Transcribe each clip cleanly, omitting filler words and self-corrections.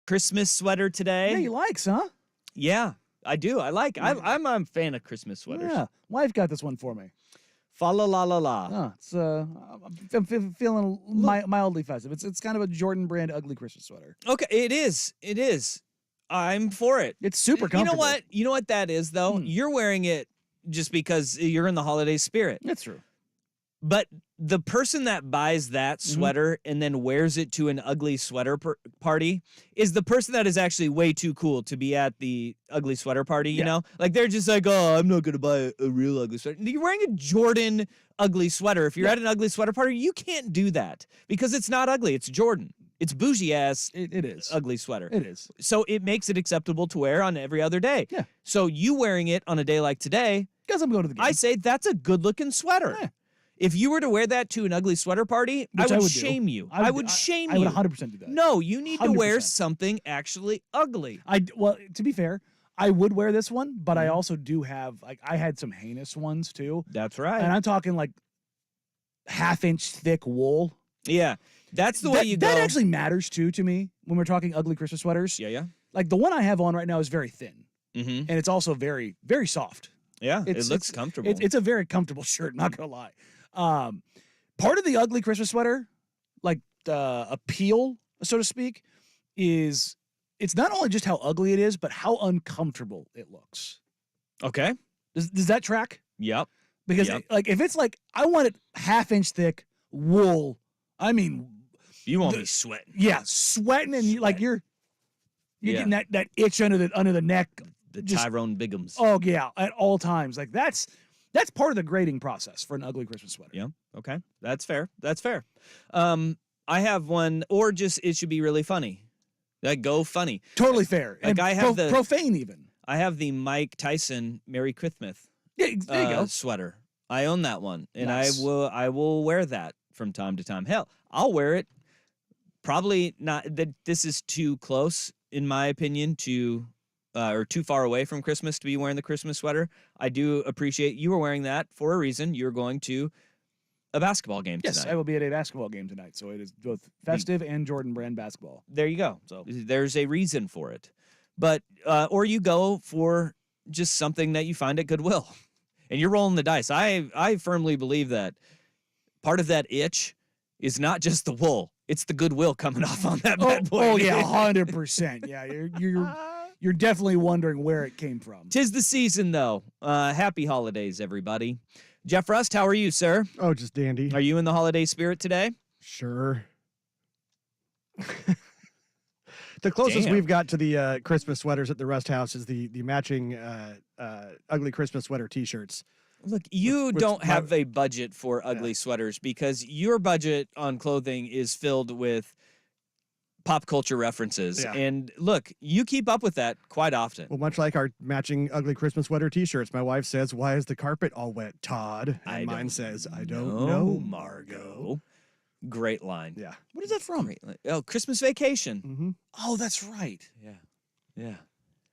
Christmas sweater today. Yeah, you likes, huh? Yeah, I do. I'm a fan of Christmas sweaters. Yeah. Wife got this one for me. Fa la la la la. Oh, it's I'm feeling mildly festive. It's kind of a Jordan brand ugly Christmas sweater. Okay, it is. It is. I'm for it. It's super comfortable. You know what? You know what that is though? You're wearing it just because you're in the holiday spirit. That's true. But the person that buys that sweater and then wears it to an ugly sweater party is the person that is actually way too cool to be at the ugly sweater party, you know? Like, they're just like, oh, I'm not going to buy a real ugly sweater. You're wearing a Jordan ugly sweater. If you're at an ugly sweater party, you can't do that because it's not ugly. It's Jordan. It's bougie-ass it is. ugly sweater. It is. So it makes it acceptable to wear on every other day. Yeah. So you wearing it on a day like today, Because I'm going to the game. I say that's a good-looking sweater. Yeah. If you were to wear that to an ugly sweater party, Which I would do. shame you. I would shame you. I would 100% do that. No, you need to wear 100%. something actually ugly. Well, to be fair, I would wear this one, but I also do have I had some heinous ones too. That's right. And I'm talking like half-inch thick wool. Yeah. That's the way you go. That actually matters too to me when we're talking ugly Christmas sweaters. Yeah. Like the one I have on right now is very thin. Mm-hmm. And it's also very, very soft. Yeah, it looks comfortable. It's a very comfortable shirt, not gonna lie. Part of the ugly Christmas sweater, like the appeal, so to speak, is it's not only just how ugly it is, but how uncomfortable it looks. Okay. Does that track? Yep. Because like if it's like I want it half-inch thick wool, I mean, you want me sweating. Yeah, sweating and you're getting that itch under the neck. The Tyrone Biggums. Oh yeah, at all times. Like that's part of the grading process for an ugly Christmas sweater. Yeah. Okay. That's fair. That's fair. I have one, or just it should be really funny. Like go funny. Totally fair. Like and I have the profane even. I have the Mike Tyson Merry Christmas Yeah, there you go. sweater. I own that one, and Nice. I will wear that from time to time. Hell, I'll wear it. Probably not that this is too close, in my opinion, to or too far away from Christmas to be wearing the Christmas sweater. I do appreciate you were wearing that for a reason. You're going to a basketball game tonight. Yes, I will be at a basketball game tonight, so it is both festive and Jordan brand basketball. There you go. So there's a reason for it. But or you go for just something that you find at Goodwill. And you're rolling the dice. I firmly believe that part of that itch is not just the wool. It's the Goodwill coming off on that bad boy. Oh yeah, 100%. Yeah, you're definitely wondering where it came from. 'Tis the season, though. Happy holidays, everybody. Jeff Rust, how are you, sir? Oh, just dandy. Are you in the holiday spirit today? Sure. The closest we've got to the Christmas sweaters at the Rust House is the matching ugly Christmas sweater T-shirts. Look, you don't have a budget for ugly sweaters because your budget on clothing is filled with pop culture references. Yeah. And look, you keep up with that quite often. Well, much like our matching ugly Christmas sweater T-shirts, my wife says, "Why is the carpet all wet, Todd?" And mine says, "I don't know, Margot." Great line. Yeah. What is that from? Great line. Oh, Christmas Vacation. Mm-hmm. Oh, that's right. Yeah.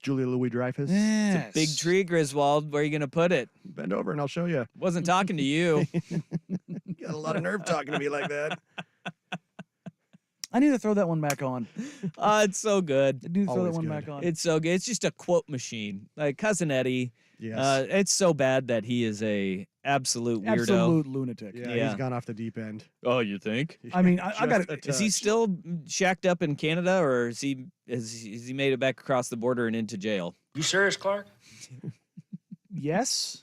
Julia Louis-Dreyfus. Yes. Big tree, Griswold. Where are you going to put it? Bend over and I'll show you. Wasn't talking to you. You got a lot of nerve talking to me like that. I need to throw that one back on. It's so good. I need to throw that Always one good. back on. It's so good. It's just a quote machine. Like Cousin Eddie. Yes. It's so bad that he is a absolute weirdo. Absolute lunatic. Yeah, he's gone off the deep end. Oh, you think? I mean, I got Just to. a Is he touch. still shacked up in Canada, or has he made it back across the border and into jail? You serious, Clark? Yes.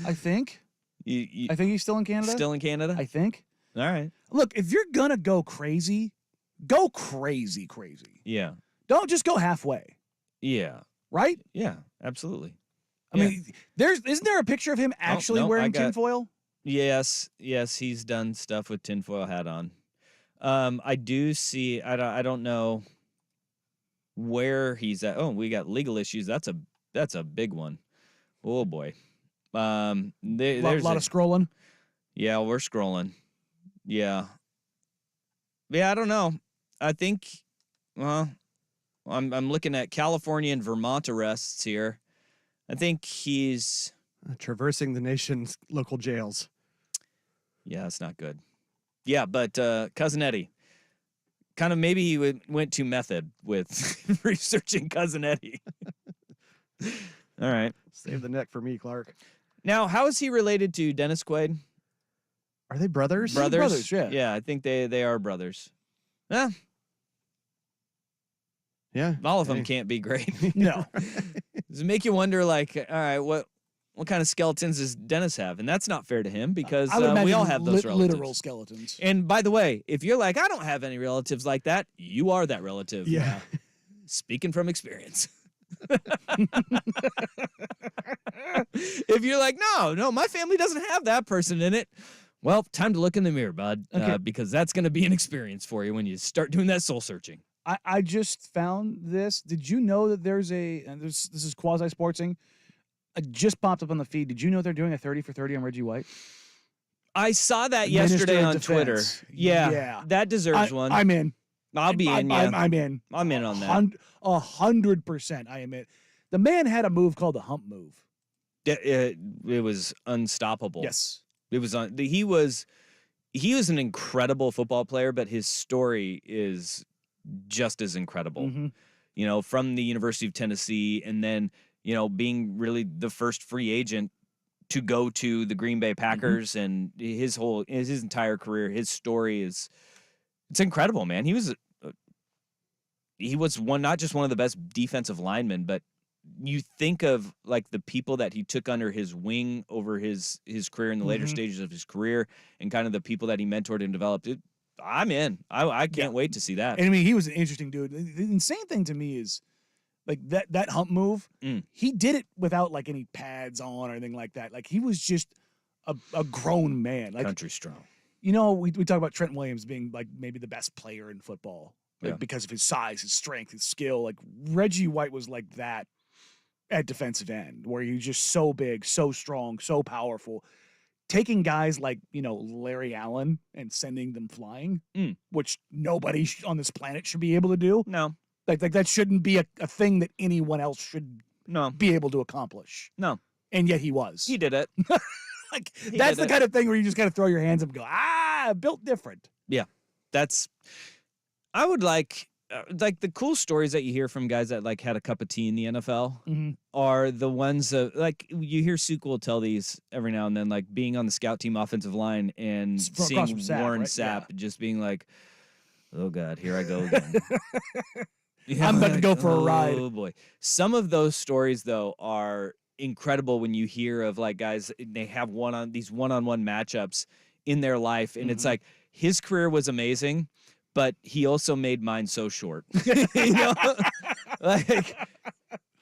I think. You I think he's still in Canada. still in Canada? I think. All right. Look, if you're gonna go crazy, go crazy. Yeah. Don't just go halfway, Yeah. right? Yeah. Absolutely. I mean, isn't there a picture of him actually no, I wearing got- tinfoil? Yes, he's done stuff with tinfoil hat on. I do see. I don't know where he's at. Oh, we got legal issues. That's a big one. Oh boy. A There's lot of scrolling. Yeah, we're scrolling. Yeah. Yeah, I don't know. I think. Well, I'm looking at California and Vermont arrests here. I think he's. Traversing the nation's local jails. Yeah, it's not good. Yeah, but Cousin Eddie. kind of maybe he went too method with researching Cousin Eddie. All right. Save the neck for me, Clark. Now, how is he related to Dennis Quaid? Are they brothers? Brothers, yeah. Yeah, I think they are brothers. Yeah, Yeah. all of them can't be great. No. Does it make you wonder, like, all right, what kind of skeletons does Dennis have? And that's not fair to him because I would we imagine all have those relatives. literal skeletons. And by the way, if you're like, I don't have any relatives like that, you are that relative. Yeah. Speaking from experience. If you're like, no, my family doesn't have that person in it. Well, time to look in the mirror, bud, Okay. because that's going to be an experience for you when you start doing that soul searching. I just found this. Did you know that there's this is quasi sportsing? It just popped up on the feed. Did you know they're doing a 30 for 30 on Reggie White? I saw that Minister yesterday of on Twitter. Defense. Yeah, Yeah. that deserves one. I'm in. I'll be in. Yeah, I'm in. I'm in on that. 100%. I am in. The man had a move called the hump move. It was unstoppable. Yes. It was on. He was an incredible football player, but his story is just as incredible. Mhm. You know, from the University of Tennessee, and then being really the first free agent to go to the Green Bay Packers, and his entire career, his story it's incredible, man. He was not just one of the best defensive linemen, but you think of like the people that he took under his wing over his career in the later stages of his career, and kind of the people that he mentored and developed. I'm in. I can't wait to see that. And I mean, he was an interesting dude. The insane thing to me is like that hump move. He did it without like any pads on or anything like that. Like he was just a grown man. Like, Country strong. we talk about Trent Williams being like maybe the best player in football, like, Yeah. because of his size, his strength, his skill. Like Reggie White was like that at defensive end, where he was just so big, so strong, so powerful. Taking guys like, Larry Allen and sending them flying, which nobody on this planet should be able to do. No. Like that shouldn't be a thing that anyone else should No. be able to accomplish. No. And yet he was. He did it. Like He that's did the it. kind of thing where you just got to throw your hands up and go, built different. I would like the cool stories that you hear from guys that like had a cup of tea in the NFL Mhm. are the ones that like you hear Sukul tell these every now and then, like being on the scout team offensive line and Across seeing from Sapp, Warren right? Sapp just being like, oh God, here I go again. I'm about to go for a ride. Oh boy. Some of those stories though are incredible when you hear of like guys, they have these one-on-one matchups in their life, and it's like his career was amazing, but he also made mine so short. Like,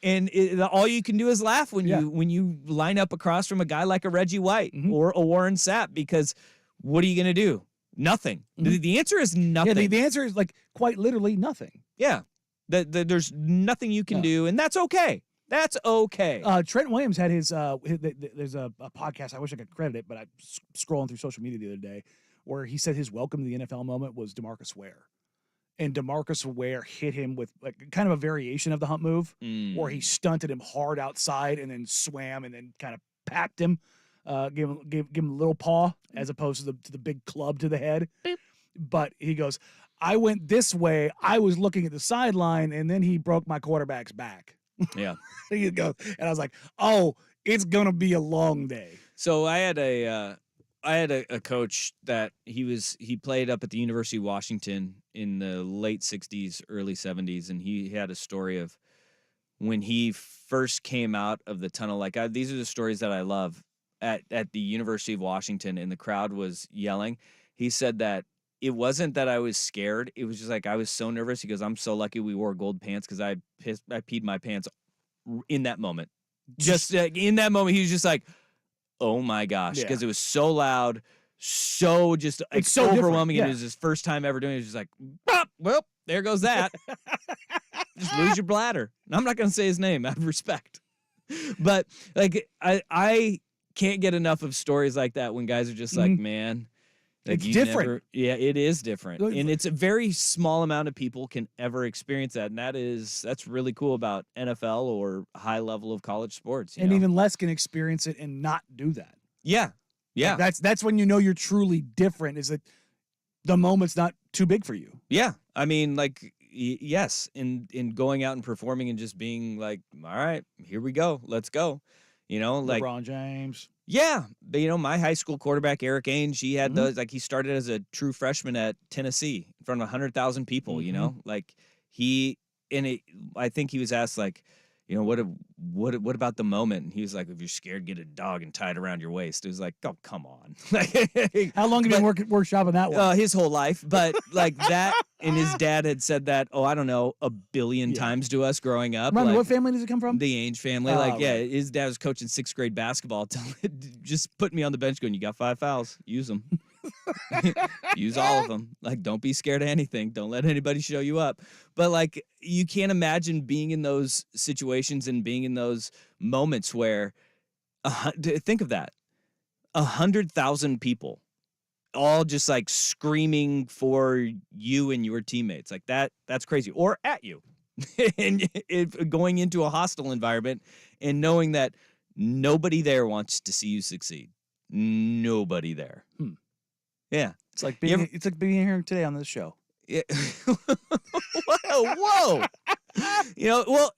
and all you can do is laugh when you line up across from a guy like a Reggie White or a Warren Sapp, because what are you going to do? Nothing. The answer is nothing. Yeah, the answer is like quite literally nothing. Yeah. There's nothing you can do, and that's okay. That's okay. Trent Williams had there's a podcast. I wish I could credit it, but I scrolling through social media the other day where he said his welcome to the NFL moment was DeMarcus Ware. And DeMarcus Ware hit him with like kind of a variation of the hump move where he stunted him hard outside and then swam and then kind of packed him, gave him a little paw as opposed to the big club to the head. Boop. But he goes, I went this way. I was looking at the sideline, and then he broke my quarterback's back. Yeah. He goes, and I was like, oh, it's gonna be a long day. So I had a coach that he played up at the University of Washington in the late 60s, early 70s, and he had a story of when he first came out of the tunnel. Like these are the stories that I love at the University of Washington, and the crowd was yelling. He said that it wasn't that I was scared. It was just like I was so nervous. He goes, I'm so lucky we wore gold pants because I peed my pants in that moment. Just in that moment, he was just like, oh my gosh, because it was so loud, so just like, so overwhelming. different, And it was his first time ever doing it. He was just like, "Bop, well, there goes that. Just lose your bladder. And I'm not going to say his name out of respect. But like I can't get enough of stories like that when guys are just like, man, like It's different. It is different. Look, And it's a very small amount of people can ever experience that. And that's really cool about NFL or high level of college sports. You And know? even less can experience it and not do that. Yeah. Like, that's when you know you're truly different. Is that the moment's not too big for you. Yeah, I mean, like, yes, in going out and performing and just being like, all right, here we go, let's go. Like LeBron James. Yeah, but my high school quarterback Eric Ainge, he had Mhm. those. Like he started as a true freshman at Tennessee in front of 100,000 people. Like I think he was asked like, what about the moment? And he was like, if you're scared, get a dog and tie it around your waist. It was like, oh, come on. How long have you been workshopping that one? His whole life, but like that, and his dad had said that, I don't know, a billion times to us growing up. Remember, like, what family does it come from? The Ainge family. Right. His dad was coaching 6th grade basketball. Just put me on the bench going, you got 5 fouls. Use them. Use all of them. Like, don't be scared of anything. Don't let anybody show you up. But, like, you can't imagine being in those situations and being in those moments where, think of that, 100,000 people all just, like, screaming for you and your teammates. Like, that's crazy. Or at you. And going into a hostile environment and knowing that nobody there wants to see you succeed. Nobody there. Yeah. It's like being here today on this show. Yeah. Whoa.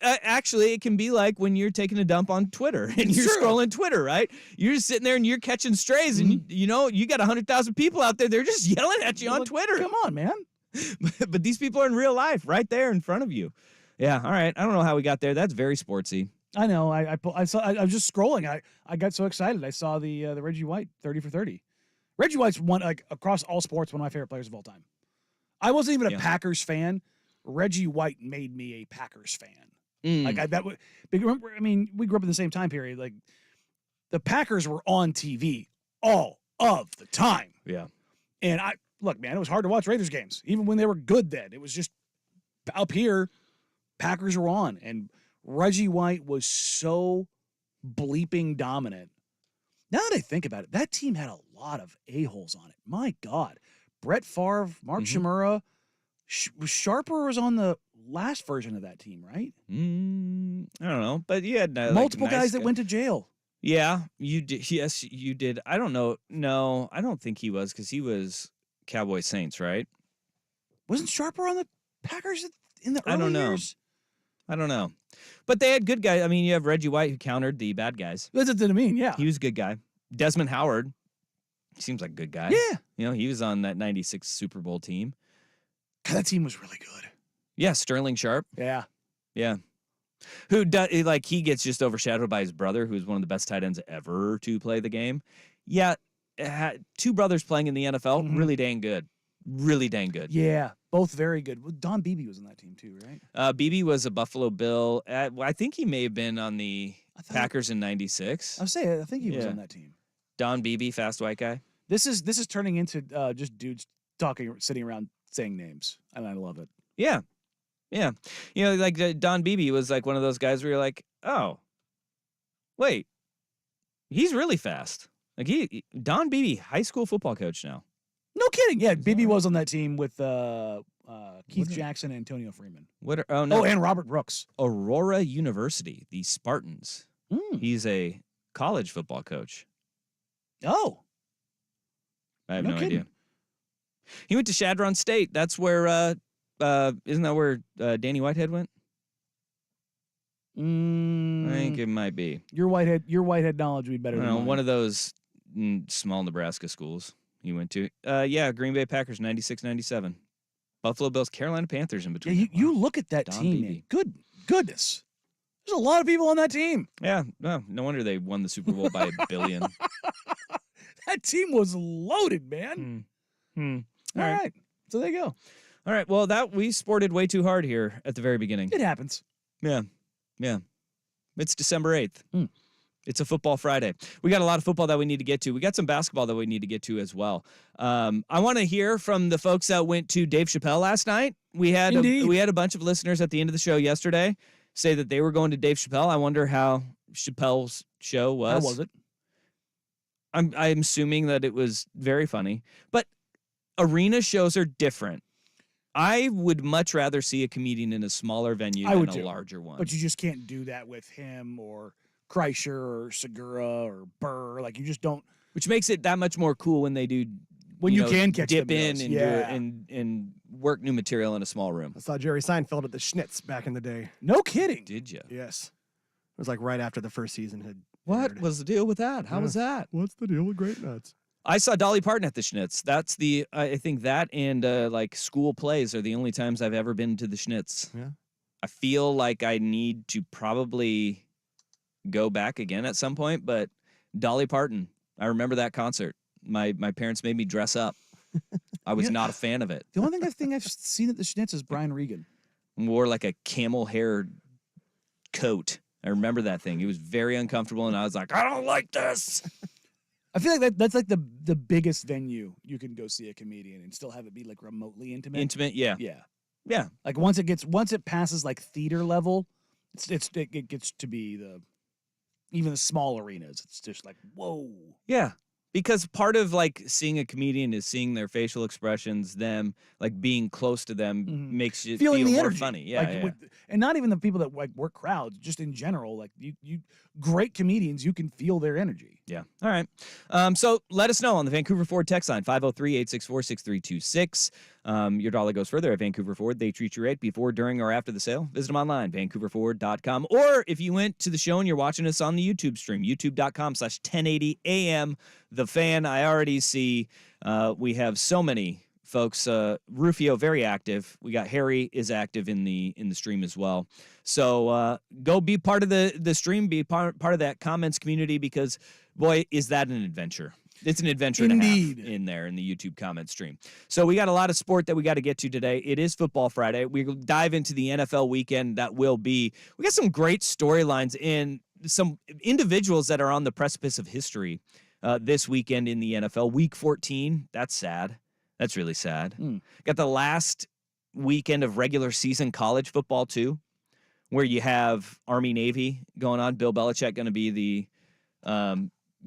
Actually, it can be like when you're taking a dump on Twitter and you're scrolling Twitter, right? You're just sitting there and you're catching strays, and you got 100,000 people out there. They're just yelling at you on Twitter. Come on, man. But these people are in real life, right there in front of you. Yeah. All right. I don't know how we got there. That's very sportsy. I know. I was just scrolling. I got so excited. I saw the Reggie White 30 for 30. Reggie White's across all sports, one of my favorite players of all time. I wasn't even a Packers fan. Reggie White made me a Packers fan. Like remember, I mean, we grew up in the same time period. Like the Packers were on TV all of the time. Yeah. And look, man, it was hard to watch Raiders games, even when they were good then. It was just up here, Packers were on. And Reggie White was so bleeping dominant. Now that I think about it, that team had a lot of a-holes on it. My God. Brett Favre, Mark Shimura. Sharper was on the last version of that team, right? I don't know. But you had multiple guys that went to jail. Yeah, you did. Yes, you did. I don't know. No, I don't think he was, because he was Cowboy Saints, right? Wasn't Sharper on the Packers in the early years? I don't know. But they had good guys. I mean, you have Reggie White, who countered the bad guys. That's what I mean, yeah. He was a good guy. Desmond Howard, he seems like a good guy. Yeah. He was on that 96 Super Bowl team. God, that team was really good. Yeah, Sterling Sharp. Yeah. Yeah. Who does, like, he gets just overshadowed by his brother, who's one of the best tight ends ever to play the game. Yeah, 2 brothers playing in the NFL, really dang good. Really dang good. Yeah, both very good. Well, Don Beebe was in that team too, right? Beebe was a Buffalo Bill. I think he may have been on the Packers in 96. I was saying, I think he was on that team. Don Beebe, fast white guy. This is turning into just dudes sitting around saying names, and I love it. Yeah. Yeah. Like Don Beebe was like one of those guys where you're like, oh, wait, he's really fast. Like Don Beebe, high school football coach now. No kidding. Yeah, Beebe was on that team with Keith Jackson and Antonio Freeman. And Robert Brooks. Aurora University, the Spartans. He's a college football coach. Oh. I have no idea. He went to Chadron State. That's where, isn't that where Danny Whitehead went? I think it might be. Your Whitehead knowledge would be better than mine. One of those small Nebraska schools he went to. Green Bay Packers, 96-97. Buffalo Bills, Carolina Panthers in between. Yeah, you look at that team, man. Goodness. There's a lot of people on that team. Yeah, no wonder they won the Super Bowl by $1 billion. That team was loaded, man. All right. So there you go. All right. Well, we sported way too hard here at the very beginning. It happens. Yeah. It's December 8th. It's a football Friday. We got a lot of football that we need to get to. We got some basketball that we need to get to as well. I want to hear from the folks that went to Dave Chappelle last night. We had a bunch of listeners at the end of the show yesterday say that they were going to Dave Chappelle. I wonder how Chappelle's show was. How was it? I'm assuming that it was very funny. But arena shows are different. I would much rather see a comedian in a smaller venue than a larger one. But you just can't do that with him or Kreischer or Segura or Burr. Like, you just don't. Which makes it that much more cool when they do When you can catch dip the in meals. and do it and work new material in a small room. I saw Jerry Seinfeld at the Schnitz back in the day. No kidding. Did you? Yes. It was like right after the first season had What aired. was the deal with that? How Yeah. was that? What's the deal with Great Nuts? I saw Dolly Parton at the Schnitz. That's I think that and like school plays are the only times I've ever been to the Schnitz. Yeah. I feel like I need to probably go back again at some point, but Dolly Parton, I remember that concert. My parents made me dress up. I was Yeah. not a fan of it. The only thing I've seen at the Schnitz is Brian Regan. Wore like a camel hair coat. I remember that thing. It was very uncomfortable, and I was like, I don't like this. I feel like that's like the biggest venue you can go see a comedian and still have it be like remotely intimate. Intimate, yeah. Yeah. Like once it passes like theater level, it gets to be even the small arenas. It's just like, whoa. Yeah. Because part of like seeing a comedian is seeing their facial expressions, them like being close to them makes you Feeling feel the more energy. funny. Yeah, Like, yeah. and not even the people that like work crowds, just in general. Like you great comedians, you can feel their energy. Yeah. All right. So let us know on the Vancouver Ford text line, 503-864-6326. Your dollar goes further at Vancouver Ford. They treat you right before, during, or after the sale. Visit them online, vancouverford.com. Or if you went to the show and you're watching us on the YouTube stream, youtube.com/1080 AM. The Fan. I already see we have so many folks. Rufio, very active. We got Harry is active in the stream as well. So go be part of the stream, be part of that comments community, because boy, is that an adventure. It's an adventure Indeed. to have in there in the YouTube comment stream. So we got a lot of sport that we got to get to today. It is Football Friday. We'll dive into the NFL weekend that will be. We got some great storylines and some individuals that are on the precipice of history this weekend in the NFL. Week 14, that's sad. That's really sad. Got the last weekend of regular season college football too, where you have Army-Navy going on. Bill Belichick going to be the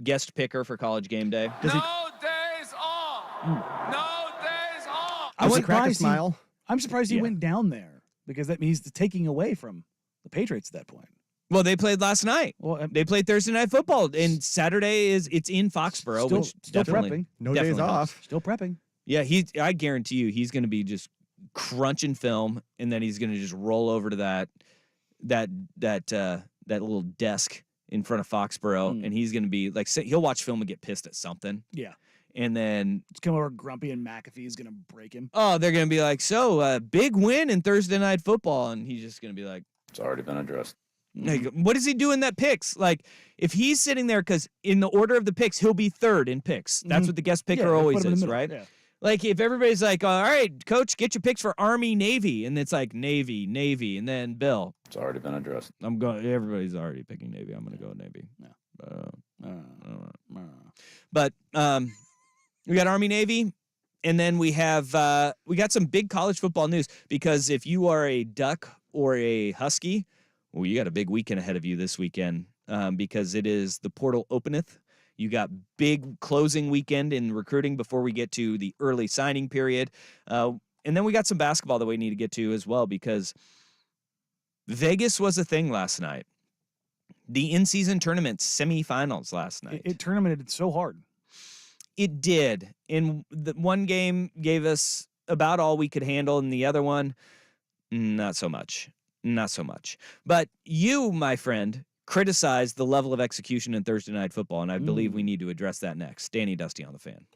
guest picker for College Game Day. Does he, No days off. No days off. I'm does he crack a surprised smile? I'm surprised he Yeah. went down there because that means taking away from the Patriots at that point. Well, they played last night. Well, They played Thursday Night Football, and Saturday it's in Foxborough, still, which still definitely, prepping. No days definitely helps. off. Still prepping. Yeah, I guarantee you, he's going to be just crunching film, and then he's going to just roll over to that little desk in front of Foxborough, and he's going to be like, he'll watch film and get pissed at something, Yeah. and then It's come over grumpy and McAfee's going to break him. they're going to be like, so big win in Thursday Night Football, and he's just going to be like, It's already been addressed. like, what does he do in that picks? Like, if he's sitting there, because in the order of the picks, he'll be third in picks. That's what the guest picker Yeah, they always put him in the is, middle. right? Yeah. Like, if everybody's like, all right, coach, get your picks for Army, Navy, and it's like Navy, and then Bill, It's already been addressed. everybody's already picking Navy. I'm going to go Navy. Yeah. But we got Army, Navy, and then we got some big college football news, because if you are a Duck or a Husky, well, you got a big weekend ahead of you this weekend, because it is the portal openeth. You got big closing weekend in recruiting before we get to the early signing period. And then we got some basketball that we need to get to as well, because Vegas was a thing last night. The in-season tournament semifinals last night. It tournamented so hard. It did. And the one game gave us about all we could handle, and the other one, not so much. Not so much. But you, my friend, criticized the level of execution in Thursday Night Football, and I believe we need to address that next. Danny Dusty on the Fan.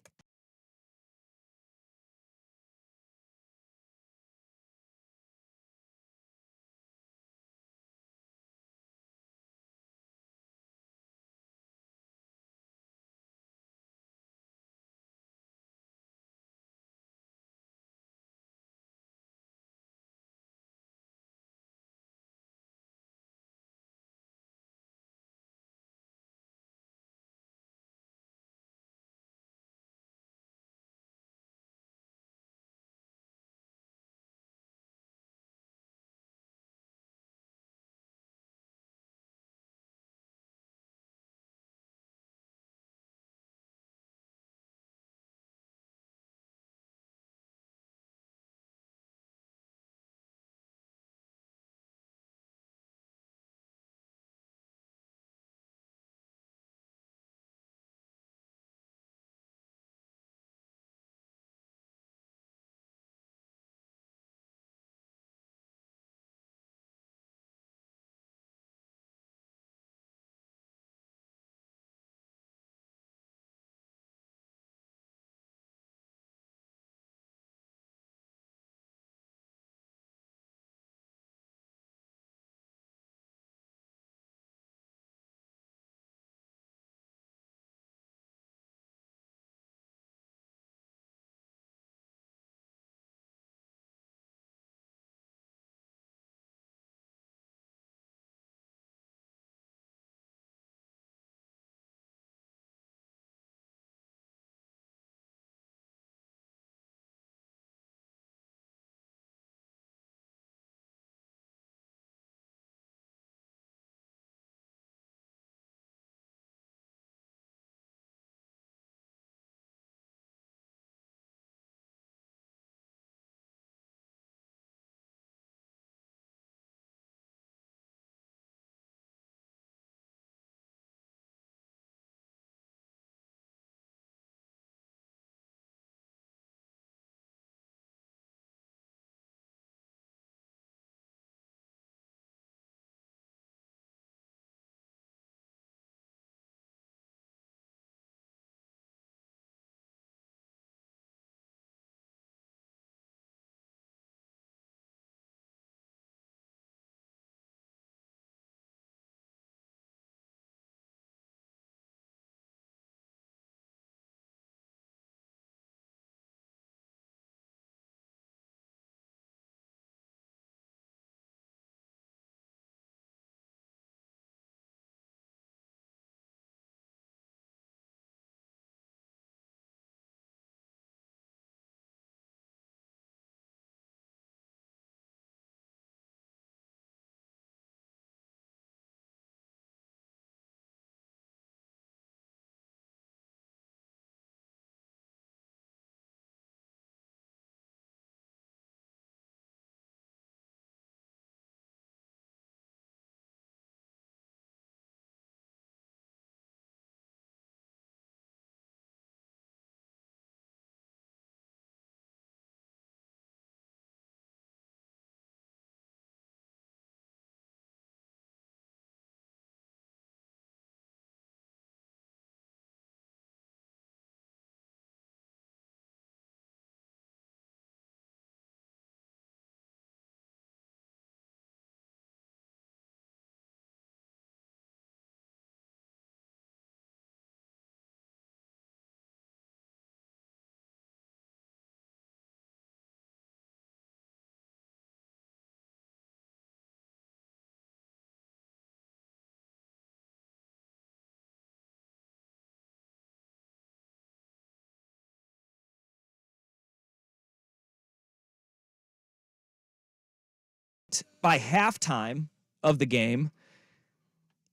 by halftime of the game.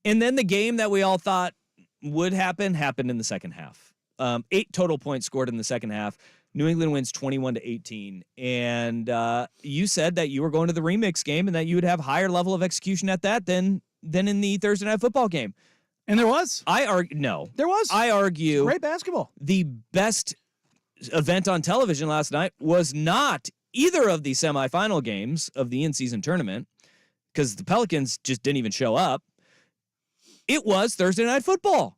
And then the game that we all thought would happen happened in the second half. 8 total points scored in the second half. New England wins 21-18. And you said that you were going to the remix game and that you would have higher level of execution at that than in the Thursday Night Football game. And there was. No. There was. I argue Great basketball. the best event on television last night was not either of the semifinal games of the in-season tournament, because the Pelicans just didn't even show up. It was Thursday Night Football.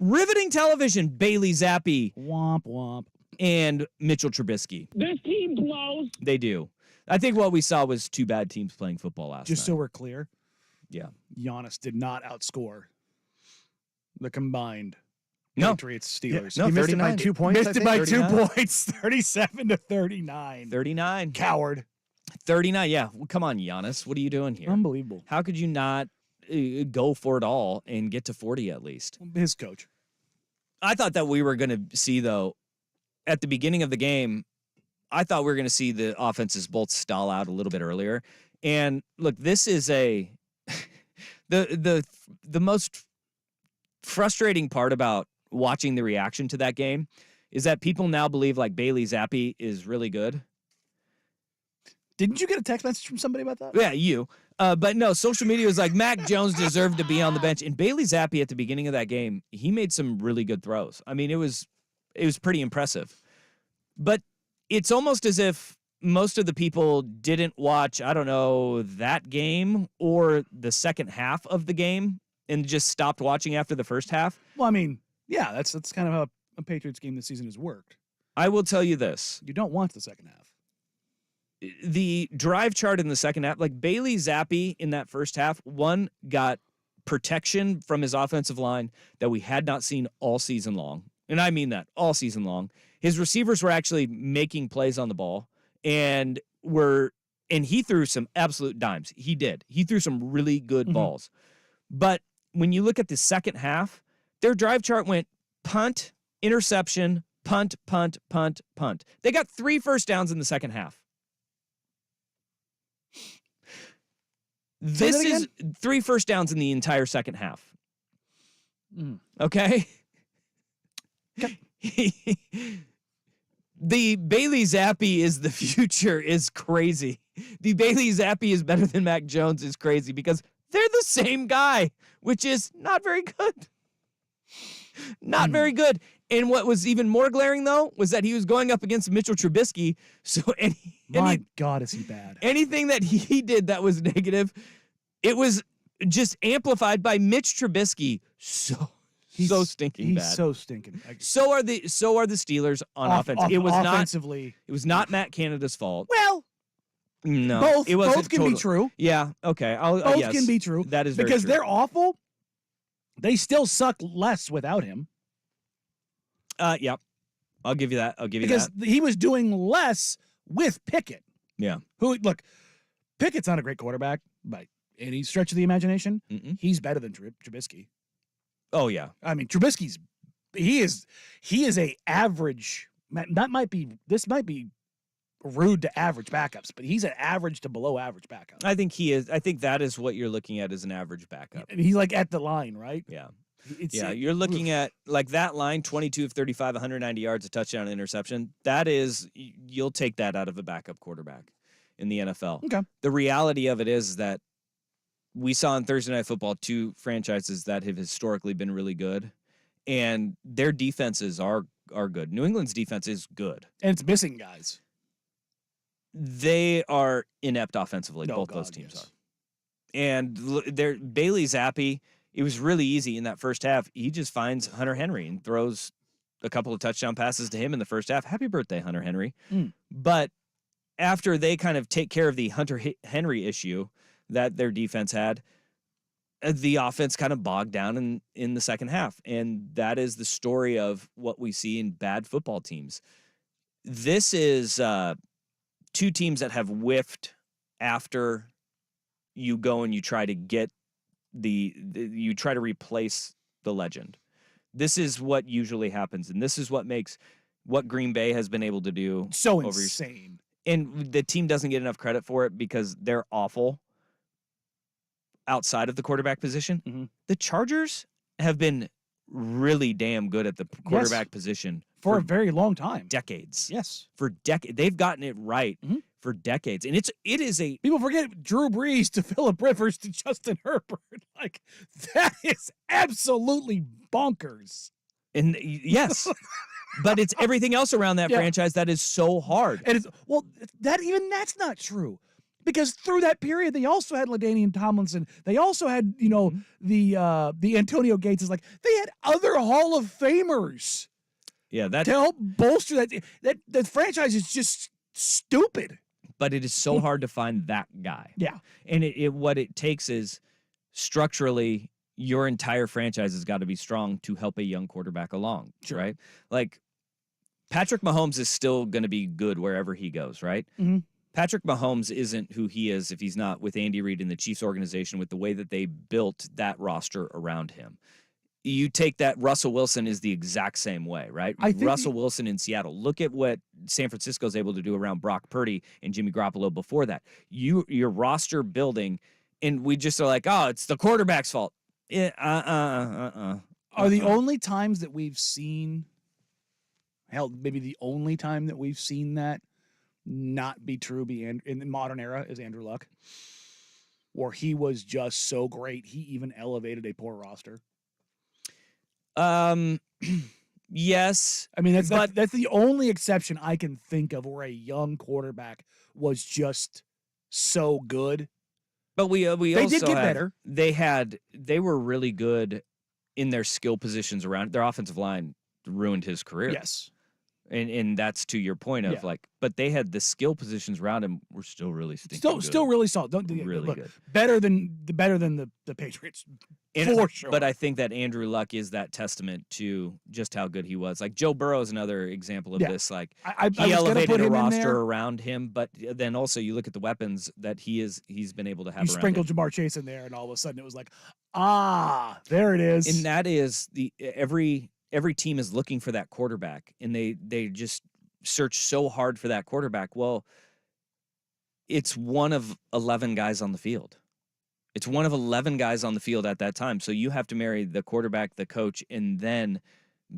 Riveting television. Bailey Zappi Womp womp. and Mitchell Trubisky. This team blows. They do. I think what we saw was 2 bad teams playing football last Just night. so we're clear, Yeah. Giannis did not outscore the combined No. Patriots Steelers. No, He missed it by 39. 2 points. Missed I it think. by 39. 2 points, 37-39. 39. Coward. 39. Yeah. Well, come on, Giannis. What are you doing here? Unbelievable. How could you not go for it all and get to 40 at least? His coach. I thought that we were going to see, though, at the beginning of the game, I thought we were going to see the offenses both stall out a little bit earlier. And look, this is the most frustrating part about watching the reaction to that game is that people now believe like Bailey Zappi is really good. Didn't you get a text message from somebody about that? Yeah, you. But no, social media was like Mac Jones deserved to be on the bench. And Bailey Zappi at the beginning of that game, he made some really good throws. I mean, it was pretty impressive. But it's almost as if most of the people didn't watch, I don't know, that game or the second half of the game and just stopped watching after the first half. Well, I mean, yeah, that's kind of how a Patriots game this season has worked. I will tell you this. You don't watch the second half. The drive chart in the second half, like Bailey Zappi in that first half, one got protection from his offensive line that we had not seen all season long. And I mean that all season long. His receivers were actually making plays on the ball and he threw some absolute dimes. He did. He threw some really good balls. But when you look at the second half, their drive chart went punt, interception, punt, punt, punt, punt. They got 3 first downs in the second half. This is 3 first downs in the entire second half. Okay? The Bailey Zappi is the future is crazy. The Bailey Zappi is better than Mac Jones is crazy because they're the same guy, which is not very good. Not very good. And what was even more glaring, though, was that he was going up against Mitchell Trubisky. So My God, is he bad? anything that he did that was negative, it was just amplified by Mitch Trubisky. So stinking bad. He's so stinking. So are the Steelers on offense. It was offensively. It was not Matt Canada's fault. Well, No, both it wasn't can be true. Yeah, okay. Both yes, can be true. That is very because true. they're awful. They still suck less without him. Yeah, I'll give you that. Because he was doing less with Pickett. Yeah. Who look, Pickett's not a great quarterback by any stretch of the imagination. Mm-mm. He's better than Trubisky. Oh yeah. I mean, Trubisky's he is a average. This might be rude to average backups, but he's an average to below average backup. I think he is. I think that is what you're looking at as an average backup. I mean, he's like at the line, right? Yeah. It's, You're looking at like that line, 22 of 35, 190 yards, a touchdown, interception. That is, you'll take that out of a backup quarterback in the NFL. Okay. The reality of it is that we saw in Thursday Night Football 2 franchises that have historically been really good, and their defenses are good. New England's defense is good. and it's missing guys. They are inept offensively. Oh, Both God, those teams yes. are. And Bailey Zappi, it was really easy in that first half. He just finds Hunter Henry and throws a couple of touchdown passes to him in the first half. Happy birthday, Hunter Henry. But after they kind of take care of the Hunter Henry issue that their defense had, the offense kind of bogged down in the second half. And that is the story of what we see in bad football teams. This is 2 teams that have whiffed after you go and you try to get you try to replace the legend. This is what usually happens, and this is what makes what Green Bay has been able to do So over insane. and the team doesn't get enough credit for it because they're awful outside of the quarterback position. Mhm. The Chargers have been really damn good at the quarterback position For a very long time. decades. Yes. For decades. They've gotten it right Mhm. for decades. And it is a People forget Drew Brees to Phillip Rivers to Justin Herbert. Like, that is absolutely bonkers. and yes. But it's everything else around that Yeah. franchise that is so hard. And it's, well, that's not true. Because through that period, they also had LaDainian Tomlinson. They also had, the Antonio Gates. Is like they had other Hall of Famers Yeah, that to help bolster that. That franchise is just stupid. but it is so hard to find that guy. Yeah. And what it takes is structurally your entire franchise has got to be strong to help a young quarterback along, Sure. right? Like Patrick Mahomes is still going to be good wherever he goes, right? Mhm. Patrick Mahomes isn't who he is if he's not with Andy Reid and the Chiefs organization with the way that they built that roster around him. You take that, Russell Wilson is the exact same way, right? I think Russell Wilson in Seattle. Look at what San Francisco is able to do around Brock Purdy and Jimmy Garoppolo before that. Your roster building, and we just are like, oh, it's the quarterback's fault. Are the only times that we've seen, hell, maybe the only time that we've seen that not be true in the modern era is Andrew Luck, where he was just so great he even elevated a poor roster. Yes. I mean, that's the only exception I can think of where a young quarterback was just so good. But we They also did get have- better. They were really good in their skill positions around their offensive line ruined his career. Yes. And that's to your point of Yeah. like, but they had the skill positions around him were still really stinking Still good. really solid. Don't really look, good. better than the Patriots. And- For sure. But I think that Andrew Luck is that testament to just how good he was. Like Joe Burrow is another example of Yeah. this. Like I was he gonna elevated put a him in roster there. around him, but then also you look at the weapons that he's been able to have You around sprinkled him. Jamar Chase in there, and all of a sudden it was like, there it is. And that is every team is looking for that quarterback, and they just search so hard for that quarterback. Well, it's one of 11 guys on the field. It's one of 11 guys on the field at that time. So you have to marry the quarterback, the coach, and then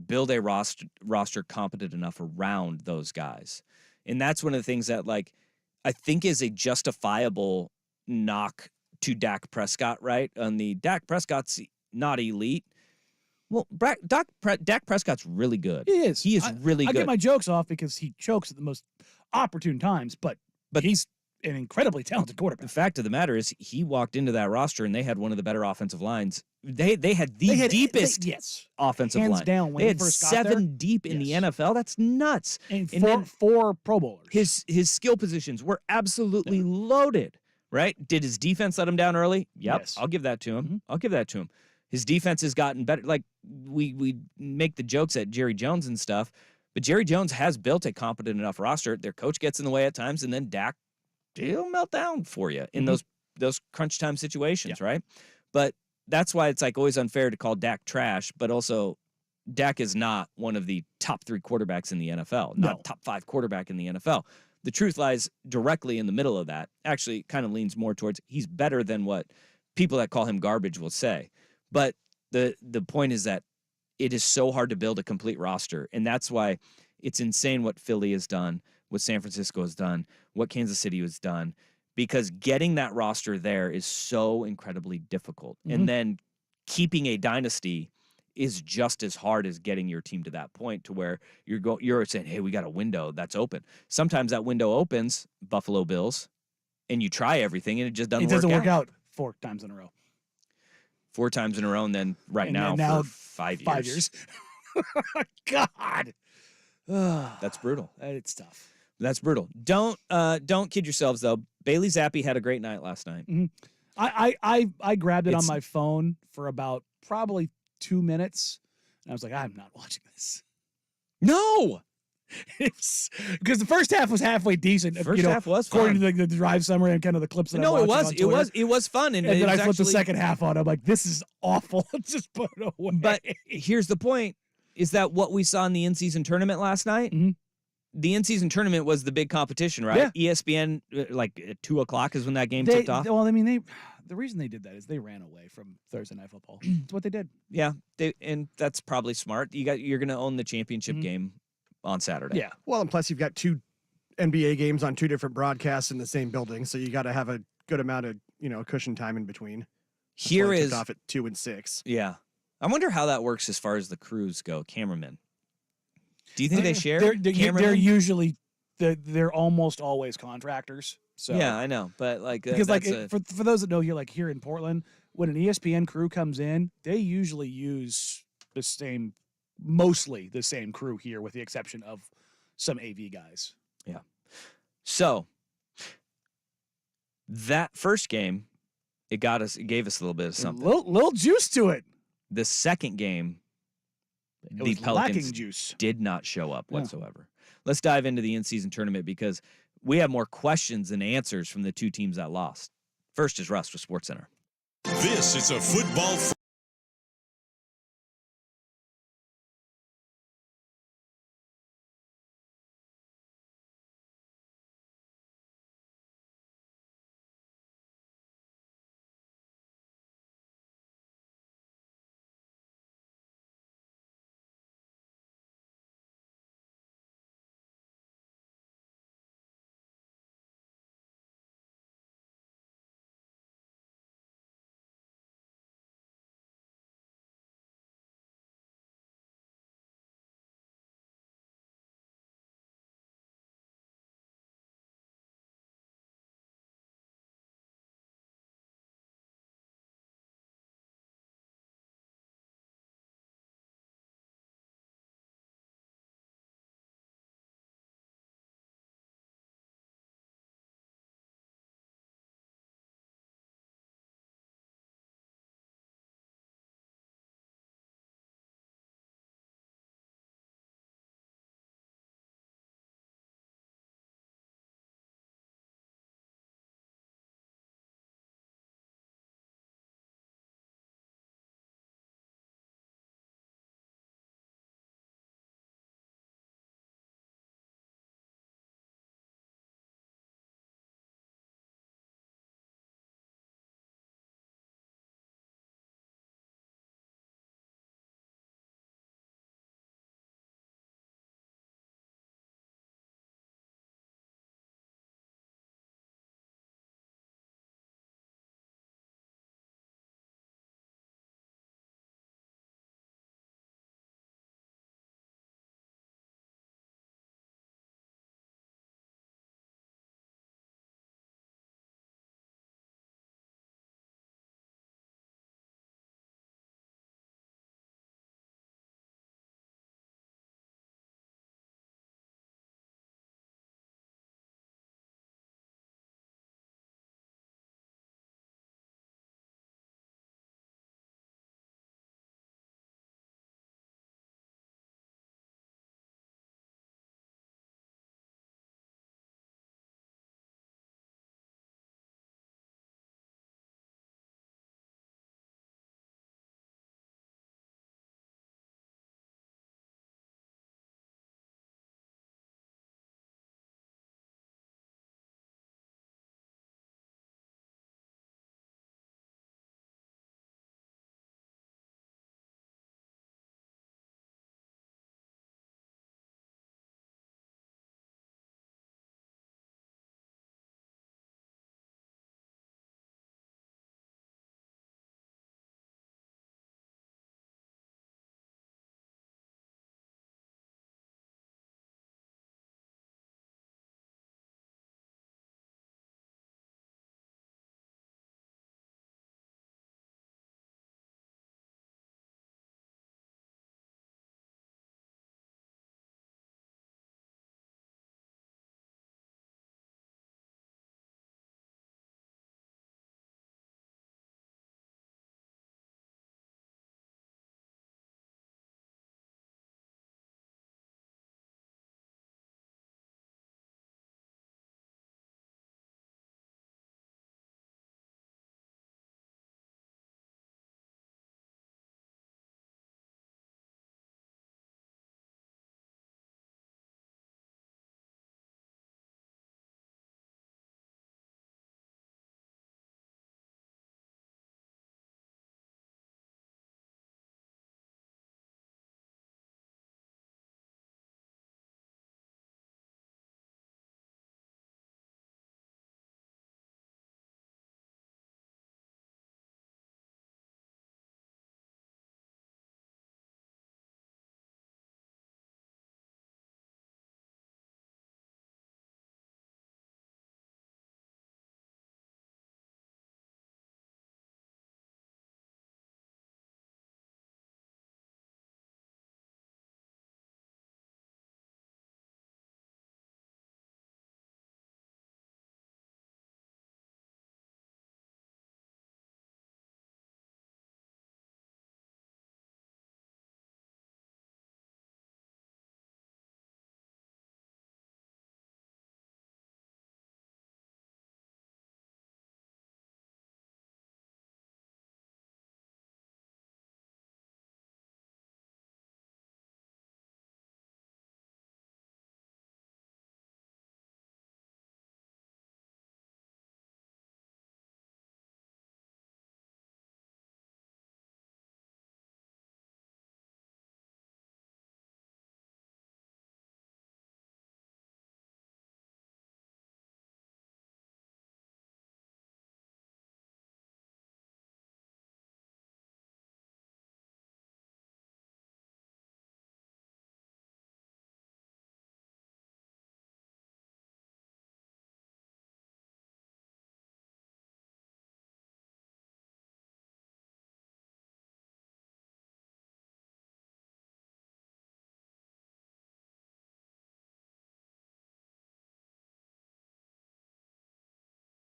build a roster competent enough around those guys. And that's one of the things that, like, I think is a justifiable knock to Dak Prescott, right? On the Dak Prescott's not elite. Well, Dak Prescott's really good. He is. He is really I good. get my jokes off because he chokes at the most opportune times, but he's an incredibly talented The quarterback. fact of the matter is, he walked into that roster and they had one of the better offensive lines. They had the deepest yes, offensive hands line. down. When They he had first got 7 deep in the Yes. NFL. That's nuts. and and then four Pro Bowlers. His skill positions were absolutely loaded, right? Did his defense let him down early? Yep. Yes. I'll give that to him. Mhm. I'll give that to him. His defense has gotten better. Like we make the jokes at Jerry Jones and stuff, but Jerry Jones has built a competent enough roster. Their coach gets in the way at times, and then Dak, he'll melt down for you in Mhm. those crunch time situations, right? But that's why it's like always unfair to call Dak trash, but also Dak is not one of the top 3 quarterbacks in the NFL, not No. top 5 quarterback in the NFL. The truth lies directly in the middle of that. Actually, kind of leans more towards he's better than what people that call him garbage will say. But the point is that it is so hard to build a complete roster, and that's why it's insane what Philly has done, what San Francisco has done, what Kansas City has done, because getting that roster there is so incredibly difficult. Mhm. And then keeping a dynasty is just as hard as getting your team to that point to where you're saying, hey, we got a window that's open. Sometimes that window opens, Buffalo Bills, and you try everything and it just It doesn't work out 4 times in a row. 4 times in a row, and then And now, then now for 5 years. 5 years. God. That's brutal. It's tough. That's brutal. Don't kid yourselves though. Bailey Zappi had a great night last night. I grabbed it on It's- my phone for about probably 2 minutes, and I was like, I'm not watching this. No, Because the first half was halfway decent. First half was according fun. to the drive summary and kind of the clips that No, I it watched was on it Twitter. was it was fun, and, And it then I was flipped the actually- second half on. I'm like, this is awful. Just put it away. But here's the point: is that what we saw in the in-season tournament last night? Mhm. the in-season tournament was the big competition, right? ESPN, like at 2:00 is when that game tipped off. Well, I mean, the reason they did that is they ran away from Thursday Night Football. That's what they did. Yeah, and that's probably smart. You're going to own the championship game on Saturday. Yeah. Well, and plus you've got 2 NBA games on 2 different broadcasts in the same building, so you got to have a good amount of cushion time in between. That's why Here it is took off at 2 and 6. Yeah, I wonder how that works as far as the crews go. Cameramen. Do you think they share? They're usually they're almost always contractors. So Yeah, I know, but like because like that's for those that know here, like here in Portland, when an ESPN crew comes in, they usually use mostly the same crew here, with the exception of some AV guys. so that first game, it gave us a little bit of something. Little juice to it. The second game, It the was Pelicans lacking juice. did not show up Yeah. whatsoever. Let's dive into the in-season tournament because we have more questions than answers from the 2 teams that lost. First is Russ with SportsCenter. This is a football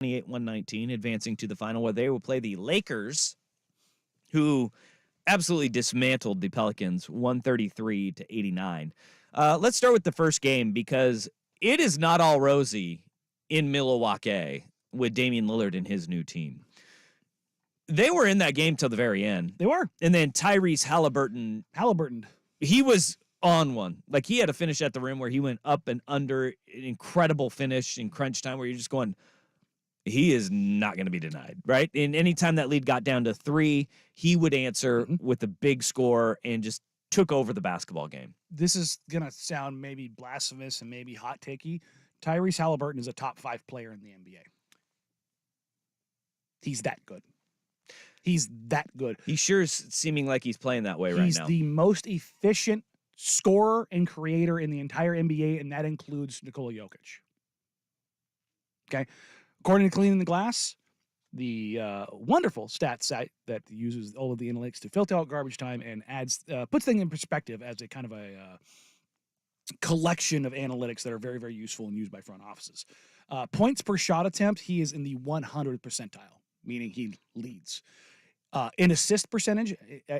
119, advancing to the final where they will play the Lakers, who absolutely dismantled the Pelicans 133 to 89. Let's start with the first game because it is not all rosy in Milwaukee with Damian Lillard and his new team. They were in that game till the very end. They were. And then Tyrese Halliburton, he was on one. Like, he had a finish at the rim where he went up and under, an incredible finish in crunch time where you're just going, he is not going to be denied, right? And anytime that lead got down to 3, he would answer with a big score and just took over the basketball game. This is going to sound maybe blasphemous and maybe hot takey. Tyrese Halliburton is a top 5 player in the NBA. He's that good. He's that good. He sure is seeming like he's playing that way right now. He's the most efficient scorer and creator in the entire NBA, and that includes Nikola Jokic. Okay? According to Cleaning the Glass, the wonderful stats site that uses all of the analytics to filter out garbage time and adds puts things in perspective as a kind of a collection of analytics that are very, very useful and used by front offices. Points per shot attempt, he is in the 100th percentile, meaning he leads. In assist percentage,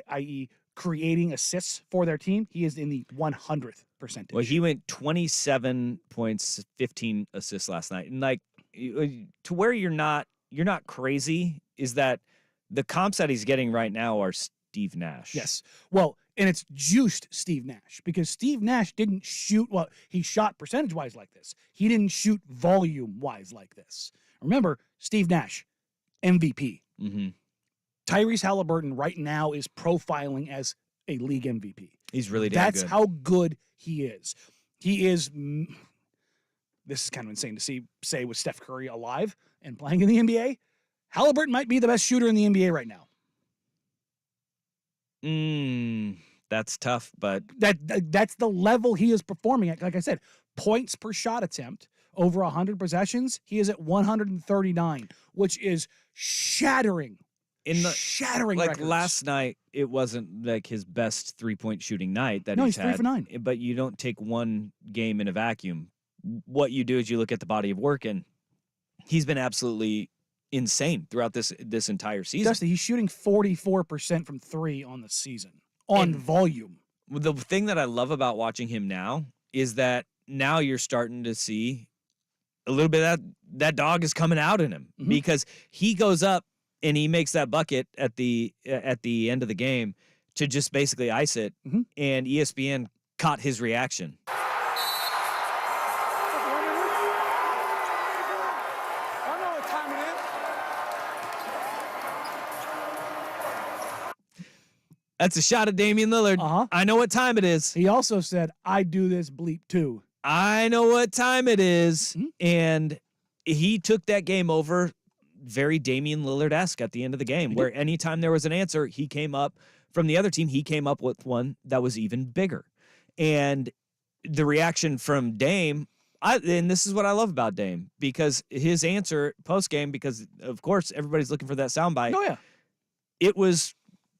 i.e., creating assists for their team, he is in the 100th percentage. Well, he went 27 points, 15 assists last night. And like, to where you're not crazy is that the comps that he's getting right now are Steve Nash. Yes. Well, and it's juiced Steve Nash because Steve Nash didn't shoot, well, he shot percentage-wise like this. He didn't shoot volume-wise like this. Remember, Steve Nash, MVP. Mm-hmm. Tyrese Halliburton right now is profiling as a league MVP. He's really damn good. That's how good he is. He is, this is kind of insane to say with Steph Curry alive and playing in the NBA, Halliburton might be the best shooter in the NBA right now. That's tough, but that's the level he is performing at. Like I said, points per shot attempt over 100 possessions, he is at 139, which is shattering like records. Last night, it wasn't like his best 3-point shooting night that he's had. 3 for 9. But you don't take one game in a vacuum. What you do is you look at the body of work, and he's been absolutely insane throughout this entire season. Dusty, he's shooting 44% from 3 on the season on volume. The thing that I love about watching him now is that now you're starting to see a little bit of that dog is coming out in him because he goes up and he makes that bucket at the end of the game to just basically ice it, and ESPN caught his reaction. That's a shot at Damian Lillard. I know what time it is. He also said, I do this bleep too. I know what time it is. And he took that game over very Damian Lillard-esque at the end of the game, where anytime there was an answer, he came up from the other team. He came up with one that was even bigger. And the reaction from Dame, and this is what I love about Dame, because his answer post-game, because, of course, everybody's looking for that soundbite. Oh, yeah. It was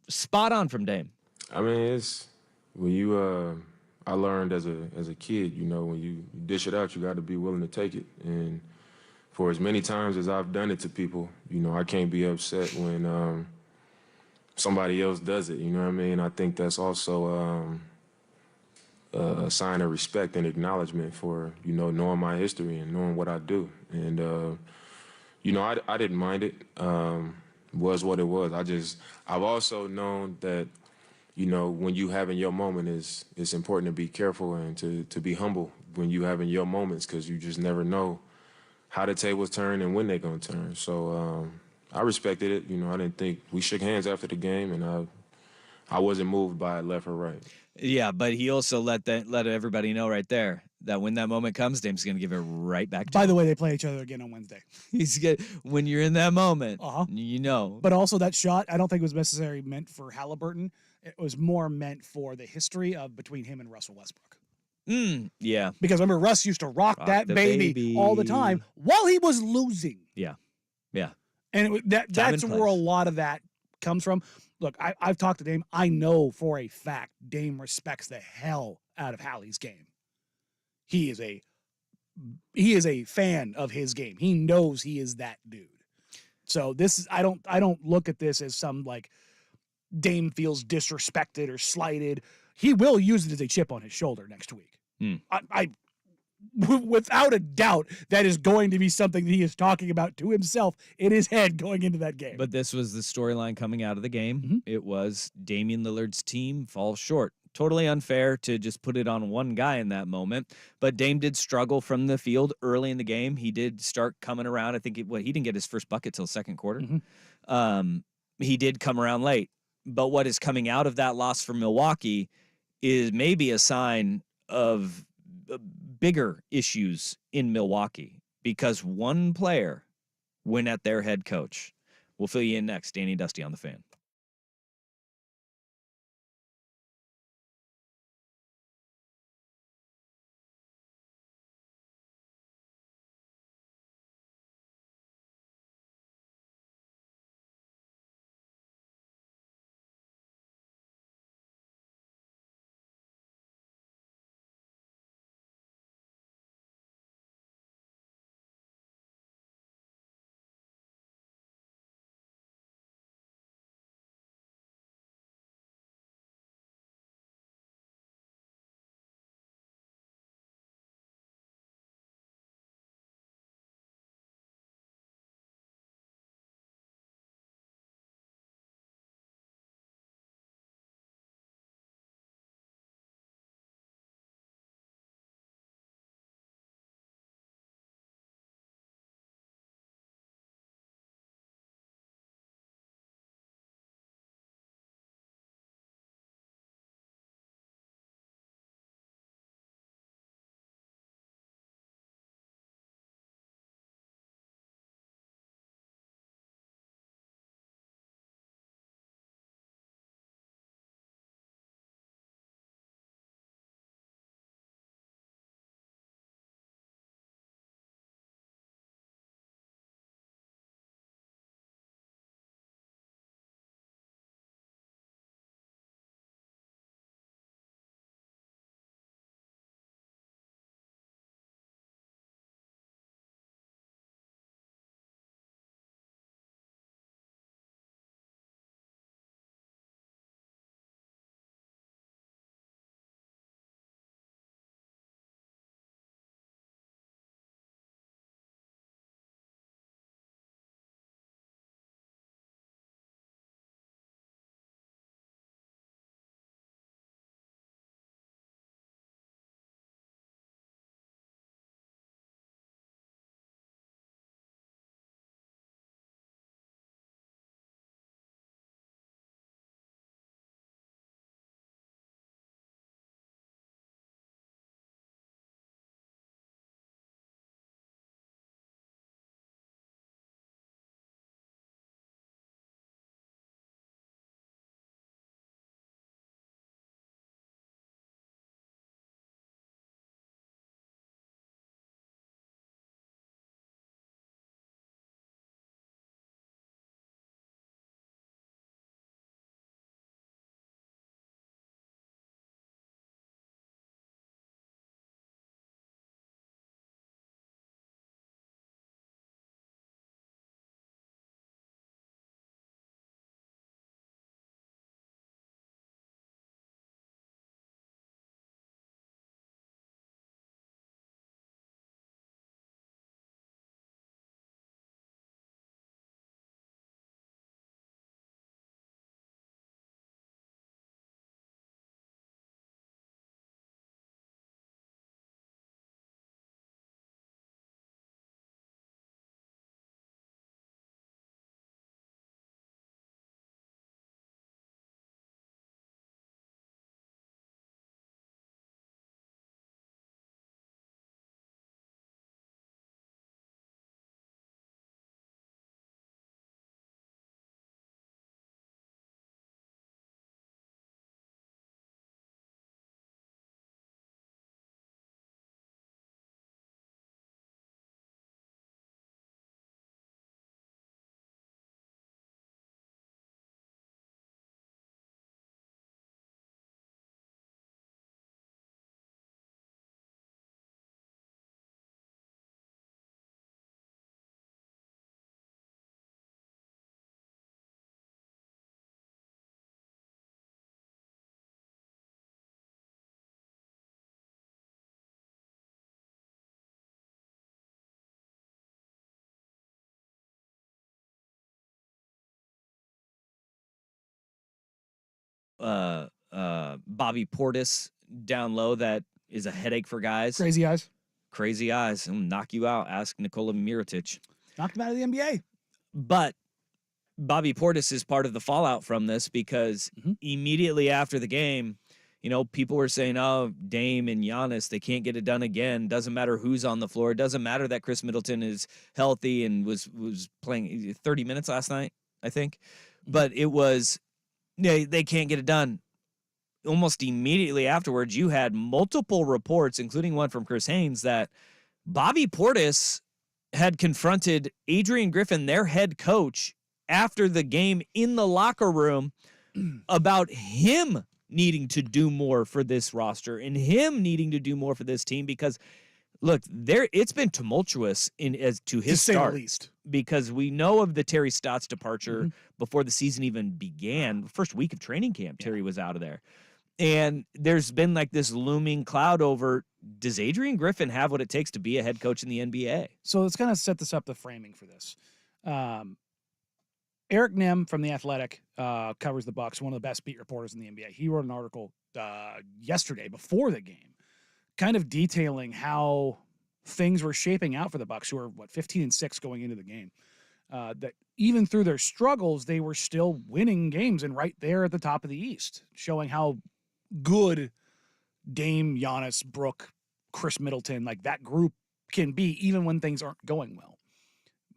spot on from Dame. I mean, it's when you I learned as a kid, you know, when you dish it out, you got to be willing to take it. And for as many times as I've done it to people, you know, I can't be upset when somebody else does it. You know what I mean? I think that's also a sign of respect and acknowledgement for, you know, knowing my history and knowing what I do. And you know, I didn't mind it. Was what it was. I've also known that, you know, when you having your moment, it's important to be careful and to be humble when you having your moments, because you just never know how the tables turn and when they're going to turn. So I respected it. You know, I didn't think we shook hands after the game, and I wasn't moved by it left or right. Yeah, but he also let everybody know right there that when that moment comes, Dame's going to give it right back to By him. the way, they play each other again on Wednesday. When you're in that moment, you know. But also that shot, I don't think was necessarily meant for Halliburton. It was more meant for the history of between him and Russell Westbrook. Yeah. Because remember, Russ used to rock that baby all the time while he was losing. Yeah. And that's where a lot of that comes from. Look, I've talked to Dame. I know for a fact Dame respects the hell out of Hallie's game. He is a he is a fan of his game. He knows he is that dude. So this is I don't look at this as some like Dame feels disrespected or slighted. He will use it as a chip on his shoulder next week. Without a doubt, that is going to be something that he is talking about to himself in his head going into that game. But this was the storyline coming out of the game. It was Damian Lillard's team falls short. Totally unfair to just put it on one guy in that moment. But Dame did struggle from the field early in the game. He did start coming around. I think he didn't get his first bucket till second quarter. He did come around late. But what is coming out of that loss for Milwaukee is maybe a sign of bigger issues in Milwaukee because one player went at their head coach. We'll fill you in next. Danny Dusty on the Fan. Bobby Portis down low that is a headache for guys. Crazy eyes. Crazy eyes. He'll knock you out. Ask Nikola Mirotic. Knocked him out of the NBA. But Bobby Portis is part of the fallout from this because immediately after the game, people were saying, oh, Dame and Giannis, they can't get it done again. Doesn't matter who's on the floor. It doesn't matter that Chris Middleton is healthy and was playing 30 minutes last night, I think. But it was, they can't get it done. Almost immediately afterwards, you had multiple reports, including one from Chris Haynes, that Bobby Portis had confronted Adrian Griffin, their head coach, after the game in the locker room about him needing to do more for this roster and him needing to do more for this team because, look, it's been tumultuous as to his to say start. the least. Because we know of the Terry Stotts departure before the season even began. First week of training camp, Terry was out of there. And there's been like this looming cloud over, does Adrian Griffin have what it takes to be a head coach in the NBA? So let's kind of set this up, the framing for this. Eric Nim from The Athletic covers the Bucks, one of the best beat reporters in the NBA. He wrote an article yesterday before the game, kind of detailing how things were shaping out for the Bucks, who are 15-6 going into the game. That even through their struggles, they were still winning games and right there at the top of the East, showing how good Dame, Giannis, Brook, Chris Middleton, like that group can be, even when things aren't going well.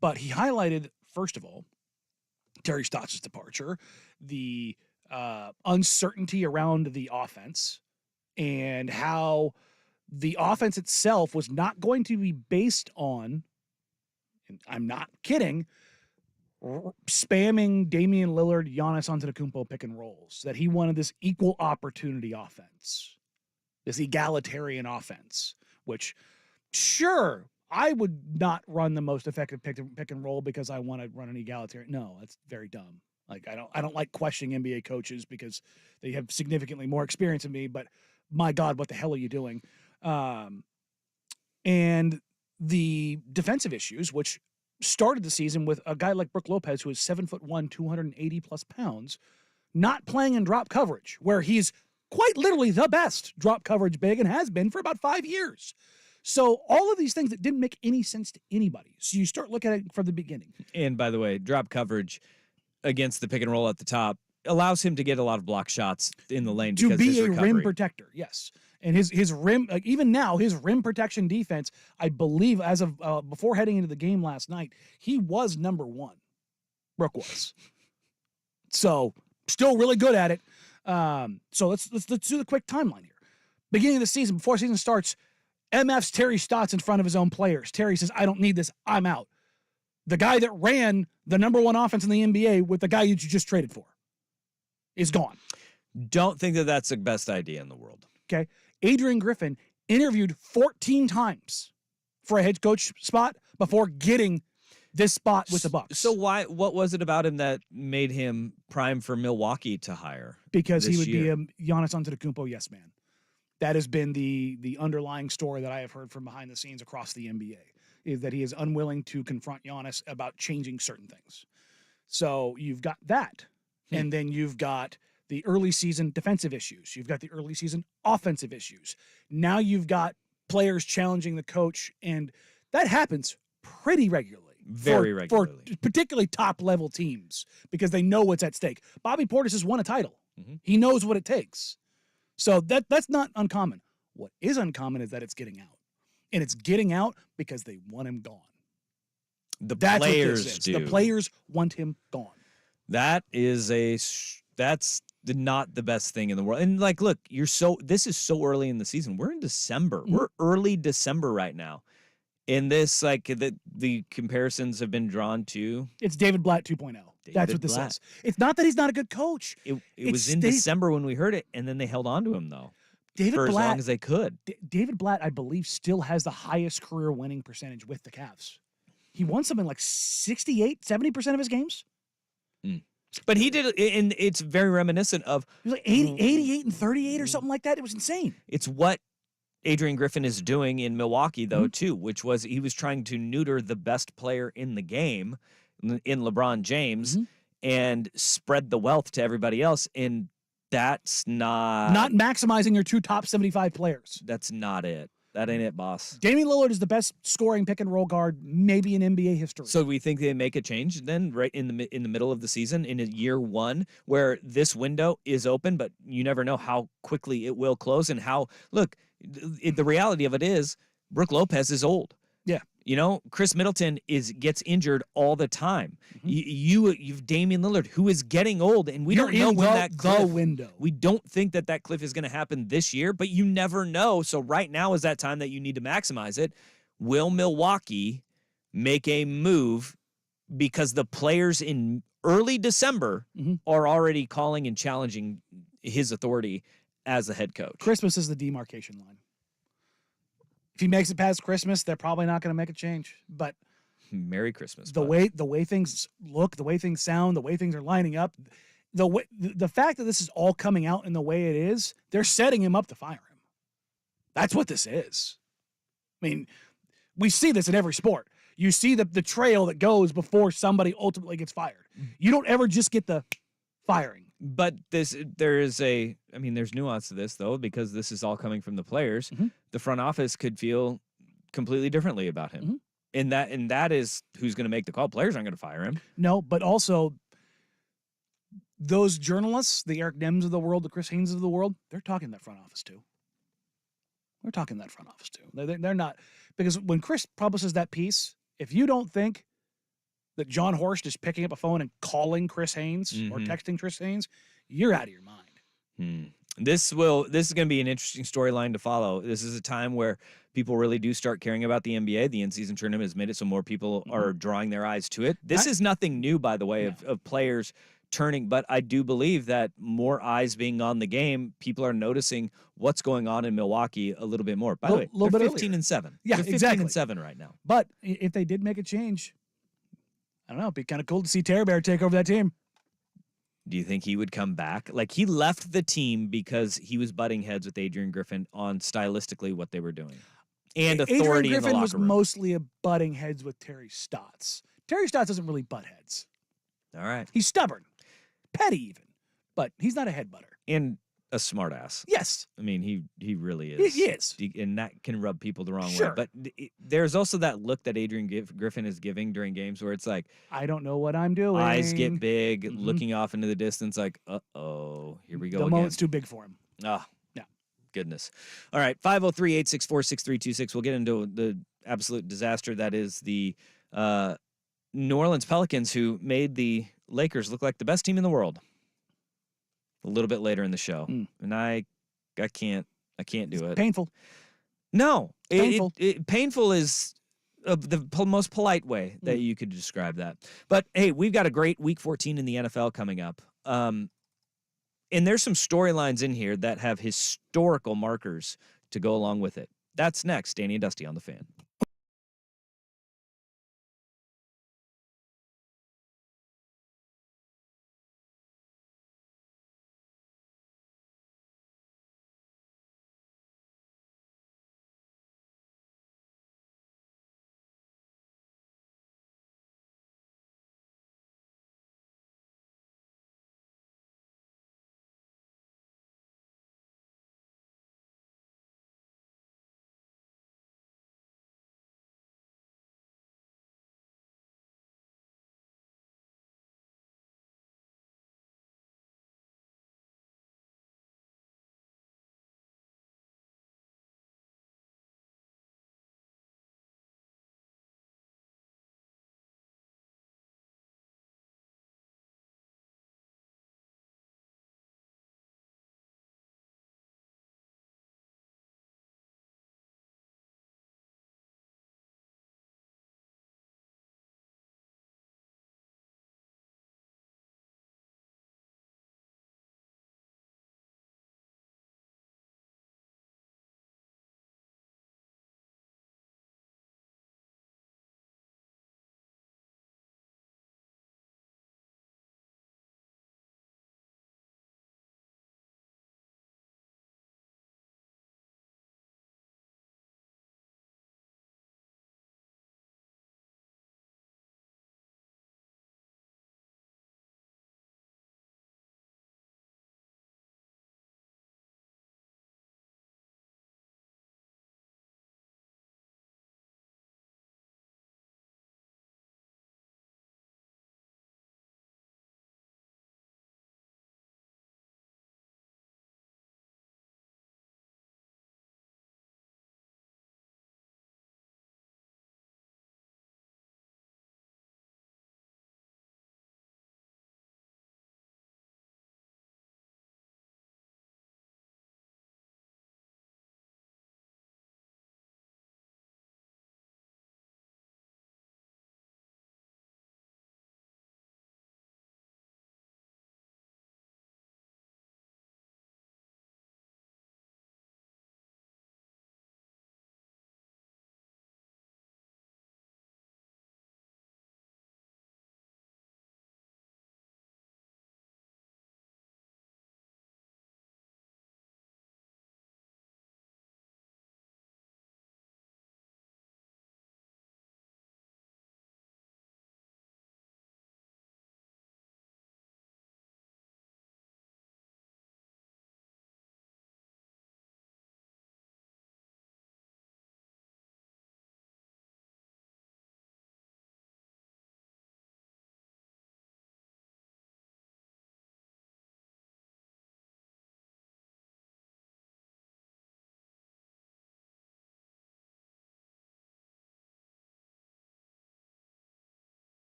But he highlighted, first of all, Terry Stotts' departure, the uncertainty around the offense, and how the offense itself was not going to be based on, and I'm not kidding, spamming Damian Lillard, Giannis Antetokounmpo pick and rolls. That he wanted this equal opportunity offense, this egalitarian offense, which, sure, I would not run the most effective pick and roll because I want to run an egalitarian. No, that's very dumb. Like I don't like questioning NBA coaches because they have significantly more experience than me, but my God, what the hell are you doing? And the defensive issues, which started the season with a guy like Brook Lopez, who is 7'1", 280 plus pounds, not playing in drop coverage, where he's quite literally the best drop coverage big and has been for about 5 years. So all of these things that didn't make any sense to anybody. So you start looking at it from the beginning. And by the way, drop coverage against the pick and roll at the top allows him to get a lot of block shots in the lane To because be his a recovery. rim protector, yes. And his rim, like even now, his rim protection defense, I believe, as of before heading into the game last night, he was number one. Brook was. So still really good at it. So let's do the quick timeline here. Beginning of the season, before the season starts, MF's Terry Stotts in front of his own players. Terry says, I don't need this. I'm out. The guy that ran the number one offense in the NBA with the guy you just traded for is gone. Don't think that that's the best idea in the world. Okay. Adrian Griffin interviewed 14 times for a head coach spot before getting this spot with the Bucks. So what was it about him that made him prime for Milwaukee to hire? Because he this would year? be a Giannis Antetokounmpo yes man. That has been the underlying story that I have heard from behind the scenes across the NBA, is that he is unwilling to confront Giannis about changing certain things. So you've got that. And then you've got the early season defensive issues. You've got the early season offensive issues. Now you've got players challenging the coach, and that happens pretty regularly. Very regularly. For particularly top-level teams, because they know what's at stake. Bobby Portis has won a title. He knows what it takes. So that's not uncommon. What is uncommon is that it's getting out. And it's getting out because they want him gone. That's Players what this is. do. The players want him gone. That is that's not the best thing in the world. And like, look, this is so early in the season. We're in December. We're early December right now. In this, like the comparisons have been drawn to. It's David Blatt 2.0. That's what this Blatt. is. It's not that he's not a good coach. It was in December when we heard it, and then they held on to him though David for Blatt, as long as they could. David Blatt, I believe, still has the highest career winning percentage with the Cavs. He won something like 68, 70% of his games. But he did, and it's very reminiscent of. He was like 88 and 38 or something like that. It was insane. It's what Adrian Griffin is doing in Milwaukee, though, too, which was he was trying to neuter the best player in the game, in LeBron James, and spread the wealth to everybody else. And That's not. Not maximizing your 2 top 75 players. That's not it. That ain't it, boss. Damian Lillard is the best scoring pick and roll guard maybe in NBA history. So we think they make a change then, right in the middle of the season, in year one, where this window is open, but you never know how quickly it will close and how. Look, the reality of it is, Brook Lopez is old. Yeah. Chris Middleton gets injured all the time. Mm-hmm. You've Damian Lillard, who is getting old, and we You're don't know in when the that cliff, window. We don't think that cliff is going to happen this year, but you never know. So right now is that time that you need to maximize it. Will Milwaukee make a move because the players in early December are already calling and challenging his authority as the head coach? Christmas is the demarcation line. If he makes it past Christmas, they're probably not going to make a change. But Merry Christmas. The way things look, the way things sound, the way things are lining up, the fact that this is all coming out in the way it is, they're setting him up to fire him. That's what this is. I mean, we see this in every sport. You see the trail that goes before somebody ultimately gets fired. You don't ever just get the firing. But there's nuance to this though, because this is all coming from the players. The front office could feel completely differently about him. And that is who's going to make the call. Players aren't going to fire him. No, but also those journalists, the Eric Nems of the world, the Chris Haynes of the world, they're talking that front office too. They're not, because when Chris publishes that piece, if you don't think that John Horst is picking up a phone and calling Chris Haynes or texting Chris Haynes, you're out of your mind. This is going to be an interesting storyline to follow. This is a time where people really do start caring about the NBA. The in-season tournament has made it so more people are drawing their eyes to it. This is nothing new, by the way, of players turning, but I do believe that more eyes being on the game, people are noticing what's going on in Milwaukee a little bit more. By the way, they're 15-7. Yeah, they're exactly. 15-7 right now. But if they did make a change, I don't know, it'd be kind of cool to see Terry Bear take over that team. Do you think he would come back? Like, he left the team because he was butting heads with Adrian Griffin on stylistically what they were doing. And authority Adrian in the Griffin locker was room. mostly a butting heads with Terry Stotts. Terry Stotts doesn't really butt heads. All right. He's stubborn, petty even, but he's not a head butter. And a smartass. Yes. I mean, he really is. He is. And that can rub people the wrong Sure. way. But there's also that look that Adrian Griffin is giving during games where it's like, I don't know what I'm doing. eyes get big, looking off into the distance like, uh-oh, here we go The again. moment's too big for him. Ah, yeah. Goodness. All right, 503-864-6326. We'll get into the absolute disaster that is the New Orleans Pelicans, who made the Lakers look like the best team in the world a little bit later in the show. And I can't do it. Painful. No. Painful. Painful is the most polite way that you could describe that. But, hey, we've got a great Week 14 in the NFL coming up. And there's some storylines in here that have historical markers to go along with it. That's next. Danny and Dusty on The Fan.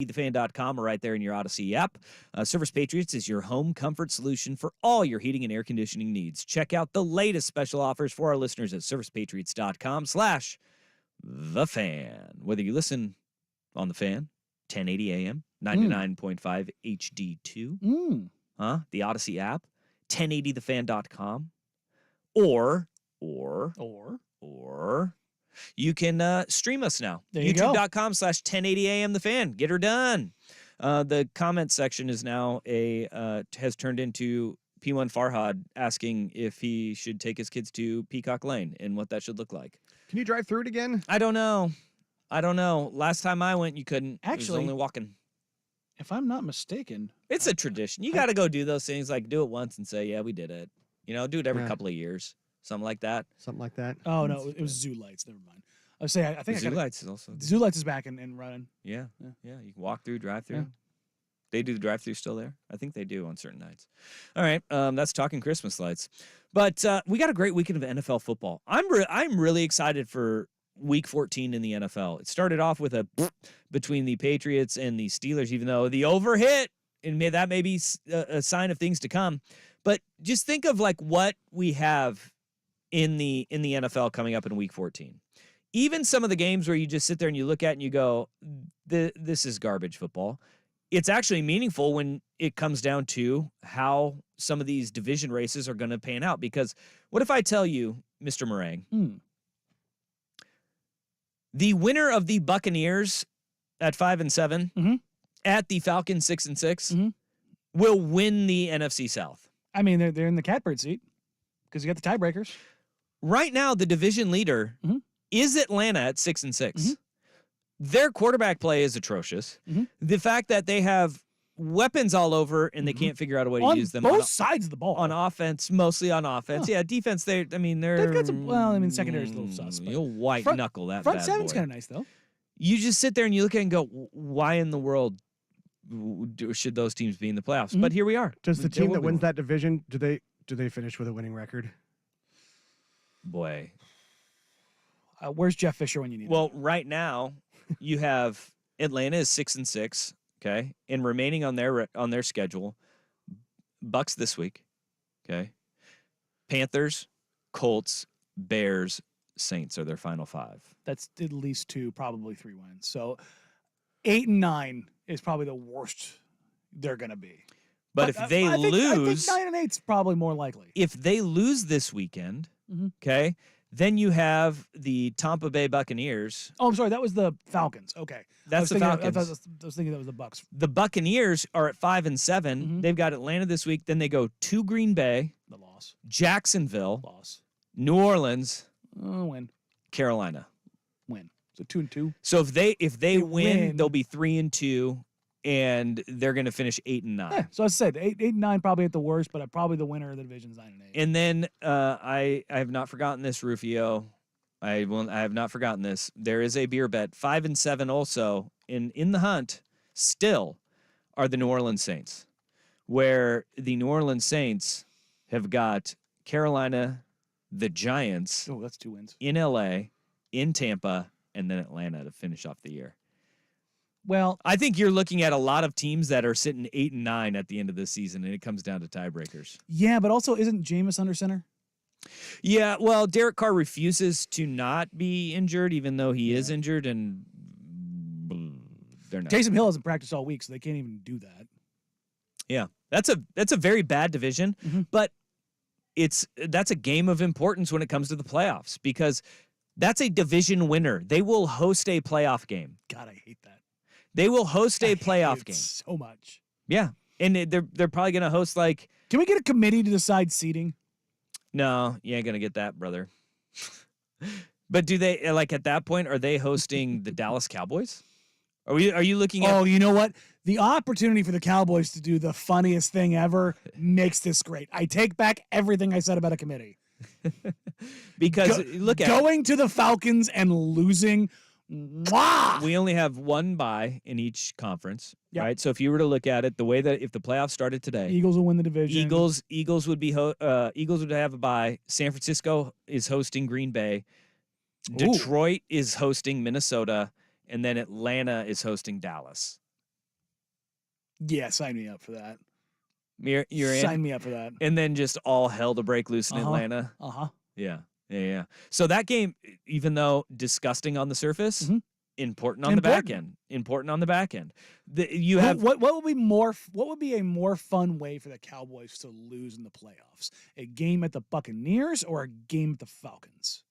thefan.com or right there in your Odyssey app. Service Patriots is your home comfort solution for all your heating and air conditioning needs. Check out the latest special offers for our listeners at servicepatriots.com/thefan. Whether you listen on the Fan, 1080 AM, 99.5 HD2, the Odyssey app, 1080thefan.com, or you can stream us now. There you go. YouTube.com/1080am the Fan. Get her done. The comment section is now has turned into P1 Farhad asking if he should take his kids to Peacock Lane and what that should look like. Can you drive through it again? I don't know. Last time I went, you couldn't. It Actually- was only walking. If I'm not mistaken, It's a tradition. You got to go do those things, like do it once and say, yeah, we did it. Do it every Yeah. couple of years. Something like that. Something like that. oh no, it was Zoo Lights. Never mind. I was saying, I think I Zoo got Lights is also. Zoo Lights is back and running. Yeah. Yeah. Yeah. You can walk through, drive through. Yeah. They do the drive through still there? I think they do on certain nights. All right. That's talking Christmas lights. But we got a great weekend of NFL football. I'm really excited for week 14 in the NFL. It started off with a between the Patriots and the Steelers, even though the over hit, and that may be a sign of things to come. But just think of like what we have in the NFL coming up in week 14. Even some of the games where you just sit there and you look at it and you go, this is garbage football. It's actually meaningful when it comes down to how some of these division races are going to pan out. Because what if I tell you, Mr. Meringue, the winner of the Buccaneers at 5-7, at the Falcons 6-6, will win the NFC South? I mean, they're in the catbird seat because you got the tiebreakers. Right now, the division leader is Atlanta at 6-6. Their quarterback play is atrocious. The fact that they have weapons all over and they can't figure out a way to On use them both sides of the ball. on offense, mostly on offense. Huh. Yeah, defense. They've got some. Well, I mean, secondary's a little sus. But You'll white front- knuckle that front bad seven's boy. kind of nice though. You just sit there and you look at it and go, why in the world should those teams be in the playoffs? But here we are. Does the There team will that be wins one. that division, do they finish with a winning record? Boy. Where's Jeff Fisher when you need him? Well, right now you have Atlanta is 6-6, okay, and remaining on their schedule, Bucks this week, okay, Panthers, Colts, Bears, Saints are their final 5. That's at least 2, probably 3 wins. So 8-9 is probably the worst they're gonna be. But if they lose, I think 9-8's probably more likely. if they lose this weekend, okay, then you have the Tampa Bay Buccaneers. Oh, I'm sorry, that was the Falcons. Okay, That's the Falcons. I was thinking that was the Bucks. The Buccaneers are at 5-7. They've got Atlanta this week. Then they go to Green Bay, The loss. Jacksonville, Loss. New Orleans, Win. Carolina. Win. So 2-2. So if they They win, win. they'll be 3-2, and they're going to finish 8-9. Yeah. So I said 8-9 probably at the worst, but probably the winner of the division is 9-8. And then I have not forgotten this, Rufio. I have not forgotten this. There is a beer bet. 5-7 also in the hunt. Still are the New Orleans Saints, where the New Orleans Saints have got Carolina, the Giants Oh, that's 2 wins. in LA, in Tampa, and then Atlanta to finish off the year. Well, I think you're looking at a lot of teams that are sitting 8-9 at the end of the season, and it comes down to tiebreakers. yeah, but also isn't Jameis under center? Yeah, well, Derek Carr refuses to not be injured, even though he is injured, and they're not. Taysom Hill hasn't practiced all week, so they can't even do that. Yeah, that's a very bad division, but that's a game of importance when it comes to the playoffs because that's a division winner. They will host a playoff game. God, I hate that. They will host I a hate playoff it game. so much. Yeah, and they're probably gonna host like. Can we get a committee to decide seating? No, you ain't gonna get that, brother. But do they like at that point? Are they hosting the Dallas Cowboys? Are you looking at? Oh, you know what? The opportunity for the Cowboys to do the funniest thing ever makes this great. I take back everything I said about a committee. Because look at going to the Falcons and losing. Mwah! we only have one bye in each conference, Yep. right? So if you were to look at it, the way that if the playoffs started today, Eagles will win the division. Eagles would be Eagles would have a bye. San Francisco is hosting Green Bay. Detroit is hosting Minnesota, and then Atlanta is hosting Dallas. Yeah, sign me up for that. You're in. Sign me up for that. And then just all hell to break loose in Atlanta. Yeah. So that game, even though disgusting on the surface, important on the back end. Important on the back end. You have what would be a more fun way for the Cowboys to lose in the playoffs? A game at the Buccaneers or a game at the Falcons?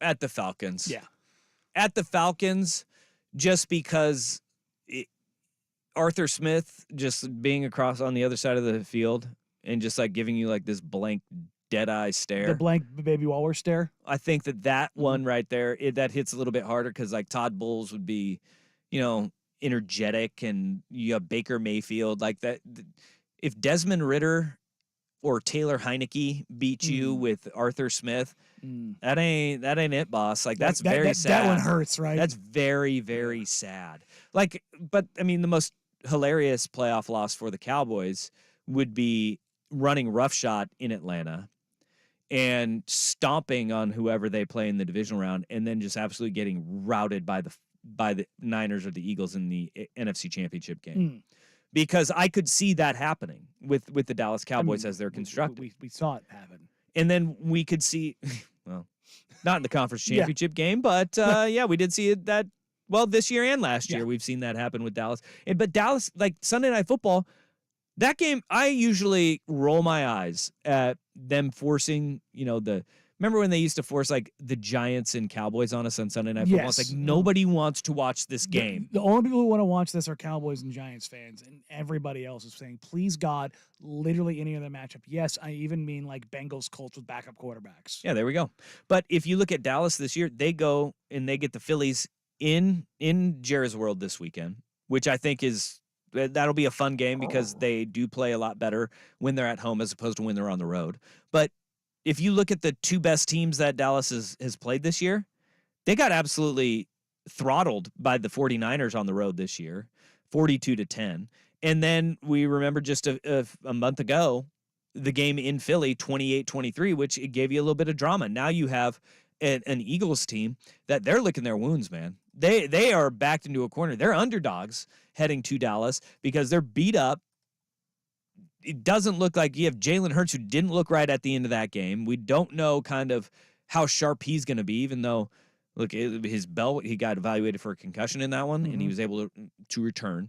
At the Falcons. Yeah. At the Falcons, just because Arthur Smith just being across on the other side of the field and just like giving you like this blank dead eye stare. The blank baby Waller stare. I think that one right there, that hits a little bit harder because like Todd Bowles would be, energetic, and you have Baker Mayfield like that. If Desmond Ridder or Taylor Heineke beat you with Arthur Smith, that ain't it, boss. Like that's very sad. That one hurts, right? That's very, very sad. Like, but I mean, the most hilarious playoff loss for the Cowboys would be running roughshod in Atlanta and stomping on whoever they play in the divisional round, and then just absolutely getting routed by the Niners or the Eagles in the NFC Championship game. Because I could see that happening with the Dallas Cowboys as they're constructed. We saw it happen. And then we could see, well, not in the conference championship game, but we did see it this year and last year. We've seen that happen with Dallas. But Dallas, like Sunday Night Football, that game, I usually roll my eyes at them forcing, remember when they used to force like the Giants and Cowboys on us on Sunday Night Football? It's like nobody wants to watch this game. The only people who want to watch this are Cowboys and Giants fans, and everybody else is saying, please God, literally any other matchup. Yes, I even mean like Bengals Colts with backup quarterbacks. Yeah, there we go. But if you look at Dallas this year, they go and they get the Phillies in Jerry's World this weekend, which I think that'll be a fun game because they do play a lot better when they're at home as opposed to when they're on the road. But if you look at the two best teams that Dallas has played this year, they got absolutely throttled by the 49ers on the road this year, 42-10. And then we remember just a month ago, the game in Philly, 28-23, which it gave you a little bit of drama. Now you have an Eagles team that they're licking their wounds, man. They are backed into a corner. They're underdogs heading to Dallas because they're beat up. It doesn't look like you have Jalen Hurts, who didn't look right at the end of that game. We don't know kind of how sharp he's going to be, even though, look, his belt, he got evaluated for a concussion in that one, and he was able to return.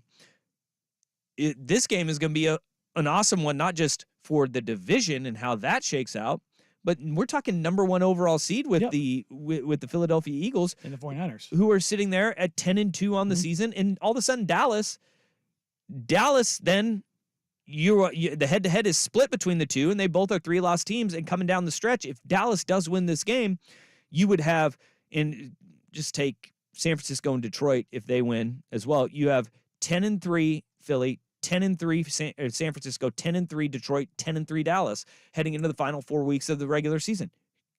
This game is going to be an awesome one, not just for the division and how that shakes out, but we're talking number 1 overall seed with the Philadelphia Eagles and the 49ers, who are sitting there at 10-2 on the season, and all of a sudden Dallas then. The head-to-head is split between the two, and they both are 3-loss teams. And coming down the stretch, if Dallas does win this game, you would have, and just take San Francisco and Detroit if they win as well. You have 10-3 Philly, 10-3 San Francisco, 10-3 Detroit, 10-3 Dallas heading into the final 4 weeks of the regular season.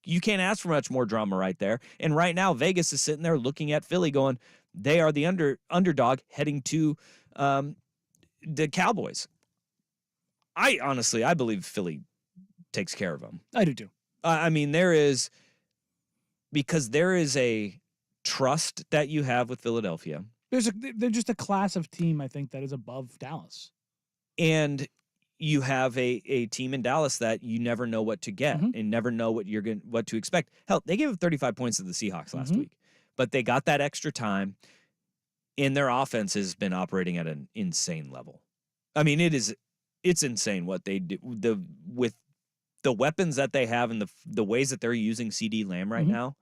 You can't ask for much more drama right there. And right now, Vegas is sitting there looking at Philly, going, they are the underdog heading to the Cowboys. I believe Philly takes care of them. I do too. I mean, there is a trust that you have with Philadelphia. They're just a class of team, I think, that is above Dallas. And you have a team in Dallas that you never know what to get and never know what to expect. Hell, they gave up 35 points to the Seahawks last week, but they got that extra time, and their offense has been operating at an insane level. I mean, it's insane what they do with the weapons that they have and the ways that they're using CeeDee Lamb right now.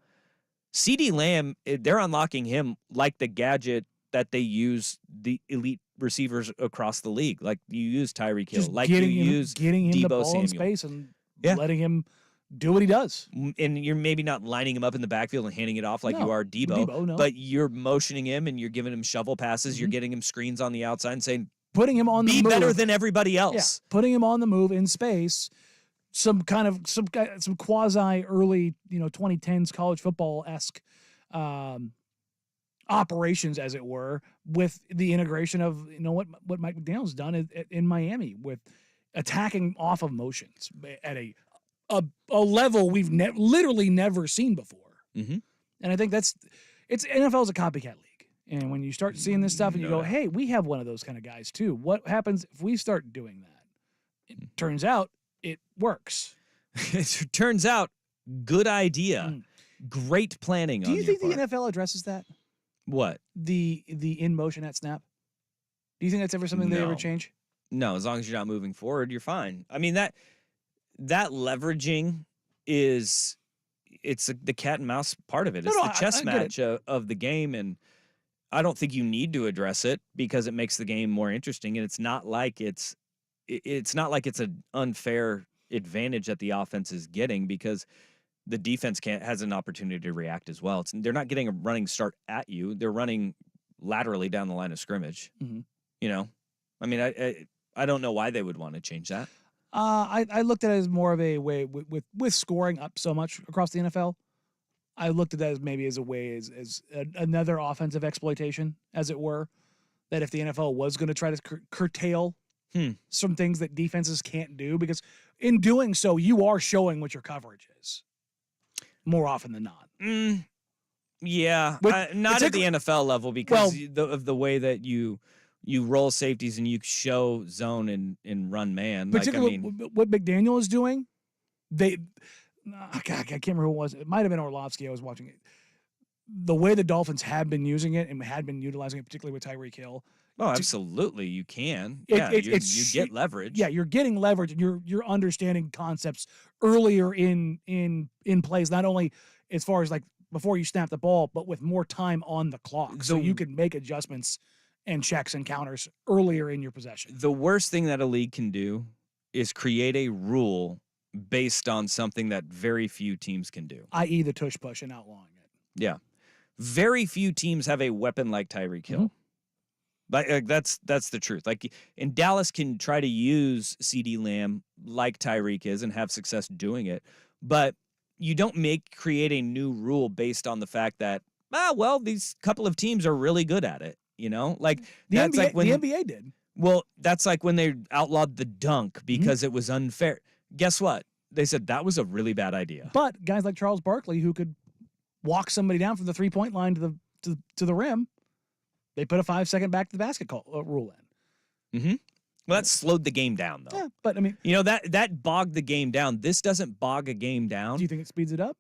CeeDee Lamb, they're unlocking him like the gadget that they use the elite receivers across the league. Like you use Tyreek Hill, Just like you use getting him Deebo the ball Samuel. in space and letting him do what he does. And you're maybe not lining him up in the backfield and handing it off like you are Deebo, but you're motioning him and you're giving him shovel passes. You're getting him screens on the outside and saying, putting him on the move. Be better than everybody else. Yeah. Putting him on the move in space. Some quasi early 2010s college football-esque operations, as it were, with the integration of what Mike McDaniel's done in Miami with attacking off of motions at a level we've literally never seen before. And I think NFL is a copycat league. And when you start seeing this stuff and you go, hey, we have one of those kind of guys too. What happens if we start doing that? It turns out it works. It turns out, good idea. Great planning. Do on you your think the part. NFL addresses that? What? The in motion at snap? Do you think that's ever something they ever No. change? No, as long as you're not moving forward, you're fine. I mean that leveraging is the cat and mouse part of it. It's No, the chess I get match of the game, and I don't think you need to address it because it makes the game more interesting. And it's not like it's an unfair advantage that the offense is getting because the defense has an opportunity to react as well. They're not getting a running start at you; they're running laterally down the line of scrimmage. Mhm. You know, I mean, I don't know why they would want to change that. I looked at it as more of a way with scoring up so much across the NFL. I looked at that as maybe as a way as another offensive exploitation, as it were, that if the NFL was going to try to curtail some things that defenses can't do, because in doing so, you are showing what your coverage is more often than not. Yeah, But not at the NFL level because Well- of the way that you roll safeties and you show zone and run man. Like, I Particularly mean, what McDaniel is doing, I can't remember who it was. It might have been Orlovsky. I was watching it. The way the Dolphins have been using it and had been utilizing it, particularly with Tyreek Hill. oh, absolutely, you can. It- Yeah, it's you get leverage. Yeah, you're getting leverage and you're understanding concepts earlier in plays, not only as far as like before you snap the ball, but with more time on the clock. So you can make adjustments and checks and counters earlier in your possession. The worst thing that a league can do is create a rule based on something that very few teams can do. I.e. the tush push and outlawing it. Yeah, very few teams have a weapon like Tyreek Hill. Like that's the truth. Like, and Dallas can try to use CeeDee Lamb like Tyreek is and have success doing it, but you don't create a new rule based on the fact that these couple of teams are really good at it. You know, like The that's NBA, like when the NBA did. well, that's like when they outlawed the dunk because it was unfair. Guess what? They said that was a really bad idea. But guys like Charles Barkley, who could walk somebody down from the 3-point line to the rim, they put a 5-second back to the basket rule in. Well, that slowed the game down, though. Yeah, but I mean, You know, that bogged the game down. This doesn't bog a game down. do you think it speeds it up?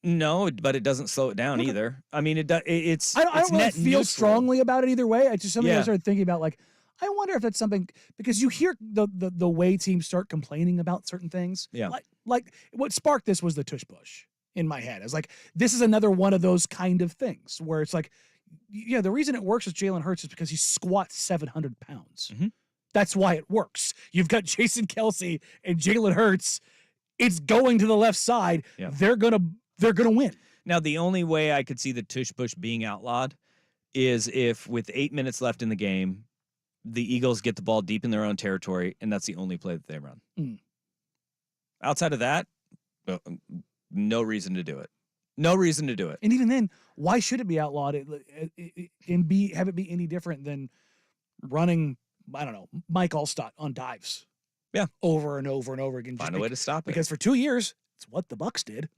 No, but it doesn't slow it down either. I mean, it's I don't it's really net feel neutral. strongly about it either way. It's just something I Yeah. started thinking about. Like, I wonder if that's something because you hear the way teams start complaining about certain things. Yeah. Like what sparked this was the tush push in my head. It's like this is another one of those kind of things where it's like, yeah, the reason it works with Jalen Hurts is because he squats 700 pounds. That's why it works. You've got Jason Kelsey and Jalen Hurts. It's going to the left side. Yeah. They're gonna win. Now, the only way I could see the tush push being outlawed is if, with 8 minutes left in the game, the Eagles get the ball deep in their own territory, and that's the only play that they run. Outside of that, no reason to do it. No reason to do it. And even then, why should it be outlawed and have it be any different than running, I don't know, Mike Allstott on dives? Yeah. Over and over and over again. Find a way to stop it. Because for 2 years, it's what the Bucks did.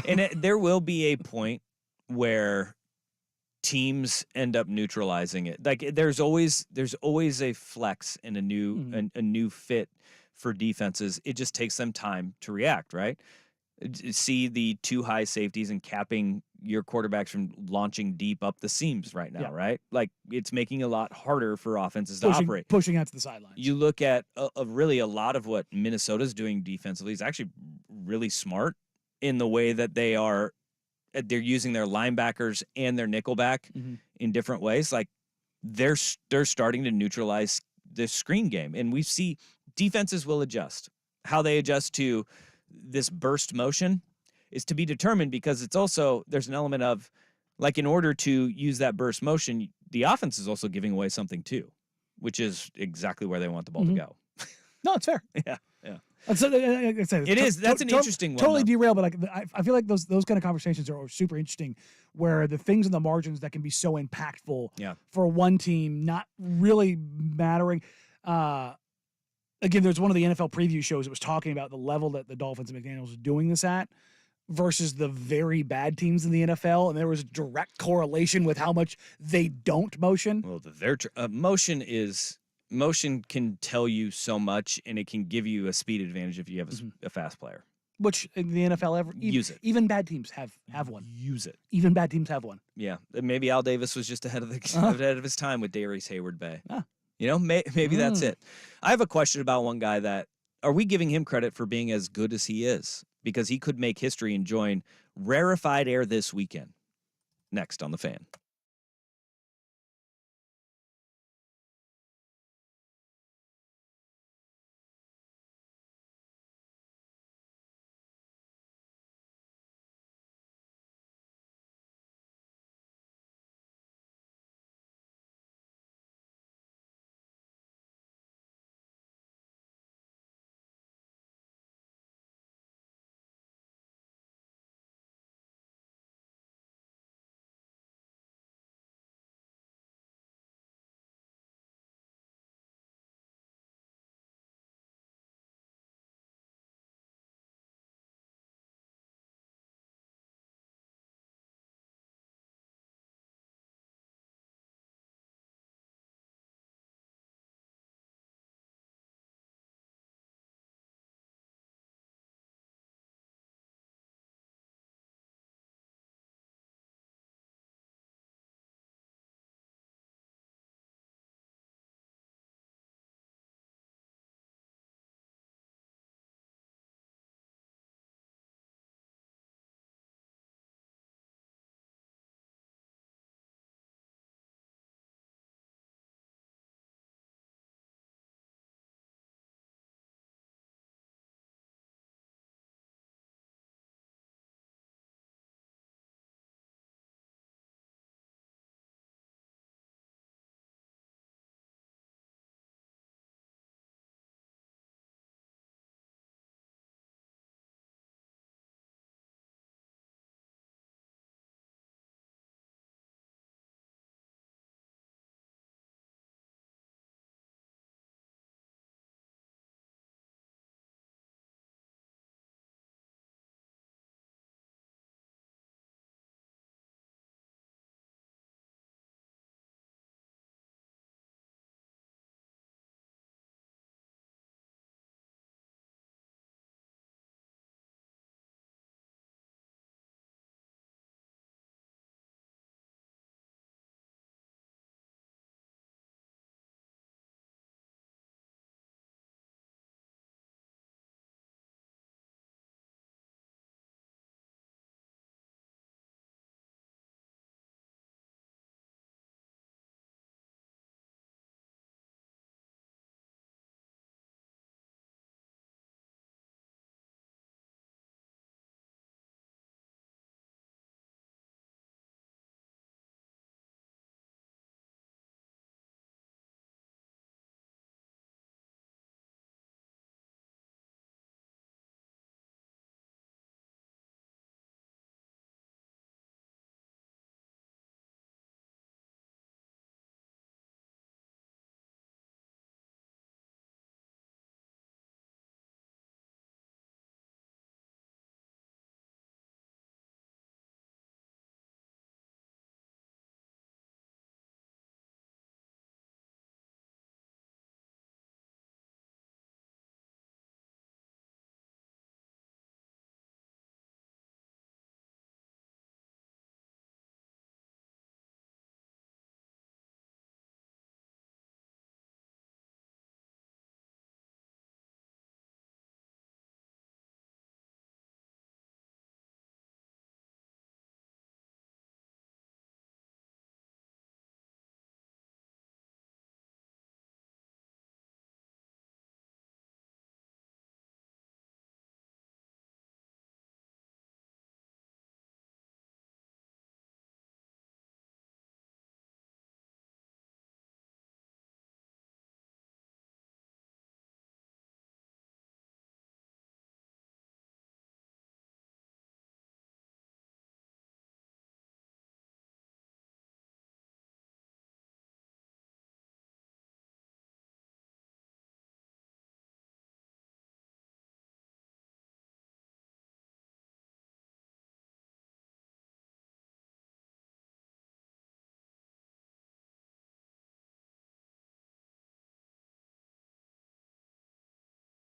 And there will be a point where teams end up neutralizing it. Like there's always a flex and a new fit for defenses. It just takes them time to react, right? See the too high safeties and capping your quarterbacks from launching deep up the seams right now, Yeah. right? Like it's making it a lot harder for offenses to operate. Pushing out to the sidelines. You look at really a lot of what Minnesota's doing defensively is actually really smart in the way that they're using their linebackers and their nickelback in different ways. Like they're starting to neutralize the screen game, and we see defenses will adjust. How they adjust to this burst motion is to be determined because it's also there's an element of like in order to use that burst motion, the offense is also giving away something too, which is exactly where they want the ball to go. No, it's fair. Yeah. And so, like I said, It is. That's an interesting one, Totally though. derailed, but like I feel like those kind of conversations are super interesting, where the things in the margins that can be so impactful for one team not really mattering. Again, there's one of the NFL preview shows that was talking about the level that the Dolphins and McDaniels are doing this at versus the very bad teams in the NFL, and there was a direct correlation with how much they don't motion. Well, motion can tell you so much, and it can give you a speed advantage if you have a fast player. Which in the NFL, Use it. Even bad teams have one. Use it. Even bad teams have one. Yeah, maybe Al Davis was just ahead of his time with Darius Hayward Bay. Ah. You know, maybe that's it. I have a question about one guy that are we giving him credit for being as good as he is? Because he could make history and join rarefied air this weekend. Next on The Fan.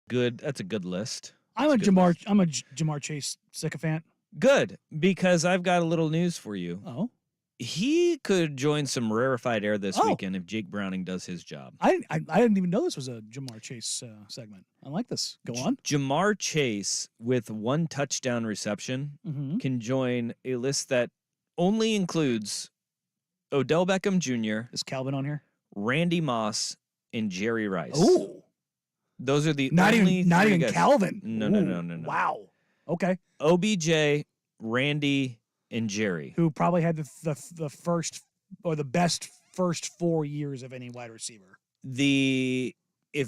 That's a good list. I'm a That's a good list. Jamar Chase sycophant. Good, because I've got a little news for you. Oh, He could join some rarefied air this Oh. weekend if Jake Browning does his job. I didn't even know this was a Jamar Chase segment. I like this. Go on. Jamar Chase, with 1 touchdown reception, Mm-hmm. can join a list that only includes Odell Beckham Jr., Is Calvin on here? Randy Moss, and Jerry Rice. Oh, Those are the not only even three even guys. Calvin. No. Wow. Okay. OBJ, Randy, and Jerry. Who probably had the first or the best first 4 years of any wide receiver. If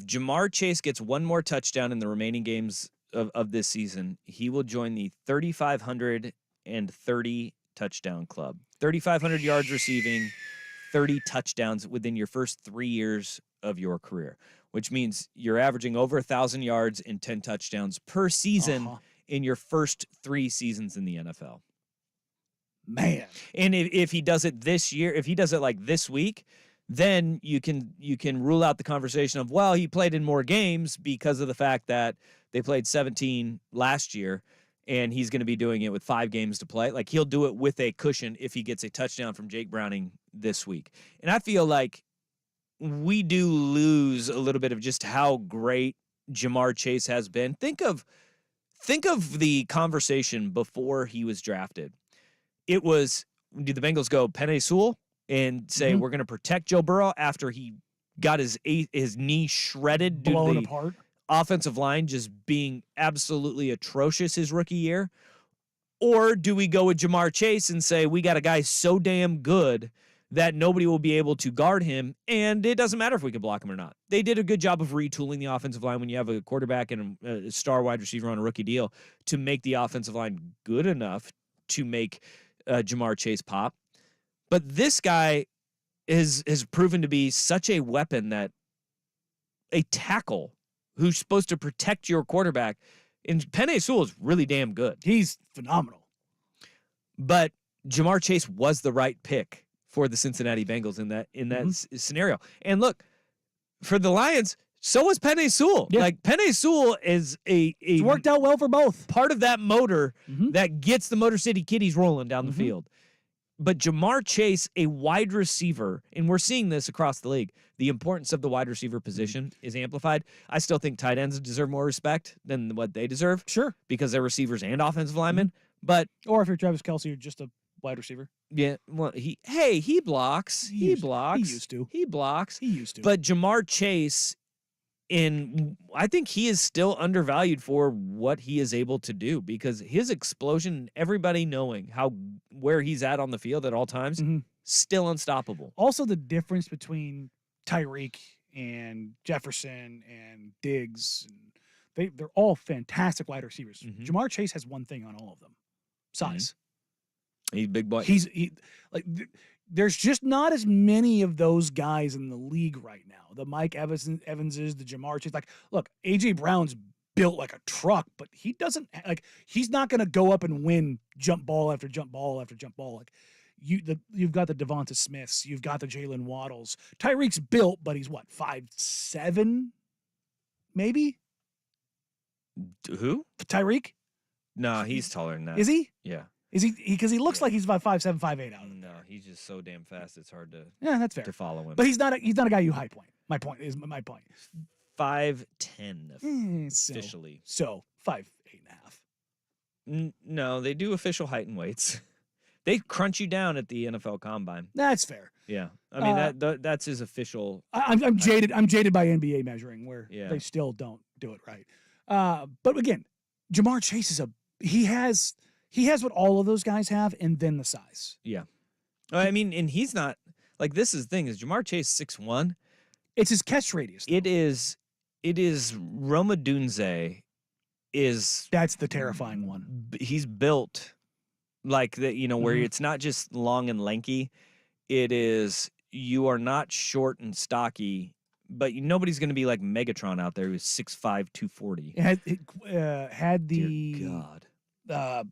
Jamar Chase gets 1 more touchdown in the remaining games of this season, he will join the 3,530 touchdown club. 3,500 yards receiving, 30 touchdowns within your first 3 years of your career, which means you're averaging over 1,000 yards and 10 touchdowns per season in your first 3 seasons in the NFL. Man. And if he does it this year, if he does it like this week, then you can rule out the conversation of, well, he played in more games because of the fact that they played 17 last year and he's going to be doing it with 5 games to play. Like, he'll do it with a cushion if he gets a touchdown from Jake Browning this week. And I feel like we do lose a little bit of just how great Jamar Chase has been. Think of the conversation before he was drafted. It was, did the Bengals go Penei Sewell and say, we're going to protect Joe Burrow after he got his knee shredded due Blown to the apart. offensive line just being absolutely atrocious his rookie year? Or do we go with Jamar Chase and say, we got a guy so damn good that nobody will be able to guard him, and it doesn't matter if we can block him or not? They did a good job of retooling the offensive line when you have a quarterback and a star wide receiver on a rookie deal to make the offensive line good enough to make Jamar Chase pop. But this guy has proven to be such a weapon, that a tackle who's supposed to protect your quarterback, and Penei Sewell is really damn good. He's phenomenal. But Jamar Chase was the right pick for the Cincinnati Bengals in that scenario. And look, for the Lions, so was Penei Sewell. Yeah. Like, Penei Sewell is It's worked out well for both. part of that motor Mhm. that gets the Motor City Kitties rolling down the field. But Jamar Chase, a wide receiver, and we're seeing this across the league, the importance of the wide receiver position is amplified. I still think tight ends deserve more respect than what they deserve Sure. because they're receivers and offensive linemen. But Or if you're Travis Kelce, you're just a wide receiver. yeah, well, he blocks. He blocks. He used to. He blocks. He used to. But Jamar Chase, I think he is still undervalued for what he is able to do, because his explosion, everybody knowing where he's at on the field at all times, Mhm. still unstoppable. Also, the difference between Tyreek and Jefferson and Diggs, and they're all fantastic wide receivers. Mhm. Jamar Chase has one thing on all of them: size. He's a big boy. There's just not as many of those guys in the league right now. The Mike Evanses, the Jamar Chase. Like, look, AJ Brown's built like a truck, but he doesn't he's not going to go up and win jump ball after jump ball after jump ball. Like, you've got the Devonta Smiths, you've got the Jalen Waddles. Tyreek's built, but he's what, 5'7", maybe? Who? Tyreek? No, he's taller than that. Is he? Yeah. Is he? Because he looks like he's about 5'7", 5'8" out. No, he's just so damn fast. It's hard to Yeah, that's fair. follow him. But he's not a guy you high point. My point. 5'10" So officially. 5'8.5". No, they do official height and weights. They crunch you down at the NFL Combine. That's fair. Yeah, I mean that's his official. I'm jaded. I'm jaded by NBA measuring, where Yeah. they still don't do it right. But again, Jamar Chase he has what all of those guys have, and then the size. Yeah, I mean, and he's not like, this is the thing is Jamar Chase 6'1". It's his catch radius. though. It is Roma Dunze is That's the terrifying one. he's built like that, where Mhm. it's not just long and lanky. It is, you are not short and stocky, but nobody's going to be like Megatron out there who's 6'5", 240. It had Dear the God.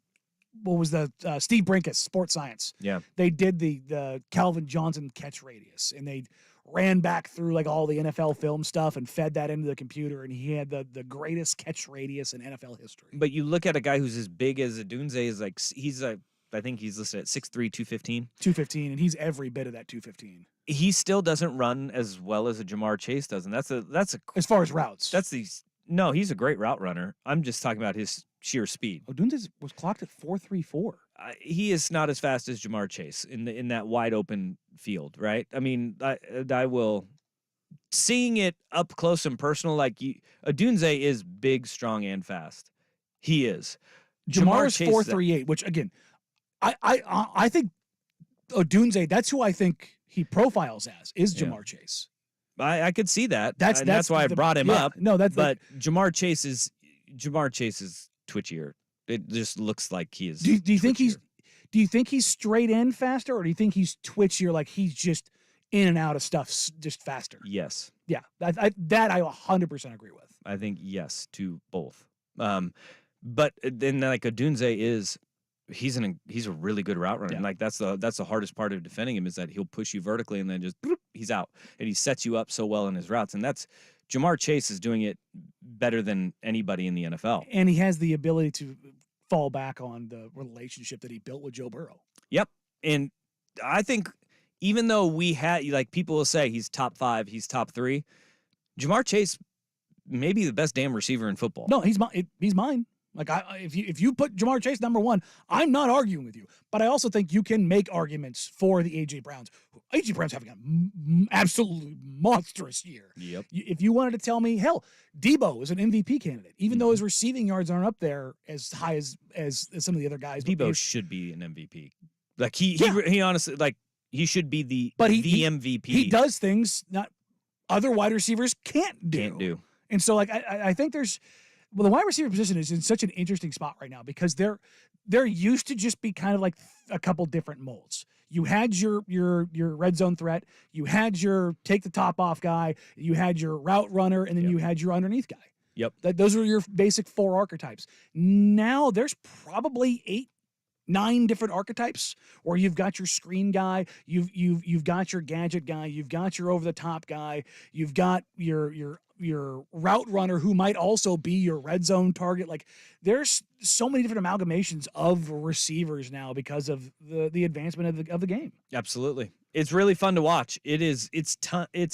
what was the Steve Brinkus Sports Science. Yeah. They did the Calvin Johnson catch radius, and they ran back through like all the NFL film stuff and fed that into the computer, and he had the greatest catch radius in NFL history. But you look at a guy who's as big as Odunze is like I think he's listed at 6'3", 215. 215, and he's every bit of that 215. He still doesn't run as well as a Jamar Chase does, and that's a As far as routes, no, he's a great route runner. I'm just talking about his sheer speed. Odunze was clocked at 4.34. He is not as fast as Jamar Chase in that wide open field, right? I mean, I will seeing it up close and personal. Like Odunze is big, strong, and fast. He is. Jamar is 4.38, which again, I think Odunze. That's who I think he profiles as is Jamar Chase. I could see that. That's why I brought him up. No, but Jamar Chase is twitchier. It just looks like he is. Do you think he's straight in faster, or do you think he's twitchier, like he's just in and out of stuff just faster? Yes. Yeah, that I 100% agree with. I think yes to both. But then like Odunze he's a really good route runner. Yeah. And like that's the hardest part of defending him is that he'll push you vertically and then just he's out, and he sets you up so well in his routes, and that's Jamar Chase is doing it better than anybody in the NFL. And he has the ability to fall back on the relationship that he built with Joe Burrow. Yep. And I think even though we had, like, people will say he's top 5, he's top 3, Jamar Chase may be the best damn receiver in football. No, he's mine. Like, if you put Jamar Chase number 1, I'm not arguing with you. But I also think you can make arguments for the A.J. Browns. A.J. Brown's having an absolutely monstrous year. Yep. If you wanted to tell me, hell, Debo is an MVP candidate, even though his receiving yards aren't up there as high as some of the other guys. Debo should be an MVP. Like, he honestly, like, he should be the MVP. He does things that other wide receivers can't do. And so, like, I think there's... Well, the wide receiver position is in such an interesting spot right now because they're used to just be kind of like a couple different molds. You had your red zone threat, you had your take the top off guy, you had your route runner, and then you had your underneath guy. Yep. Those are your basic 4 archetypes. Now there's probably 8, 9 different archetypes where you've got your screen guy, you've got your gadget guy, you've got your over the top guy, you've got your route runner who might also be your red zone target. Like, there's so many different amalgamations of receivers now because of the advancement of the game. Absolutely. It's really fun to watch. It's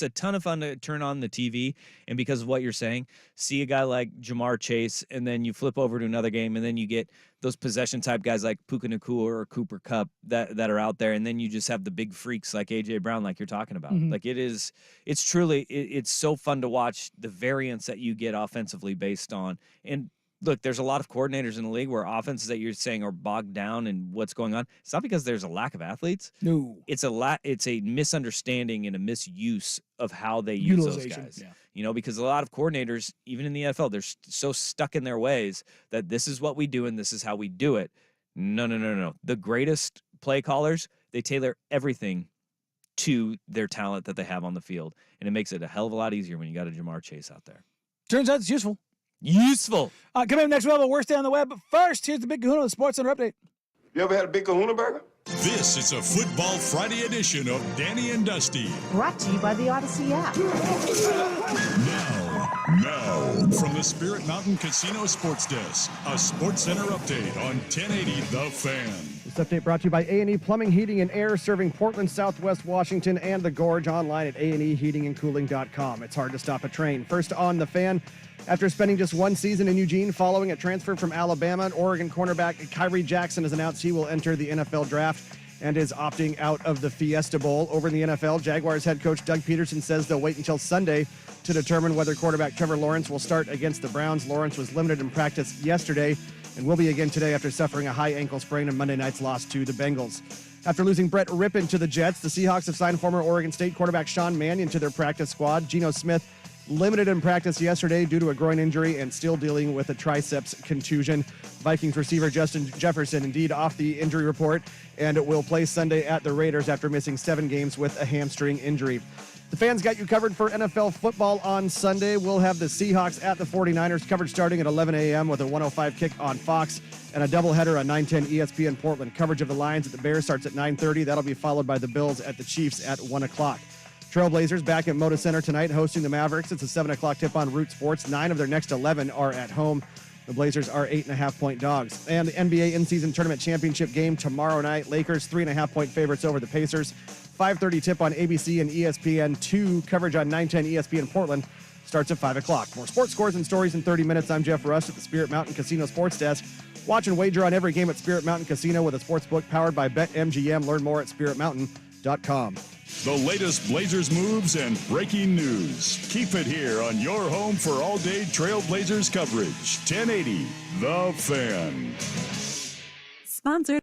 a ton of fun to turn on the TV, and because of what you're saying, see a guy like Jamar Chase, and then you flip over to another game, and then you get those possession type guys like Puka Nacua or Cooper Kupp that are out there, and then you just have the big freaks like A.J. Brown, like you're talking about. Mm-hmm. Like, it's truly so fun to watch the variance that you get offensively based on. And look, there's a lot of coordinators in the league where offenses that you're saying are bogged down in what's going on. It's not because there's a lack of athletes. No. It's a misunderstanding and a misuse of how they use those guys. Yeah. You know, because a lot of coordinators, even in the NFL, they're so stuck in their ways that this is what we do and this is how we do it. No. The greatest play callers, they tailor everything to their talent that they have on the field, and it makes it a hell of a lot easier when you got a Jamar Chase out there. Turns out it's useful. Coming up next, we'll have a worst day on the web. But first, here's the Big Kahuna, the Sports Center update. You ever had a Big Kahuna burger? This is a Football Friday edition of Danny and Dusty. Brought to you by the Odyssey app. Now, from the Spirit Mountain Casino Sports Desk, a Sports Center update on 1080 The Fan. This update brought to you by A&E Plumbing, Heating, and Air, serving Portland, Southwest Washington, and the Gorge, online at aneheatingandcooling.com. It's hard to stop a train. First on The Fan. After spending just 1 season in Eugene following a transfer from Alabama, Oregon cornerback Kyrie Jackson has announced he will enter the NFL draft and is opting out of the Fiesta Bowl. Over in the NFL, Jaguars head coach Doug Peterson says they'll wait until Sunday to determine whether quarterback Trevor Lawrence will start against the Browns. Lawrence was limited in practice yesterday and will be again today after suffering a high ankle sprain in Monday night's loss to the Bengals. After losing Brett Rippon to the Jets, the Seahawks have signed former Oregon State quarterback Sean Mannion to their practice squad. Geno Smith limited in practice yesterday due to a groin injury and still dealing with a triceps contusion. Vikings receiver Justin Jefferson indeed off the injury report and will play Sunday at the Raiders after missing 7 games with a hamstring injury. The Fans got you covered for NFL football on Sunday. We'll have the Seahawks at the 49ers, coverage starting at 11 a.m. with a 105 kick on Fox and a doubleheader on 910 ESPN Portland. Coverage of the Lions at the Bears starts at 9:30. That'll be followed by the Bills at the Chiefs at 1 o'clock. Trailblazers back at Moda Center tonight hosting the Mavericks. It's a 7 o'clock tip on Root Sports. 9 of their next 11 are at home. The Blazers are 8.5-point dogs. And the NBA in-season tournament championship game tomorrow night. Lakers 3.5-point favorites over the Pacers. 5:30 tip on ABC and ESPN2. Coverage on 910 ESPN Portland starts at 5 o'clock. More sports scores and stories in 30 minutes. I'm Jeff Rust at the Spirit Mountain Casino Sports Desk. Watch and wager on every game at Spirit Mountain Casino with a sports book powered by BetMGM. Learn more at spiritmountain.com. The latest Blazers moves and breaking news. Keep it here on your home for all-day Trailblazers coverage. 1080 The Fan. Sponsored.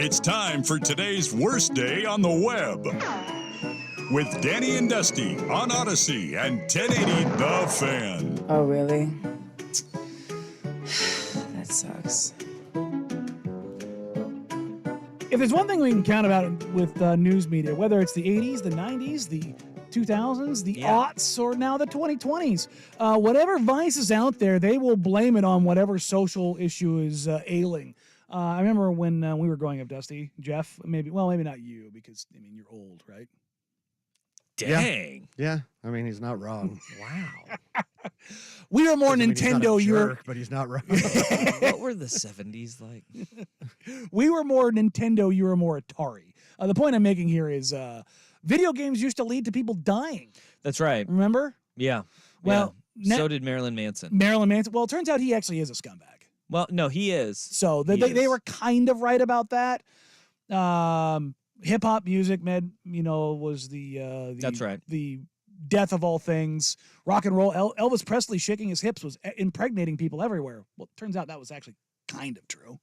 It's time for today's worst day on the web. With Danny and Dusty on Odyssey and 1080 The Fan. Oh, really? That sucks. If there's one thing we can count about with news media, whether it's the 80s, the 90s, the 2000s, the aughts, or now the 2020s, whatever vice is out there, they will blame it on whatever social issue is ailing. I remember when we were growing up, Dusty, Jeff, maybe not you, because, I mean, you're old, right? Dang. Yeah. I mean, he's not wrong. Wow. We were more Nintendo. He's not a jerk, but he's not wrong. What were the 70s like? We were more Nintendo. You were more Atari. The point I'm making here is video games used to lead to people dying. That's right. Remember? Yeah. Well, yeah. So did Marilyn Manson. Marilyn Manson. Well, it turns out he actually is a scumbag. Well, no, he is. So they were kind of right about that. Hip hop music, was the that's right. The death of all things. Rock and roll. Elvis Presley shaking his hips was impregnating people everywhere. Well, it turns out that was actually kind of true.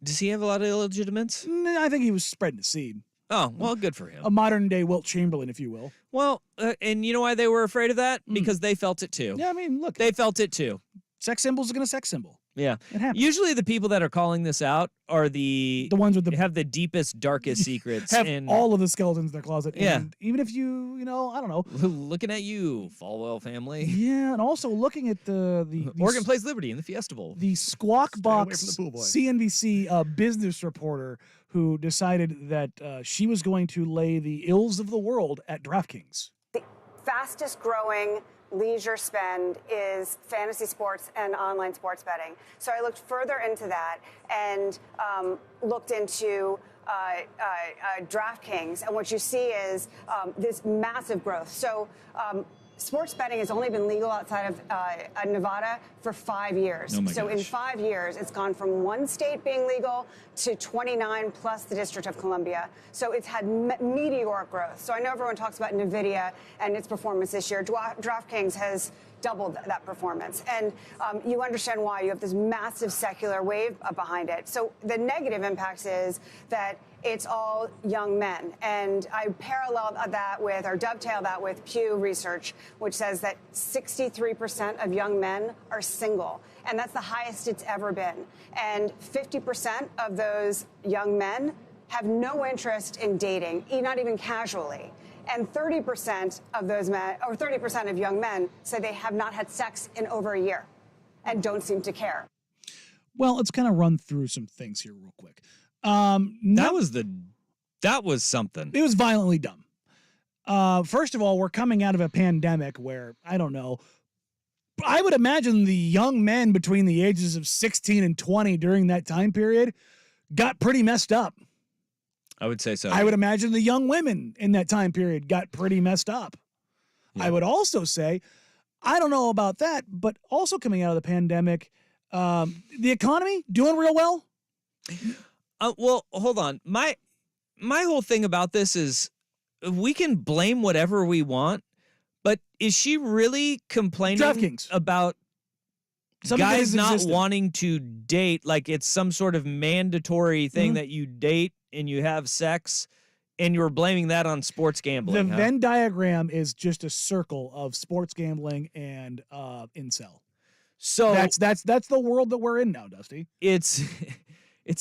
Does he have a lot of illegitimates? I think he was spreading the seed. Oh, well, good for him. A modern day Wilt Chamberlain, if you will. Well, and you know why they were afraid of that? Because they felt it too. Yeah, I mean, look. They felt it too. Sex symbol's going to sex symbol. Yeah. It happens. Usually the people that are calling this out are the ones with have the deepest, darkest secrets. Have and all of the skeletons in their closet. Yeah. And even if you, I don't know. Looking at you, Falwell family. Yeah, and also looking at the Oregon Plays Liberty in the Fiesta Bowl. The Squawk Box from the pool boy. CNBC business reporter who decided that she was going to lay the ills of the world at DraftKings. The fastest growing leisure spend is fantasy sports and online sports betting. So I looked further into that and looked into DraftKings, and what you see is this massive growth. So sports betting has only been legal outside of Nevada for 5 years. So in 5 years, it's gone from one state being legal to 29 plus the District of Columbia. So it's had meteoric growth. So I know everyone talks about NVIDIA and its performance this year. DraftKings has doubled that performance. And you understand why. You have this massive secular wave behind it. So the negative impact is that it's all young men. And I parallel that with, or dovetail that with Pew Research, which says that 63% of young men are single. And that's the highest it's ever been. And 50% of those young men have no interest in dating, not even casually. And 30% of those men, or 30% of young men, say they have not had sex in over a year and don't seem to care. Well, let's kind of run through some things here real quick. That was something. It was violently dumb. First of all, we're coming out of a pandemic where, I don't know, I would imagine the young men between the ages of 16 and 20 during that time period got pretty messed up. I would say so. I would imagine the young women in that time period got pretty messed up. Yeah. I would also say, I don't know about that, but also coming out of the pandemic, the economy doing real well. Well, hold on. My whole thing about this is we can blame whatever we want, but is she really complaining DraftKings about some guys not wanting to date? Like it's some sort of mandatory thing that you date and you have sex, and you're blaming that on sports gambling. The Venn diagram is just a circle of sports gambling and incel. So that's the world that we're in now, Dusty. It's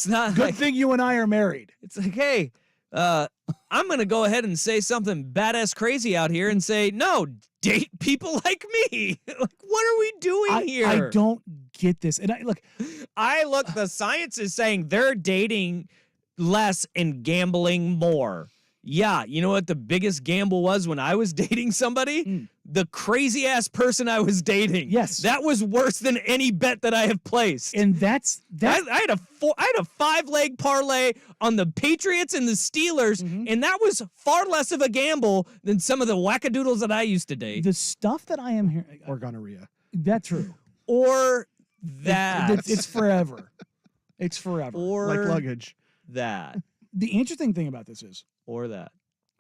not good thing you and I are married. It's like, hey, I'm gonna go ahead and say something badass crazy out here and say, no, date people like me. Like, what are we doing here? I don't get this. And the science is saying they're dating less and gambling more. Yeah, you know what the biggest gamble was when I was dating somebody? The crazy ass person I was dating. Yes. That was worse than any bet that I have placed. And that's I had a 5-leg parlay on the Patriots and the Steelers, and that was far less of a gamble than some of the wackadoodles that I used to date. The stuff that I am hearing, or gonorrhea. That's true. Or that. It's forever. It's forever. Or like luggage. That. The interesting thing about this is, or that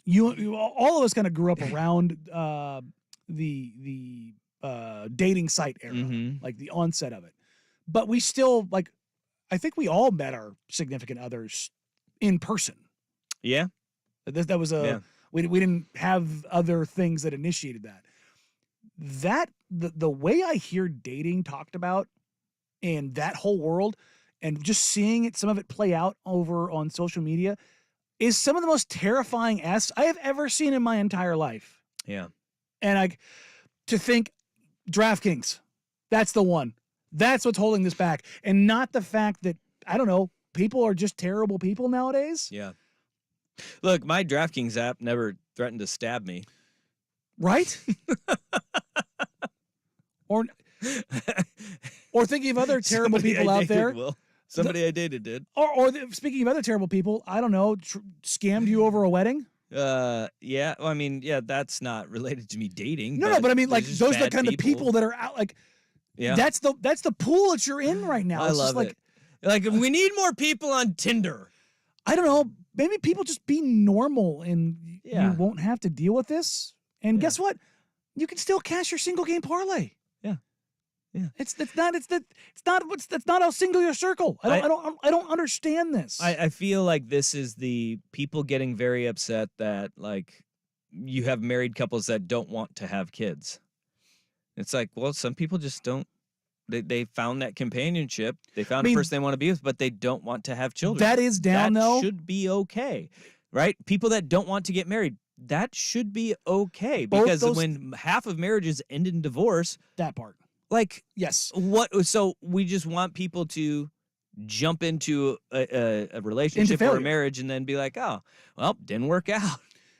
you all of us kind of grew up around the dating site era, like the onset of it. But we still I think we all met our significant others in person. Yeah, that was we didn't have other things that initiated that. That the way I hear dating talked about in that whole world, and just seeing some of it play out over on social media, is some of the most terrifying I have ever seen in my entire life. Yeah. And to think DraftKings, that's the one. That's what's holding this back. And not the fact that, I don't know, people are just terrible people nowadays. Yeah. Look, my DraftKings app never threatened to stab me. Right? Or thinking of other terrible people out there. Somebody I dated did. Speaking of other terrible people, I don't know, scammed you over a wedding. Yeah. Well, I mean, yeah, that's not related to me dating. No, but I mean, like there's just those are the bad kind of people that are out. Like, Yeah. that's the pool that you're in right now. I It's love just it. Like, we need more people on Tinder. I don't know. Maybe people just be normal and Yeah. you won't have to deal with this. And guess what? You can still cash your single game parlay. Yeah. Yeah. It's not a singular circle. I don't understand this. I feel like this is the people getting very upset that like you have married couples that don't want to have kids. It's like, well, some people just don't. They found that companionship. They found a person they want to be with, but they don't want to have children. That is down, that though. Should be okay, right? People that don't want to get married, that should be okay. Both Because those- when half of marriages end in divorce, that part. like, Yes. what? So we just want people to jump into a relationship or a failure. marriage and then be like, oh, well, didn't work out.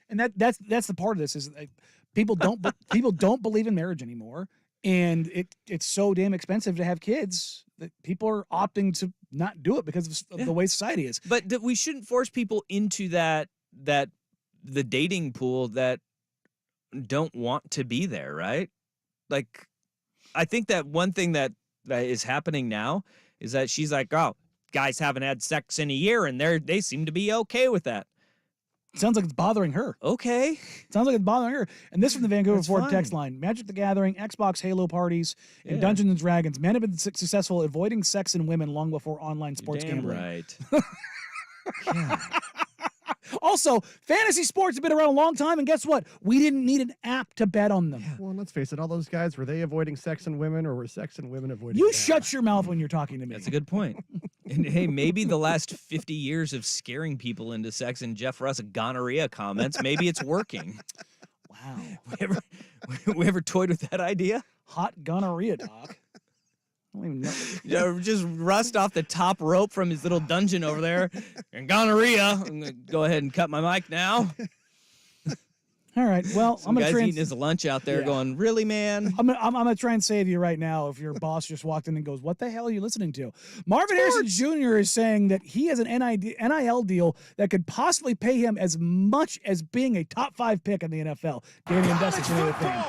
And that's the part of this is like, people don't believe in marriage anymore, and it's so damn expensive to have kids that people are opting to not do it because of the way society is. But we shouldn't force people into that the dating pool that don't want to be there, right? Like, I think that one thing that is happening now is that she's like, oh, guys haven't had sex in a year, and they seem to be okay with that. Sounds like it's bothering her. Okay. Sounds like it's bothering her. And this from the Vancouver That's Ford fine. text line. Magic the Gathering, Xbox Halo parties, and Yeah. Dungeons and Dragons. Men have been successful avoiding sex and women long before online sports Damn gambling. right. Also, fantasy sports have been around a long time, and guess what? We didn't need an app to bet on them. Well, let's face it, all those guys, were they avoiding sex and women, or were sex and women avoiding You them? shut your mouth when you're talking to me. That's a good point. And hey, maybe the last 50 years of scaring people into sex and Jeff Russ gonorrhea comments, maybe it's working. Wow. We ever toyed with that idea? Hot gonorrhea, Doc. I don't even know. Yeah, just Rust off the top rope from his little dungeon over there. And gonorrhea. I'm going to go ahead and cut my mic now. All right. Well, Some I'm guy's gonna eating his lunch out there Yeah. going, really, man? I'm gonna try and save you right now if your boss just walked in and goes, "What the hell are you listening to?" Marvin Harrison Jr. is saying that he has an NIL deal that could possibly pay him as much as being a top 5 pick in the NFL. Danny and Dustin, Tomato Fan.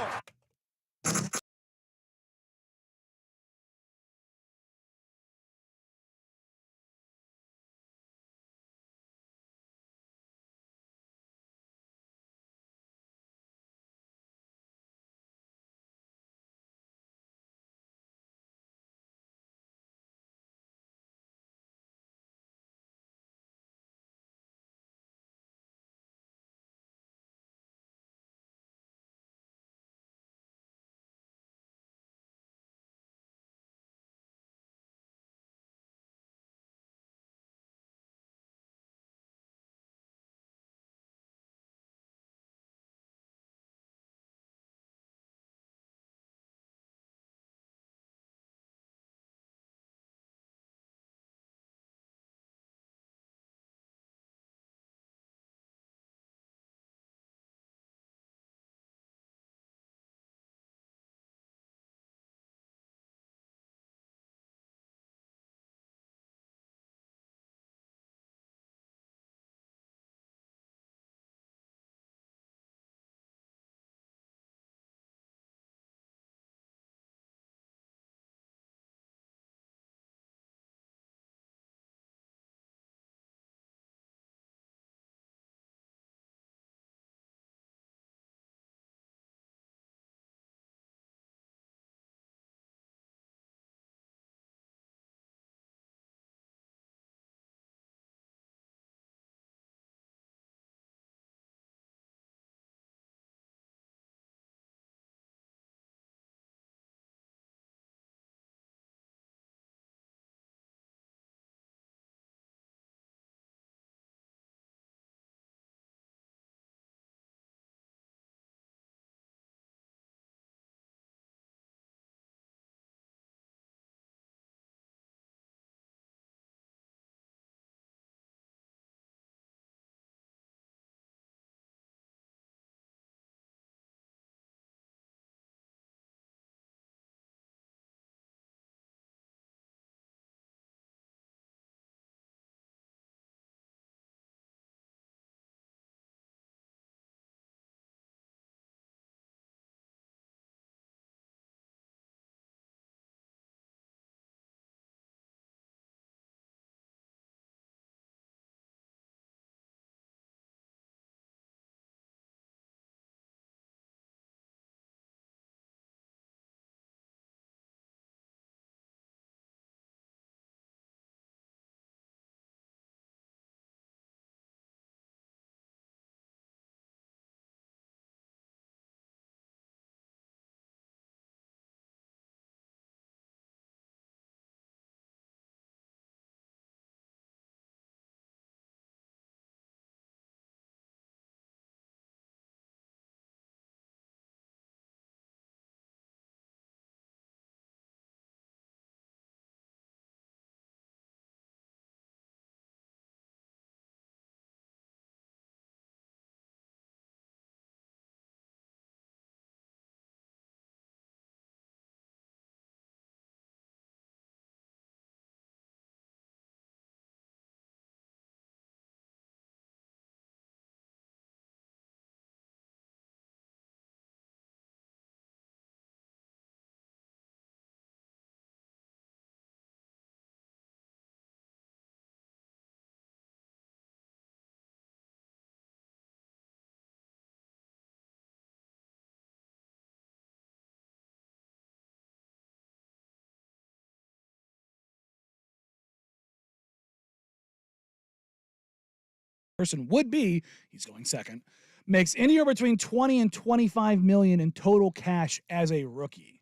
person would be, he's going second, makes anywhere between 20 and 25 million in total cash as a rookie.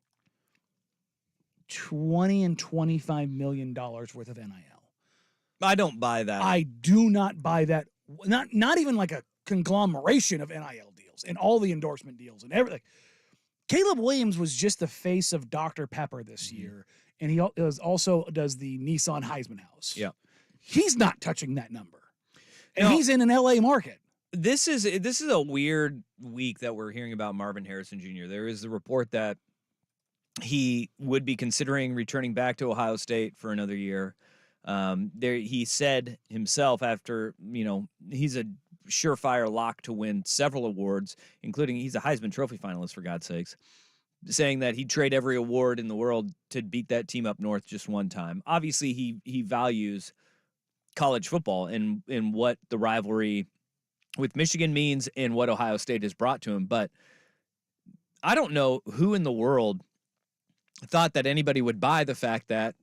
20 and 25 million dollars worth of NIL. I don't buy that. I do not buy that. Not even like a conglomeration of NIL deals and all the endorsement deals and everything. Caleb Williams was just the face of Dr. Pepper this year, and he also does the Nissan Heisman House. Yeah. He's not touching that number. And he's in an LA market. This is a weird week that we're hearing about Marvin Harrison Jr. There is the report that he would be considering returning back to Ohio State for another year. He said himself after, he's a surefire lock to win several awards, including he's a Heisman Trophy finalist, for God's sakes, saying that he'd trade every award in the world to beat that team up north just one time. Obviously, he values college football and what the rivalry with Michigan means and what Ohio State has brought to him. But I don't know who in the world thought that anybody would buy the fact that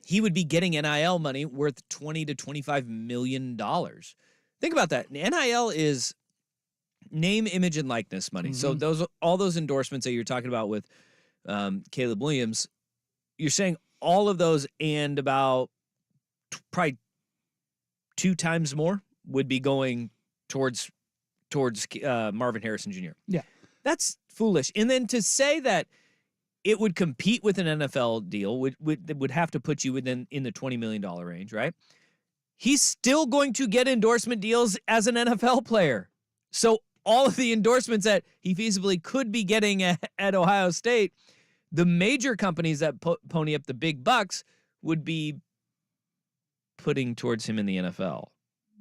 he would be getting NIL money worth $20 to $25 million. Think about that. NIL is name, image, and likeness money. Mm-hmm. So all those endorsements that you're talking about with Caleb Williams, you're saying all of those and about probably 2 times more would be going towards Marvin Harrison Jr. Yeah. That's foolish. And then to say that it would compete with an NFL deal would have to put you in the $20 million range, right? He's still going to get endorsement deals as an NFL player. So all of the endorsements that he feasibly could be getting at Ohio State, the major companies that pony up the big bucks would be putting towards him in the NFL.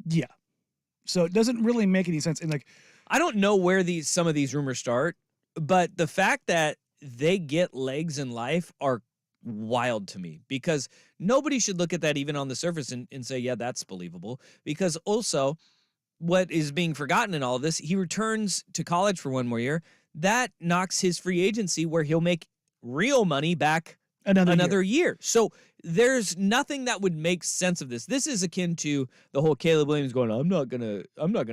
Yeah. So it doesn't really make any sense. And I don't know where some of these rumors start, but the fact that they get legs in life are wild to me, because nobody should look at that even on the surface and say, yeah, that's believable. Because also what is being forgotten in all of this, he returns to college for one more year. That knocks his free agency where he'll make real money back another year. So there's nothing that would make sense of this. This is akin to the whole Caleb Williams going, I'm not gonna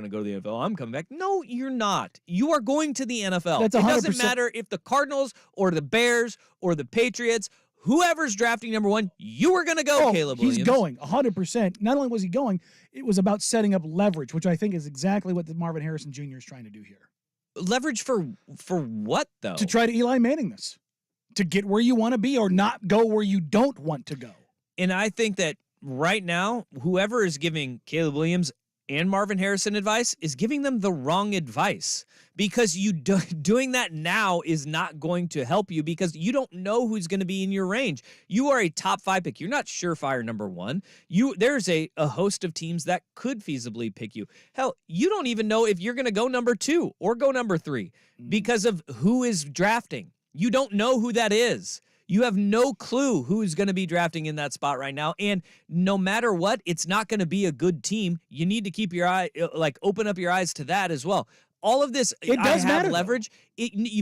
go to the NFL. I'm coming back. No, you're not. You are going to the NFL. That's 100%. It doesn't matter if the Cardinals or the Bears or the Patriots, whoever's drafting number 1, you are gonna go, Caleb Williams. He's going 100%. Not only was he going, it was about setting up leverage, which I think is exactly what the Marvin Harrison Jr. is trying to do here. Leverage for what, though? To try to Eli Manning this. To get where you want to be or not go where you don't want to go. And I think that right now, whoever is giving Caleb Williams and Marvin Harrison advice is giving them the wrong advice, because doing that now is not going to help you, because you don't know who's going to be in your range. You are a top 5 pick. You're not surefire number 1. There's a host of teams that could feasibly pick you. Hell, you don't even know if you're going to go number 2 or go number 3 because of who is drafting. You don't know who that is. You have no clue who's going to be drafting in that spot right now. And no matter what, it's not going to be a good team. You need to keep your open up your eyes to that as well. All of this, it does matter, leverage,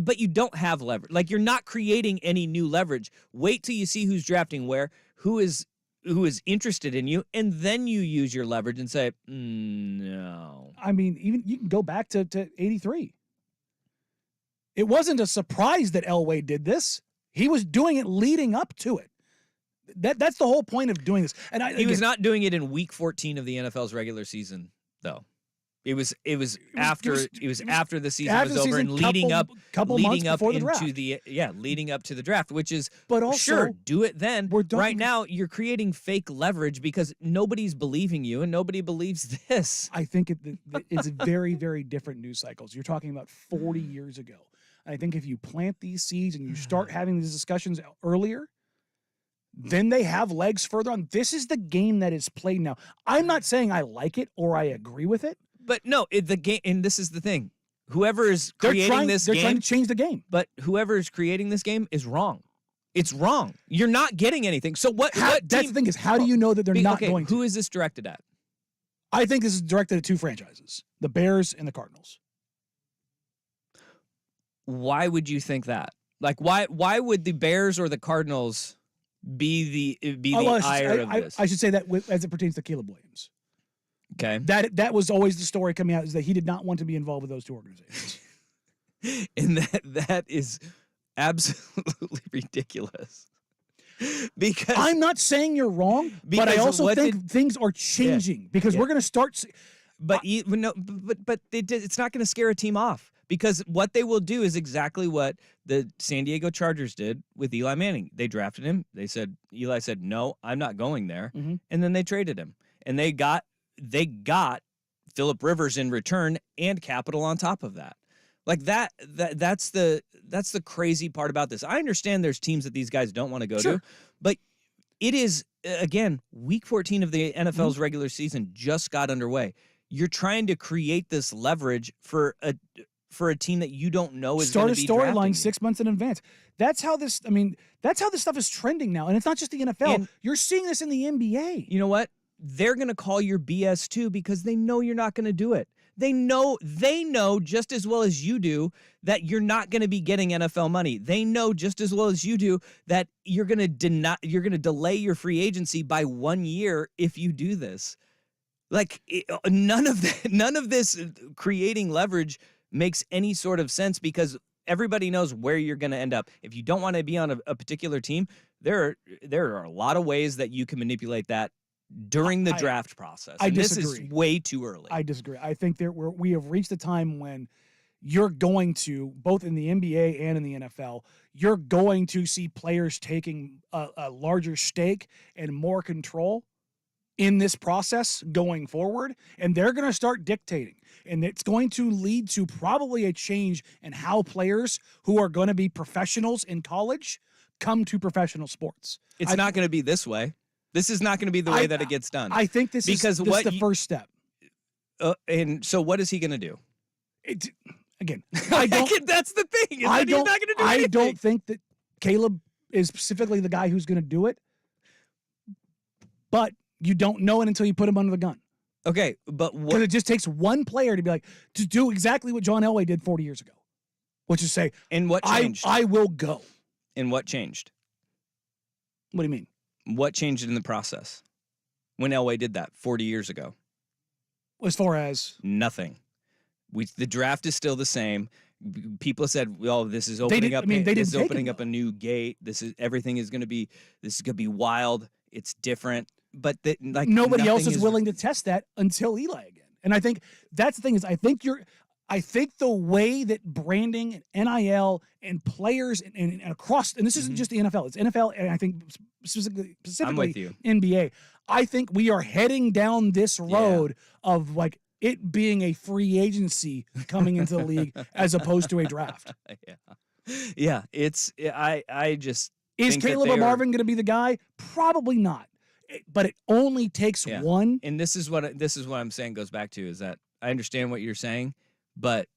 but you don't have leverage. Like, you're not creating any new leverage. Wait till you see who's drafting where, who is interested in you, and then you use your leverage and say, no. I mean, even you can go back to 83. It wasn't a surprise that Elway did this. He was doing it leading up to it. That's the whole point of doing this. And he was not doing it in week 14 of the NFL's regular season, though. It was after the season was over and leading up into leading up to the draft, which is, but also, sure, do it then. Right now, you're creating fake leverage because nobody's believing you and nobody believes this. I think it's very, very different news cycles. You're talking about 40 years ago. I think if you plant these seeds and you start having these discussions earlier, then they have legs further on. This is the game that is played now. I'm not saying I like it or I agree with it. But no, the game, and this is the thing. Whoever is creating this game, they're trying to change the game. But whoever is creating this game is wrong. It's wrong. You're not getting anything. So that's the thing is, how do you know that they're not going to? Who is this directed at? I think this is directed at 2 franchises, the Bears and the Cardinals. Why would you think that? Like, why would the Bears or the Cardinals be the ire of this? I should say that as it pertains to Caleb Williams. Okay. That was always the story coming out, is that he did not want to be involved with those two organizations. And that is absolutely ridiculous. Because I'm not saying you're wrong, but I Because also what think things are changing because we're going to start. But it's not going to scare a team off, because what they will do is exactly what the San Diego Chargers did with Eli Manning. They drafted him. Eli said, "No, I'm not going there," and then they traded him, and they got Phillip Rivers in return and capital on top of that. Like that's the crazy part about this. I understand there's teams that these guys don't want to go to, but it is, again, week 14 of the NFL's regular season just got underway. You're trying to create this leverage for a team that you don't know is going to be start a storyline drafting 6 months in advance. That's how this stuff is trending now, and it's not just the NFL. And you're seeing this in the NBA. You know what? They're going to call your BS too, because they know you're not going to do it. They know just as well as you do that you're not going to be getting NFL money. They know just as well as you do that you're going to delay your free agency by 1 year if you do this. Like, none of this creating leverage makes any sort of sense, because everybody knows where you're going to end up. If you don't want to be on a particular team, there are a lot of ways that you can manipulate that during the draft process. I disagree. This is way too early. I disagree. I think that we have reached a time when you're going to, both in the NBA and in the NFL, you're going to see players taking a larger stake and more control in this process going forward, and they're going to start dictating. And it's going to lead to probably a change in how players who are going to be professionals in college come to professional sports. It's not going to be this way. This is not going to be the way that it gets done. I think this is the first step. And so what is he going to do? Again, I don't. That's the thing. He's not going to do anything. I don't think that Caleb is specifically the guy who's going to do it. But you don't know it until you put him under the gun. Okay, but what? Because it just takes one player to be like, to do exactly what John Elway did 40 years ago, which is say, and what changed? I will go. And what changed? What do you mean? What changed in the process when Elway did that 40 years ago? As far as nothing. The draft is still the same. People said, "Well, this is opening up. This is opening up a new gate. Everything is going to be. This is going to be wild. It's different." But nobody else is willing to test that until Eli again. And I think that's the thing is I think the way that branding and NIL and players and across, and this isn't just the NFL, it's NFL and I think specifically I'm with you. NBA. I think we are heading down this road of like it being a free agency coming into the league as opposed to a draft. Yeah. I just is Caleb or Marvin going to be the guy? Probably not. But it only takes one. And this is what I'm saying goes back to is that I understand what you're saying, but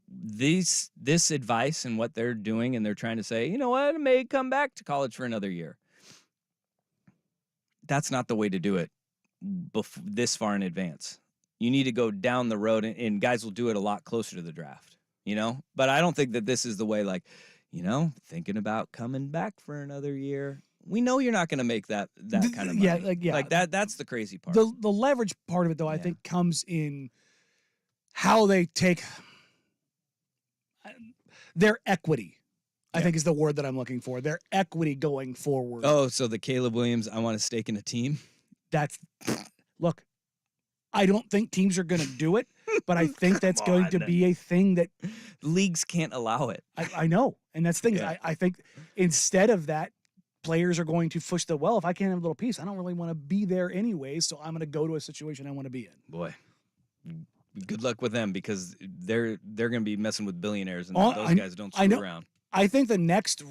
this advice and what they're doing, and they're trying to say, you know what, I may come back to college for another year. That's not the way to do it this far in advance. You need to go down the road, and guys will do it a lot closer to the draft, But I don't think that this is the way, thinking about coming back for another year. We know you're not going to make that kind of money. That's the crazy part. The leverage part of it, though, I think comes in how they take their equity. I think is the word that I'm looking for. Their equity going forward. Oh, so the Caleb Williams, I want a stake in a team. Look, I don't think teams are going to do it, but I think that's going to be a thing that leagues can't allow it. I know, and that's the thing. Yeah. I think instead of that, players are going to push if I can't have a little piece, I don't really want to be there anyways, so I'm going to go to a situation I want to be in. Boy, good luck with them because they're going to be messing with billionaires, and those guys don't screw around. I think the next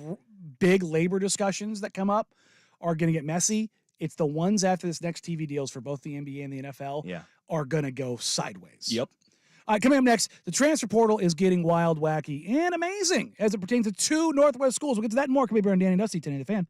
big labor discussions that come up are going to get messy. It's the ones after this next TV deals for both the NBA and the NFL are going to go sideways. Yep. All right, coming up next, the transfer portal is getting wild, wacky, and amazing as it pertains to 2 Northwest schools. We'll get to that and more. Coming up here on Danny Dusty, 1080 The Fan.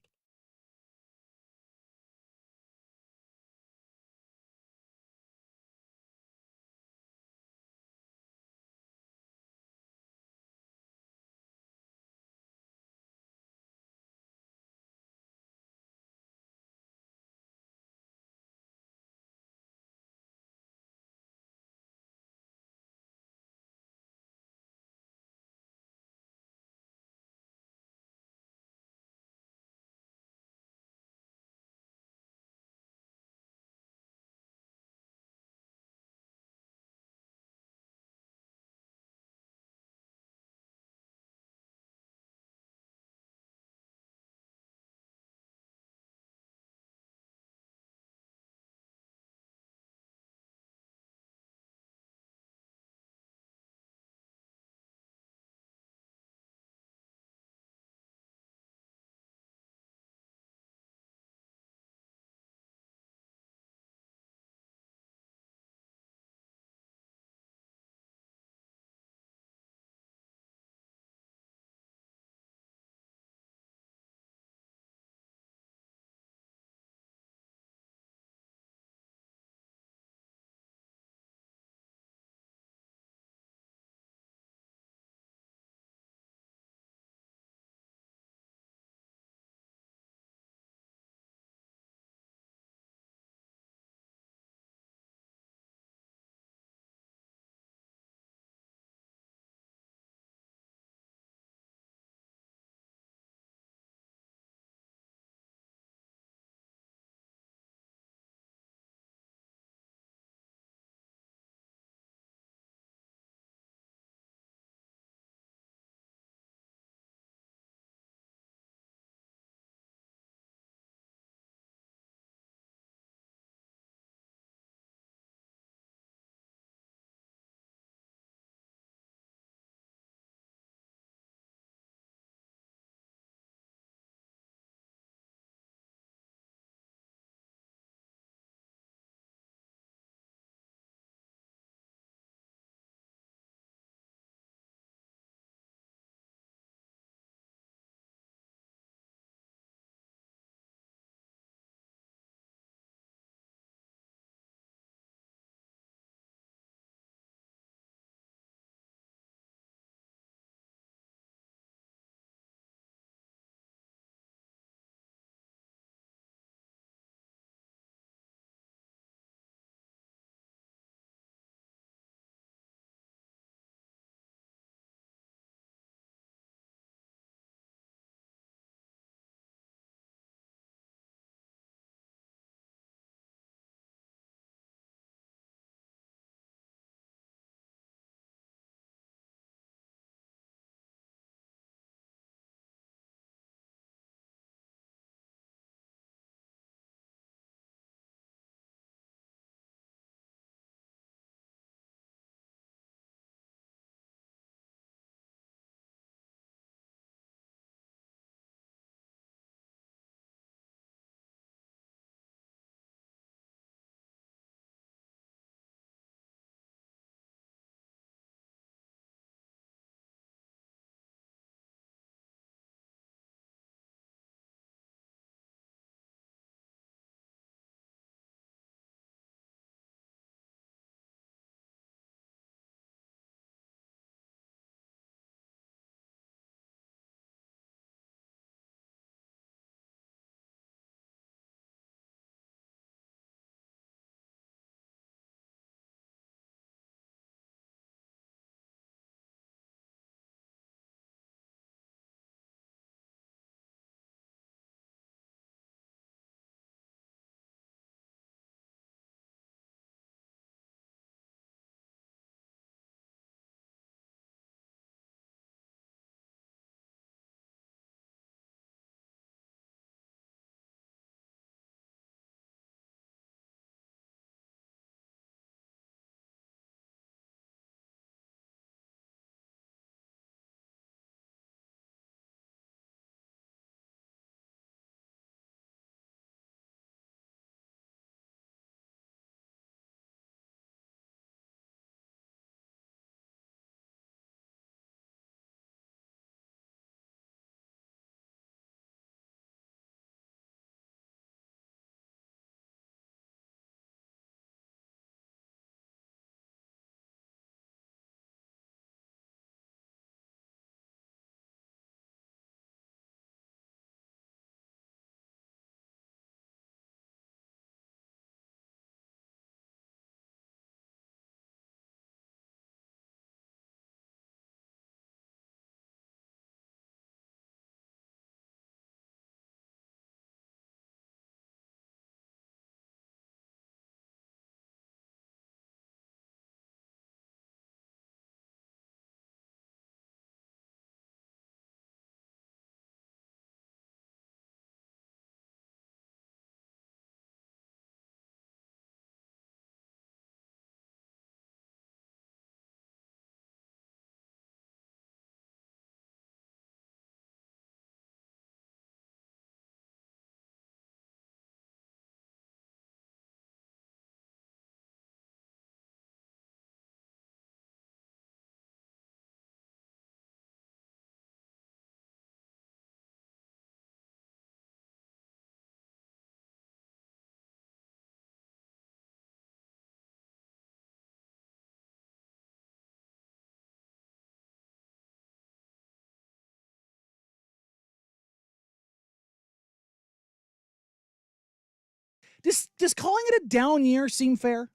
Does calling it a down year seem fair?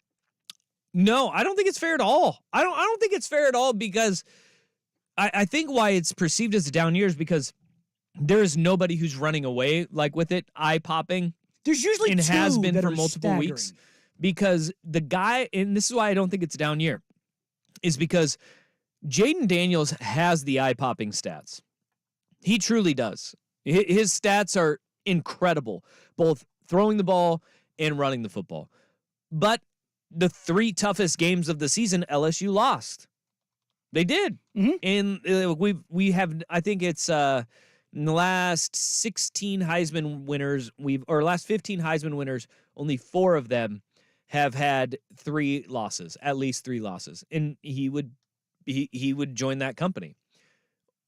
No, I don't think it's fair at all. I don't think it's fair at all because I think why it's perceived as a down year is because there is nobody who's running away like with it, eye-popping. There's usually and two has been that for are multiple staggering. weeks because the guy, and this is why I don't think it's a down year, is because Jaden Daniels has the eye-popping stats. He truly does. His stats are incredible, both throwing the ball and running the football. But the 3 toughest games of the season, LSU lost. They did. And we have, I think it's in the last 16 Heisman winners, last 15 Heisman winners, only 4 of them have had 3 losses, at least 3 losses. And he would join that company.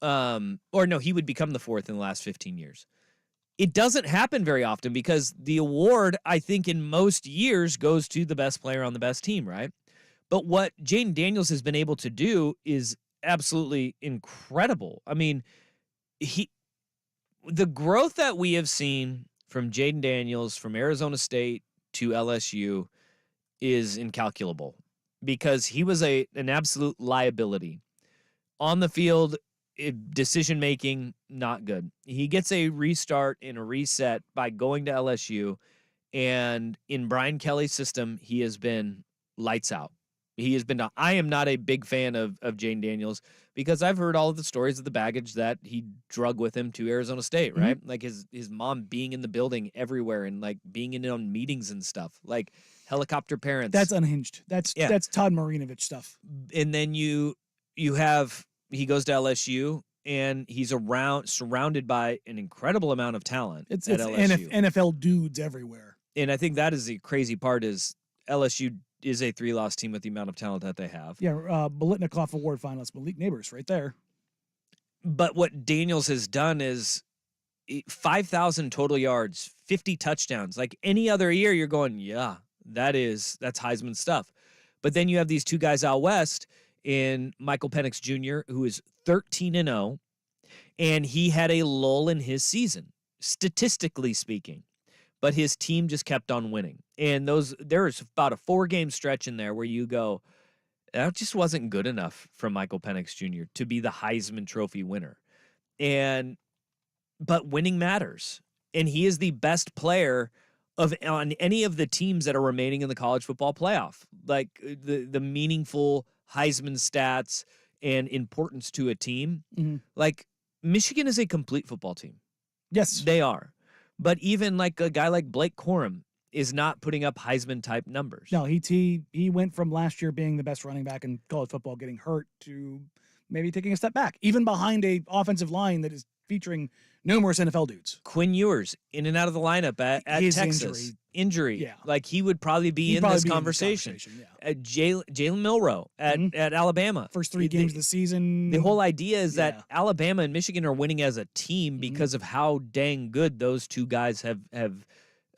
Or no, he would become the 4th in the last 15 years. It doesn't happen very often because the award, I think, in most years goes to the best player on the best team, right? But what Jaden Daniels has been able to do is absolutely incredible. I mean, the growth that we have seen from Jaden Daniels from Arizona State to LSU is incalculable because he was an absolute liability. On the field, decision-making, not good. He gets a restart and a reset by going to LSU, and in Brian Kelly's system, he has been lights out. He has been. I am not a big fan of Jaden Daniels because I've heard all of the stories of the baggage that he drug with him to Arizona State, right? Like his mom being in the building everywhere and like being in on meetings and stuff, like helicopter parents. That's unhinged. That's Todd Marinovich stuff. And then you have he goes to LSU and he's surrounded by an incredible amount of talent. It's at LSU. NFL dudes everywhere. And I think that is the crazy part is LSU is a 3-loss team with the amount of talent that they have. Yeah, Biletnikoff Award finalist Malik Neighbors right there. But what Daniels has done is 5,000 total yards, 50 touchdowns. Like any other year, you're going, yeah, that's Heisman stuff. But then you have these 2 guys out west in Michael Penix Jr., who is 13-0, and he had a lull in his season, statistically speaking. But his team just kept on winning. And there was about a 4-game stretch in there where you go, that just wasn't good enough from Michael Penix Jr. to be the Heisman Trophy winner. But winning matters. And he is the best player on any of the teams that are remaining in the college football playoff. Like the meaningful Heisman stats and importance to a team. Like Michigan is a complete football team. Yes. They are. But even like a guy like Blake Corum is not putting up Heisman-type numbers. No, he went from last year being the best running back in college football, getting hurt, to maybe taking a step back, even behind a offensive line that is featuring numerous NFL dudes. Quinn Ewers, in and out of the lineup at Texas. Injury. Yeah. Like he would probably be in this conversation. Jalen Milroe at Alabama. First 3 games of the season. The whole idea is that Alabama and Michigan are winning as a team because of how dang good those 2 guys have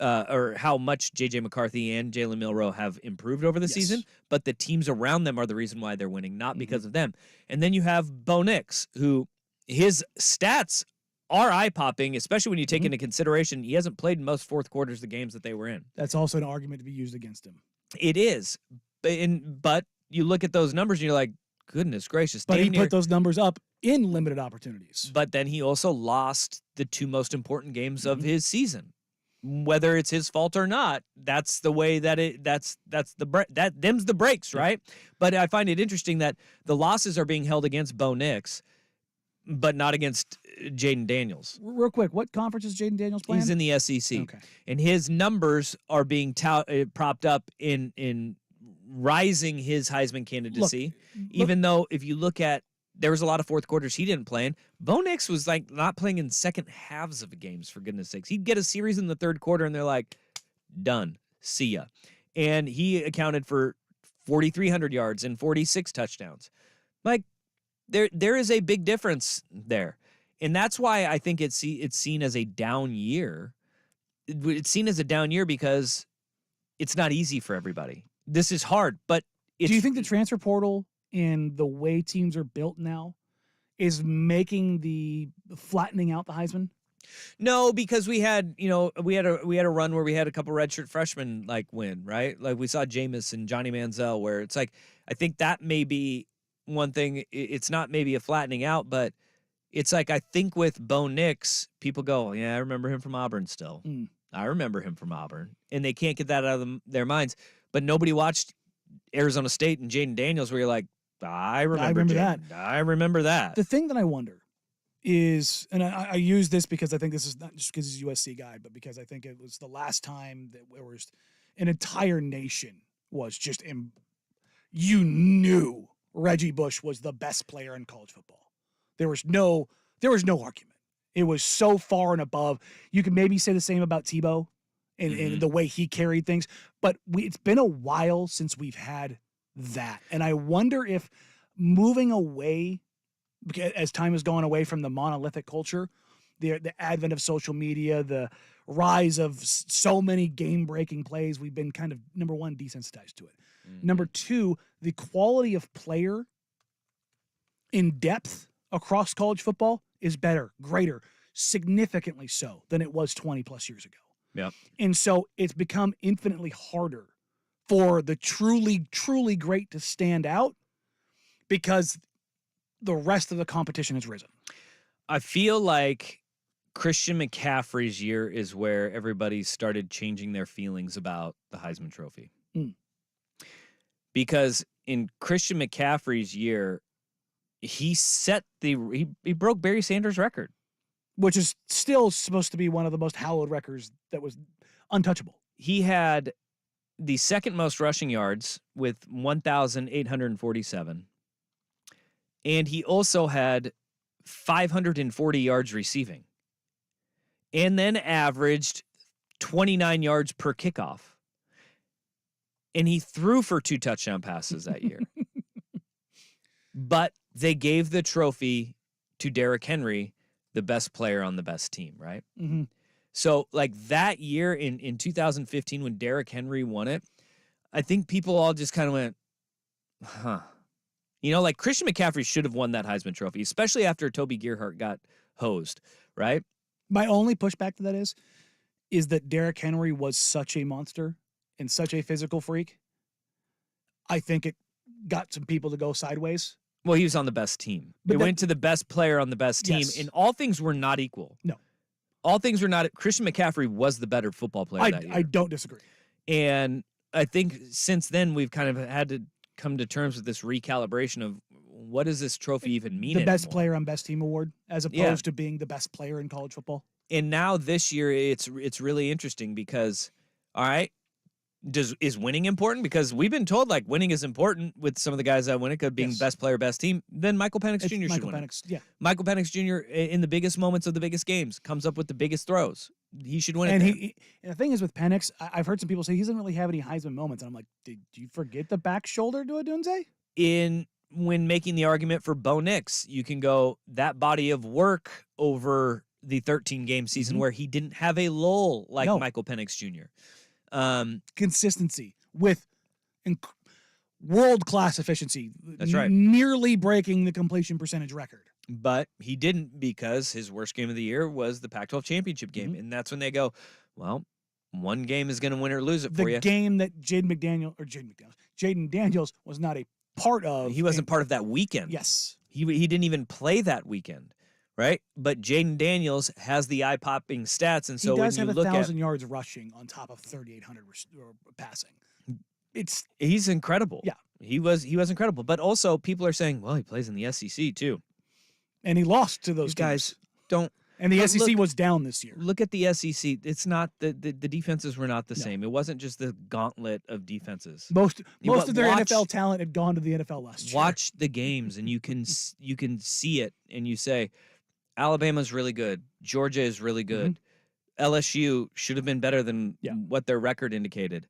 or how much J.J. McCarthy and Jalen Milroe have improved over the season. But the teams around them are the reason why they're winning, not because of them. And then you have Bo Nix, who his stats are eye-popping, especially when you take into consideration he hasn't played in most fourth quarters of the games that they were in. That's also an argument to be used against him. It is. But you look at those numbers and you're like, goodness gracious. But he put those numbers up in limited opportunities. But then he also lost the 2 most important games of his season. Whether it's his fault or not, that's the way that them's the breaks, right? But I find it interesting that the losses are being held against Bo Nix, but not against Jaden Daniels. Real quick, what conference is Jaden Daniels playing? He's in the SEC. Okay. And his numbers are being propped up in rising his Heisman candidacy, even though if you look at, there was a lot of fourth quarters he didn't play in. Bo Nix was like not playing in second halves of games, for goodness sakes. He'd get a series in the third quarter and they're like, done, see ya. And he accounted for 4,300 yards and 46 touchdowns. Like, there is a big difference there. And that's why I think it's seen as a down year. It's seen as a down year because it's not easy for everybody. This is hard, but do you think the transfer portal and the way teams are built now is making the flattening out the Heisman? No, because we had a run where we had a couple redshirt freshmen like win, right? Like we saw Jameis and Johnny Manziel, where it's like I think that may be one thing. It's not maybe a flattening out, but it's like I think with Bo Nix, people go, yeah, I remember him from Auburn still. I remember him from Auburn, and they can't get that out of their minds. But nobody watched Arizona State and Jaden Daniels, where you're like, I remember that. I remember that. The thing that I wonder is, and I use this because I think this is not just because he's a USC guy, but because I think it was the last time that there was an entire nation was just you knew Reggie Bush was the best player in college football. There was no argument. It was so far and above. You can maybe say the same about Tebow and the way he carried things, but it's been a while since we've had that. And I wonder if moving away, as time has gone away from the monolithic culture, the advent of social media, the rise of so many game-breaking plays, we've been kind of, number one, desensitized to it. Number two, the quality of player in depth across college football is better, greater, significantly so than it was 20 plus years ago. Yep. And so it's become infinitely harder for the truly, truly great to stand out because the rest of the competition has risen. I feel like Christian McCaffrey's year is where everybody started changing their feelings about the Heisman Trophy. Because in Christian McCaffrey's year, he broke Barry Sanders' record, which is still supposed to be one of the most hallowed records that was untouchable. He had the second most rushing yards with 1,847. And he also had 540 yards receiving. And then averaged 29 yards per kickoff. And he threw for 2 touchdown passes that year. But they gave the trophy to Derrick Henry, the best player on the best team, right? Mm-hmm. So, like that year in 2015 when Derrick Henry won it, I think people all just kind of went, huh. You know, like Christian McCaffrey should have won that Heisman Trophy, especially after Toby Gerhart got hosed, right? My only pushback to that is that Derrick Henry was such a monster and such a physical freak. I think it got some people to go sideways. Well, he was on the best team. They went to the best player on the best team, and all things were not equal. No. All things were not. Christian McCaffrey was the better football player that year. I don't disagree. And I think since then we've kind of had to come to terms with this recalibration of what does this trophy even mean The best anymore? Player on Best Team award as opposed to being the best player in college football. And now this year it's really interesting because, all right, is winning important? Because we've been told like winning is important with some of the guys that win it, being best player, best team. Then Michael Penix Jr. should win it. Yeah. Michael Penix Jr. in the biggest moments of the biggest games comes up with the biggest throws. He should win it. And the thing is with Penix, I've heard some people say he doesn't really have any Heisman moments. And I'm like, did you forget the back shoulder to Odunze? When making the argument for Bo Nix, you can go that body of work over the 13-game season where he didn't have a lull like Michael Penix Jr. Consistency with world-class efficiency. That's right. Nearly breaking the completion percentage record. But he didn't because his worst game of the year was the Pac-12 championship game. And that's when they go, well, one game is going to win or lose it for you. The game that Jaden Daniels was not a part of. He wasn't part of that weekend. Yes. He didn't even play that weekend, right? But Jaden Daniels has the eye-popping stats. And so he does when you have look 1,000 yards rushing on top of 3,800 passing. He's incredible. Yeah. He was incredible. But also people are saying, well, he plays in the SEC too. And he lost to those guys. Don't. And the SEC was down this year. Look at the SEC. It's not the defenses were not the same. It wasn't just the gauntlet of defenses. Most of their NFL talent had gone to the NFL last year. Watch the games, and you can see it, and you say, Alabama's really good. Georgia is really good. LSU should have been better than what their record indicated.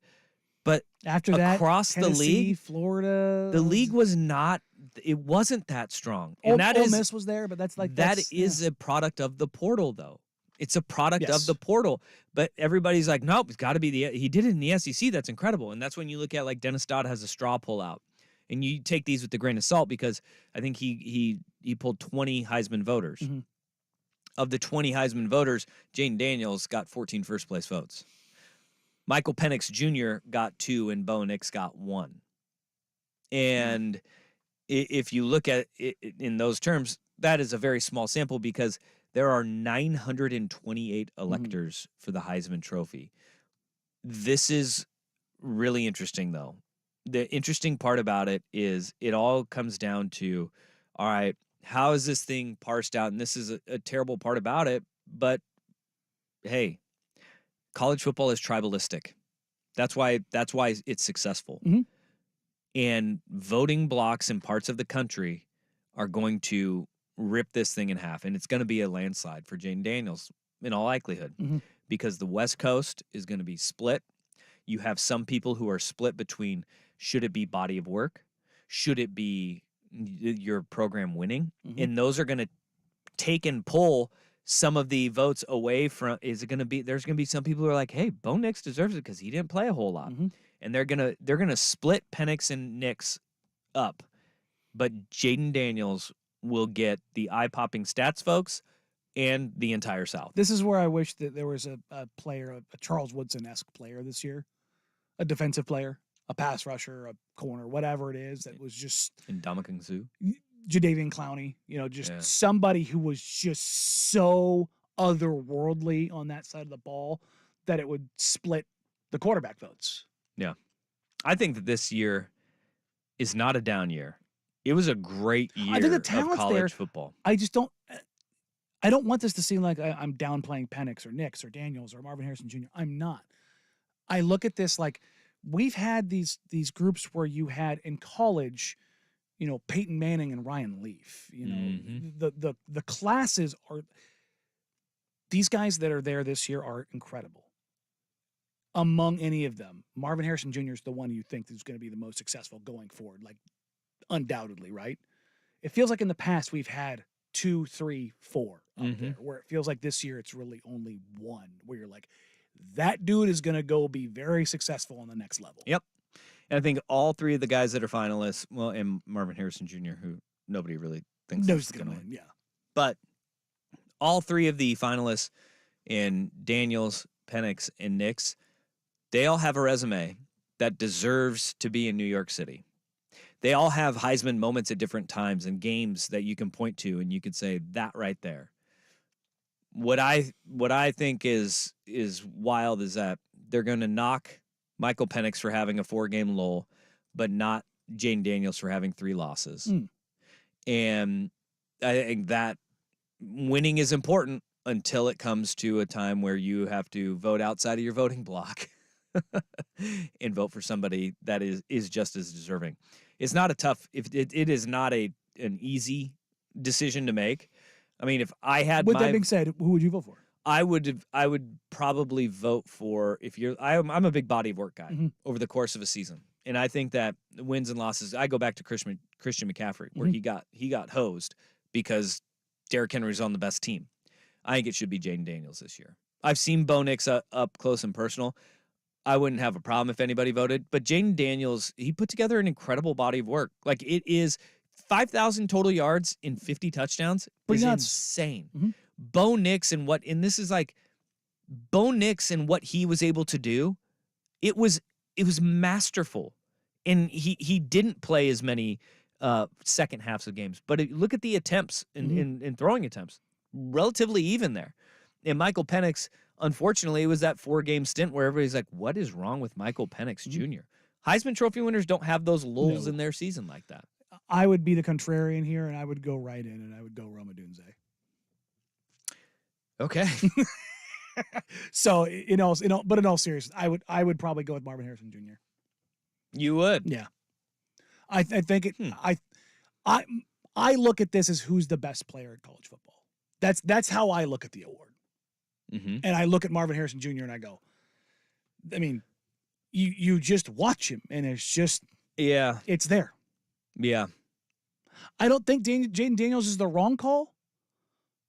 But after that, across Tennessee, the league, Florida, the league was not. It wasn't that strong. And that Ole Miss was there, but that's a product of the portal, though. It's a product of the portal. But everybody's like, nope, it's got to be he did it in the SEC. That's incredible. And that's when you look at like Dennis Dodd has a straw pull out, and you take these with a grain of salt because I think he pulled 20 Heisman voters. of the 20 Heisman voters, Jaden Daniels got 14 first-place votes. Michael Penix Jr. got 2, and Bo Nix got 1. And if you look at it in those terms, that is a very small sample because there are 928 electors for the Heisman Trophy. This is really interesting, though. The interesting part about it is it all comes down to, all right, how is this thing parsed out? And this is a terrible part about it, but hey, college football is tribalistic. That's why it's successful. Mhm. And voting blocks in parts of the country are going to rip this thing in half, and it's going to be a landslide for Jaden Daniels in all likelihood because the West Coast is going to be split. You have some people who are split between should it be body of work, should it be your program winning, and those are going to take and pull some of the votes away from. Is it going to be? There's going to be some people who are like, "Hey, Bo Nix deserves it because he didn't play a whole lot," and they're gonna split Penix and Nix up, but Jaden Daniels will get the eye-popping stats folks and the entire South. This is where I wish that there was a player, a Charles Woodson-esque player this year, a defensive player, a pass rusher, a corner, whatever it is, that was just Ndamukong Suh, Jadeveon Clowney, just somebody who was just so otherworldly on that side of the ball that it would split the quarterback votes. Yeah. I think that this year is not a down year. It was a great year I think the of talent's college there. football. I don't want this to seem like I'm downplaying Penix or Nix or Daniels or Marvin Harrison Jr. I'm not. I look at this like we've had these groups where you had in college, Peyton Manning and Ryan Leaf. The classes are, these guys that are there this year are incredible. Among any of them, Marvin Harrison Jr. is the one you think is going to be the most successful going forward, like undoubtedly, right? It feels like in the past we've had 2, 3, 4 up there, where it feels like this year it's really only one, where you're like, that dude is going to go be very successful on the next level. Yep. And I think all 3 of the guys that are finalists, well, and Marvin Harrison Jr., who nobody really thinks is going to win. Yeah. But all 3 of the finalists in Daniels, Penix, and Nix, they all have a resume that deserves to be in New York City. They all have Heisman moments at different times and games that you can point to, and you could say that right there. What I think is wild is that they're going to knock Michael Penix for having a 4-game lull, but not Jaden Daniels for having 3 losses. And I think that winning is important until it comes to a time where you have to vote outside of your voting block and vote for somebody that is just as deserving. It's not a tough. It is not an easy decision to make. I mean, if I had, with that being said, who would you vote for? I would probably vote for I'm a big body of work guy over the course of a season, and I think that wins and losses. I go back to Christian McCaffrey where he got hosed because Derrick Henry's on the best team. I think it should be Jaden Daniels this year. I've seen Bo Nix up close and personal. I wouldn't have a problem if anybody voted, but Jaden Daniels, he put together an incredible body of work. Like, it is 5,000 total yards in 50 touchdowns. Is insane. Bo Nix and this is like Bo Nix and what he was able to do. It was masterful, and he didn't play as many second halves of games. But look at the attempts in throwing attempts, relatively even there. And Michael Penix, unfortunately, it was that 4-game stint where everybody's like, what is wrong with Michael Penix Jr.? Heisman Trophy winners don't have those lulls in their season like that. I would be the contrarian here, and I would go right in, and I would go Rome Odunze. Okay. So, but in all seriousness, I would probably go with Marvin Harrison Jr. You would? Yeah. I think it. I look at this as who's the best player in college football. That's how I look at the award. And I look at Marvin Harrison Jr. and I go, I mean, you just watch him and it's just it's there. Yeah. I don't think Jaden Daniels is the wrong call,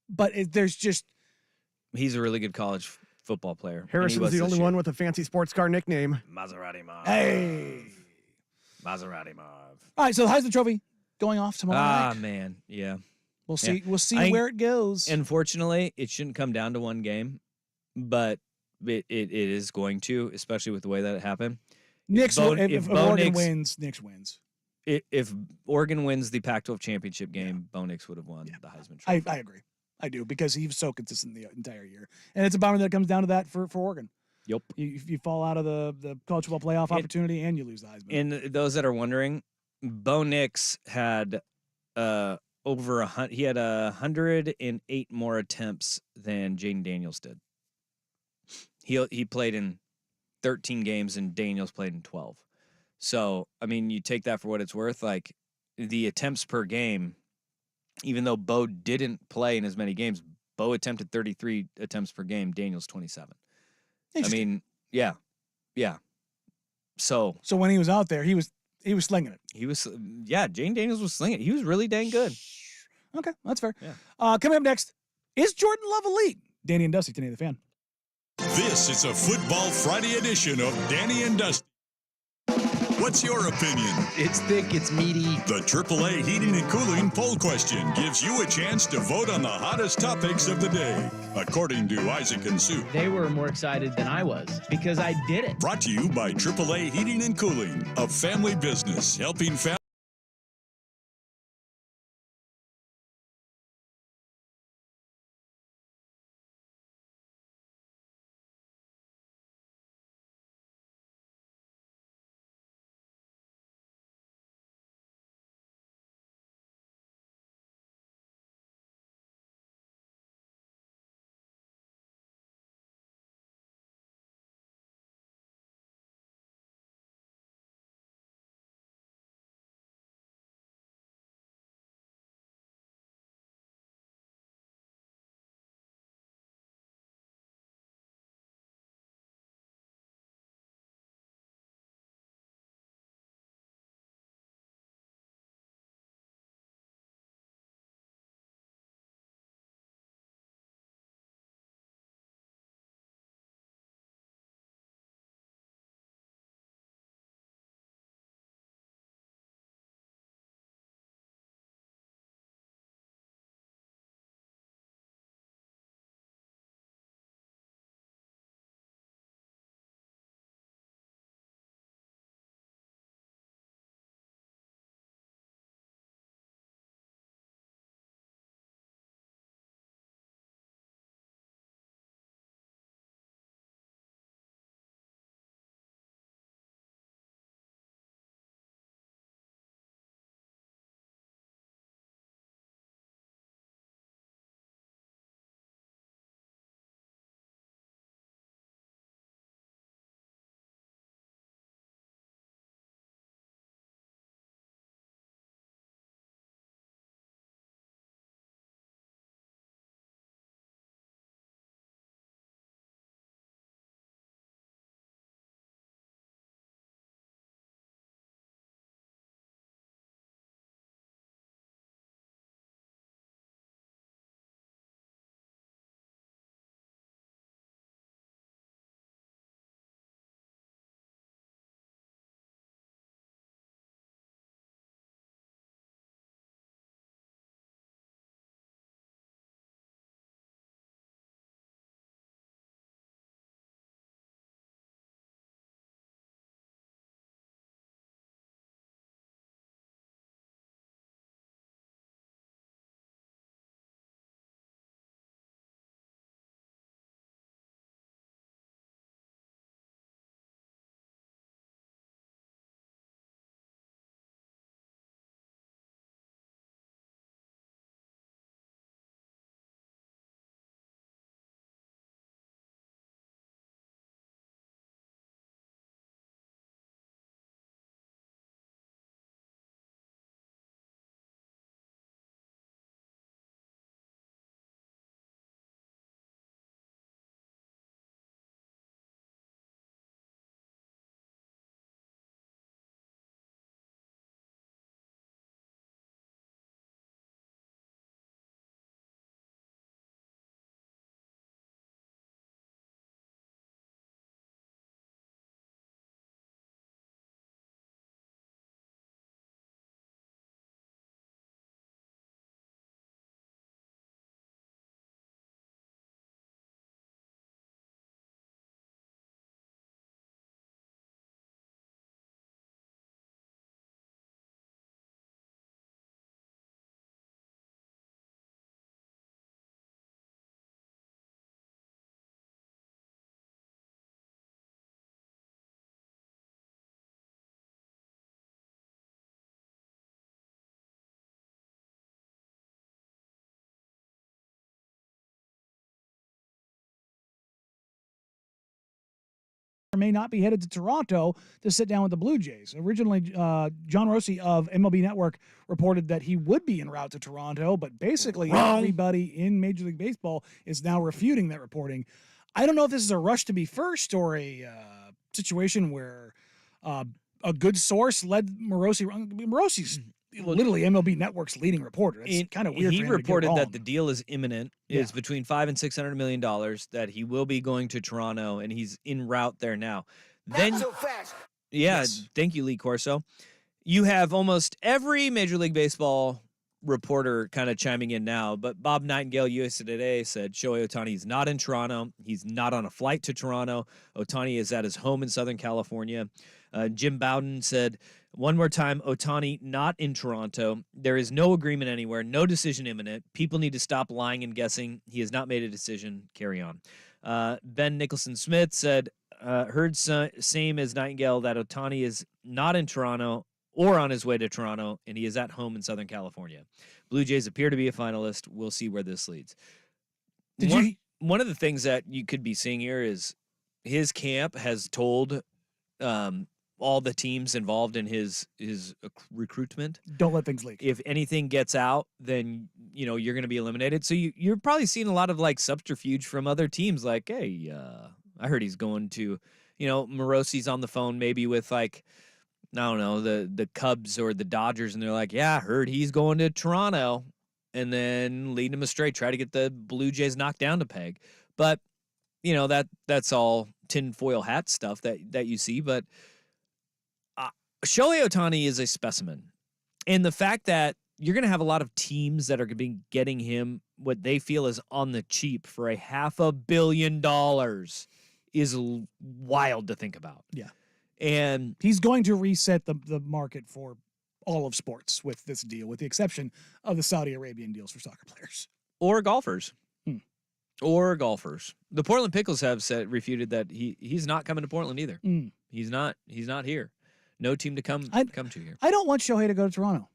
but there's just he's a really good college football player. Harrison's the only one with a fancy sports car nickname. Maserati Marv. Hey. Maserati Marv. All right, so the Heisman Trophy going off tomorrow night. Man, yeah. We'll see. Yeah. We'll see where it goes. Unfortunately, it shouldn't come down to one game, but it is going to, especially with the way that it happened. If Bo Oregon Nix wins, Nix wins. If Oregon wins the Pac-12 championship game, Bo Nix would have won the Heisman Trophy. I agree. I do, because he was so consistent the entire year. And it's a bummer that it comes down to that for Oregon. Yep. You fall out of the college football playoff opportunity and you lose the Heisman. And those that are wondering, Bo Nix had he had 108 more attempts than Jaden Daniels did. He played in 13 games and Daniels played in 12. So, I mean, you take that for what it's worth. Like, the attempts per game, even though Bo didn't play in as many games, Bo attempted 33 attempts per game, Daniels 27. I mean, yeah. So when he was out there, he was slinging it. Jaden Daniels was slinging it. He was really dang good. Okay, that's fair. Yeah. Coming up next, is Jordan Love elite? Danny and Dusty, today the fan. This is a Football Friday edition of Danny and Dusty. What's your opinion? It's thick, it's meaty. The AAA Heating and Cooling poll question gives you a chance to vote on the hottest topics of the day, according to Isaac and Sue. They were more excited than I was because I did it. Brought to you by AAA Heating and Cooling, a family business helping families. may not be headed to Toronto to sit down with the Blue Jays. Originally, John Rossi of MLB Network reported that he would be en route to Toronto, but basically everybody in Major League Baseball is now refuting that reporting. I don't know if this is a rush to be first or a situation where a good source led Morosi. Morosi's literally MLB Network's leading reporter. It's kind of weird. He for him to reported get that wrong. the deal is imminent. It's between $500 and $600 million. That he will be going to Toronto, and he's en route there now. Then, so fast. Yeah, Yes. thank you, Lee Corso. You have almost every Major League Baseball reporter kind of chiming in now, but Bob Nightingale, USA Today, said Shohei Ohtani is not in Toronto. He's not on a flight to Toronto. Ohtani is at his home in Southern California. Jim Bowden said, one more time, Ohtani not in Toronto. There is no agreement anywhere, no decision imminent. People need to stop lying and guessing. He has not made a decision. Carry on. Ben Nicholson Smith said, heard same as Nightingale that Ohtani is not in Toronto or on his way to Toronto, and he is at home in Southern California. Blue Jays appear to be a finalist. We'll see where this leads. One of the things that you could be seeing here is his camp has told all the teams involved in his recruitment, don't let things leak. if anything gets out, then you're going to be eliminated. So you're probably seeing a lot of like subterfuge from other teams. Like, hey, I heard he's going to, Morosi's on the phone maybe with like, I don't know, the Cubs or the Dodgers, and they're like, yeah, I heard he's going to Toronto, and then leading him astray, try to get the Blue Jays knocked down to peg. But that's all tinfoil hat stuff that you see. But Shohei Ohtani is a specimen. And the fact that you're going to have a lot of teams that are going to be getting him what they feel is on the cheap for $500 million is wild to think about. Yeah. And he's going to reset the market for all of sports with this deal, with the exception of the Saudi Arabian deals for soccer players. Or golfers. Or golfers. The Portland Pickles have refuted that he's not coming to Portland either. He's not here. No team to come to here. I don't want Shohei to go to Toronto.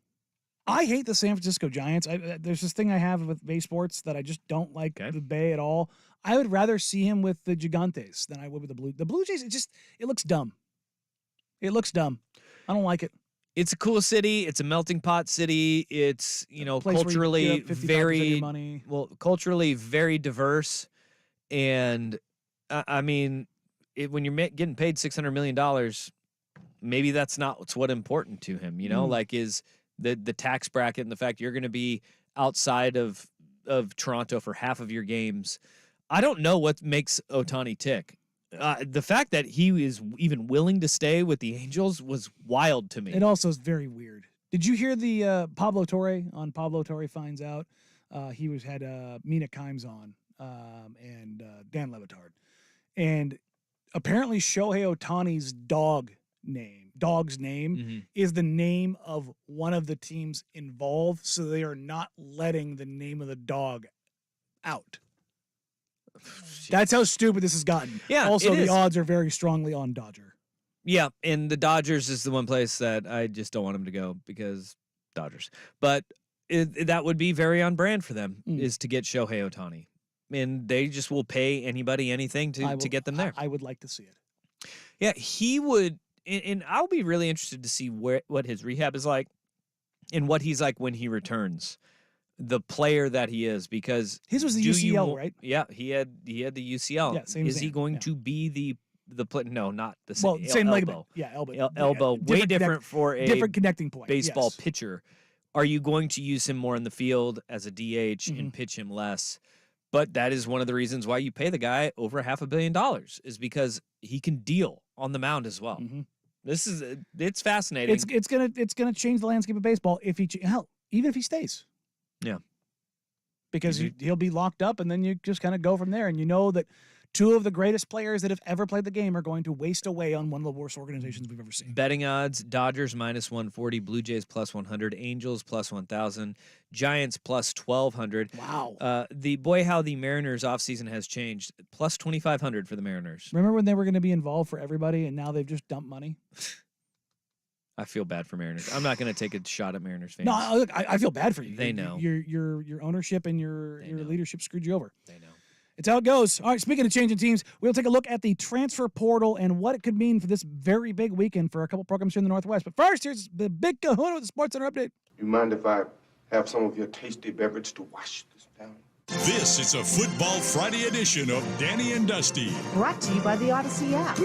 I hate the San Francisco Giants. There's this thing I have with Bay Sports that I just don't like the Bay at all. I would rather see him with the Gigantes than I would with the Blue Jays. It looks dumb. It looks dumb. I don't like it. It's a cool city. It's a melting pot city. It's, culturally culturally very diverse. And I mean, when you're getting paid $600 million, maybe that's not what's important to him, like is the tax bracket and the fact you're going to be outside of Toronto for half of your games. I don't know what makes Ohtani tick. The fact that he is even willing to stay with the Angels was wild to me. It also is very weird. Did you hear the Pablo Torre on Pablo Torre Finds Out? He had Mina Kimes on and Dan Levitard. And apparently Shohei Ohtani's dog's name is the name of one of the teams involved, so they are not letting the name of the dog out. That's how stupid this has gotten. Yeah. Also, the odds are very strongly on Dodger. Yeah, and the Dodgers is the one place that I just don't want him to go because Dodgers. But that would be very on brand for them is to get Shohei Ohtani. And they just will pay anybody anything to get them there. I would like to see it. Yeah, he would. And I'll be really interested to see what his rehab is like and what he's like when he returns. The player that he is, because his was the UCL, right? Yeah, he had the UCL. Yeah, same is as he going to be the play? No, not the same. Same elbow. Elbow. Elbow. Way different for a different connecting point. Baseball pitcher. Are you going to use him more in the field as a DH and pitch him less? But that is one of the reasons why you pay the guy over $500 million is because he can deal on the mound as well. It's fascinating. It's gonna change the landscape of baseball if even if he stays. Yeah. Because he'll be locked up, and then you just kind of go from there. And you know that two of the greatest players that have ever played the game are going to waste away on one of the worst organizations we've ever seen. Betting odds, Dodgers -140, Blue Jays +100, Angels +1,000, Giants +1,200. Wow. How the Mariners offseason has changed. +2,500 for the Mariners. Remember when they were going to be involved for everybody, and now they've just dumped money? I feel bad for Mariners. I'm not going to take a shot at Mariners fans. No, look, I feel bad for you. They know. Your ownership and your leadership screwed you over. They know. It's how it goes. All right, speaking of changing teams, we'll take a look at the transfer portal and what it could mean for this very big weekend for a couple programs here in the Northwest. But first, here's the big kahuna with the Sports Center update. You mind if I have some of your tasty beverage to wash this down? This is a Football Friday edition of Danny and Dusty. Brought to you by the Odyssey app.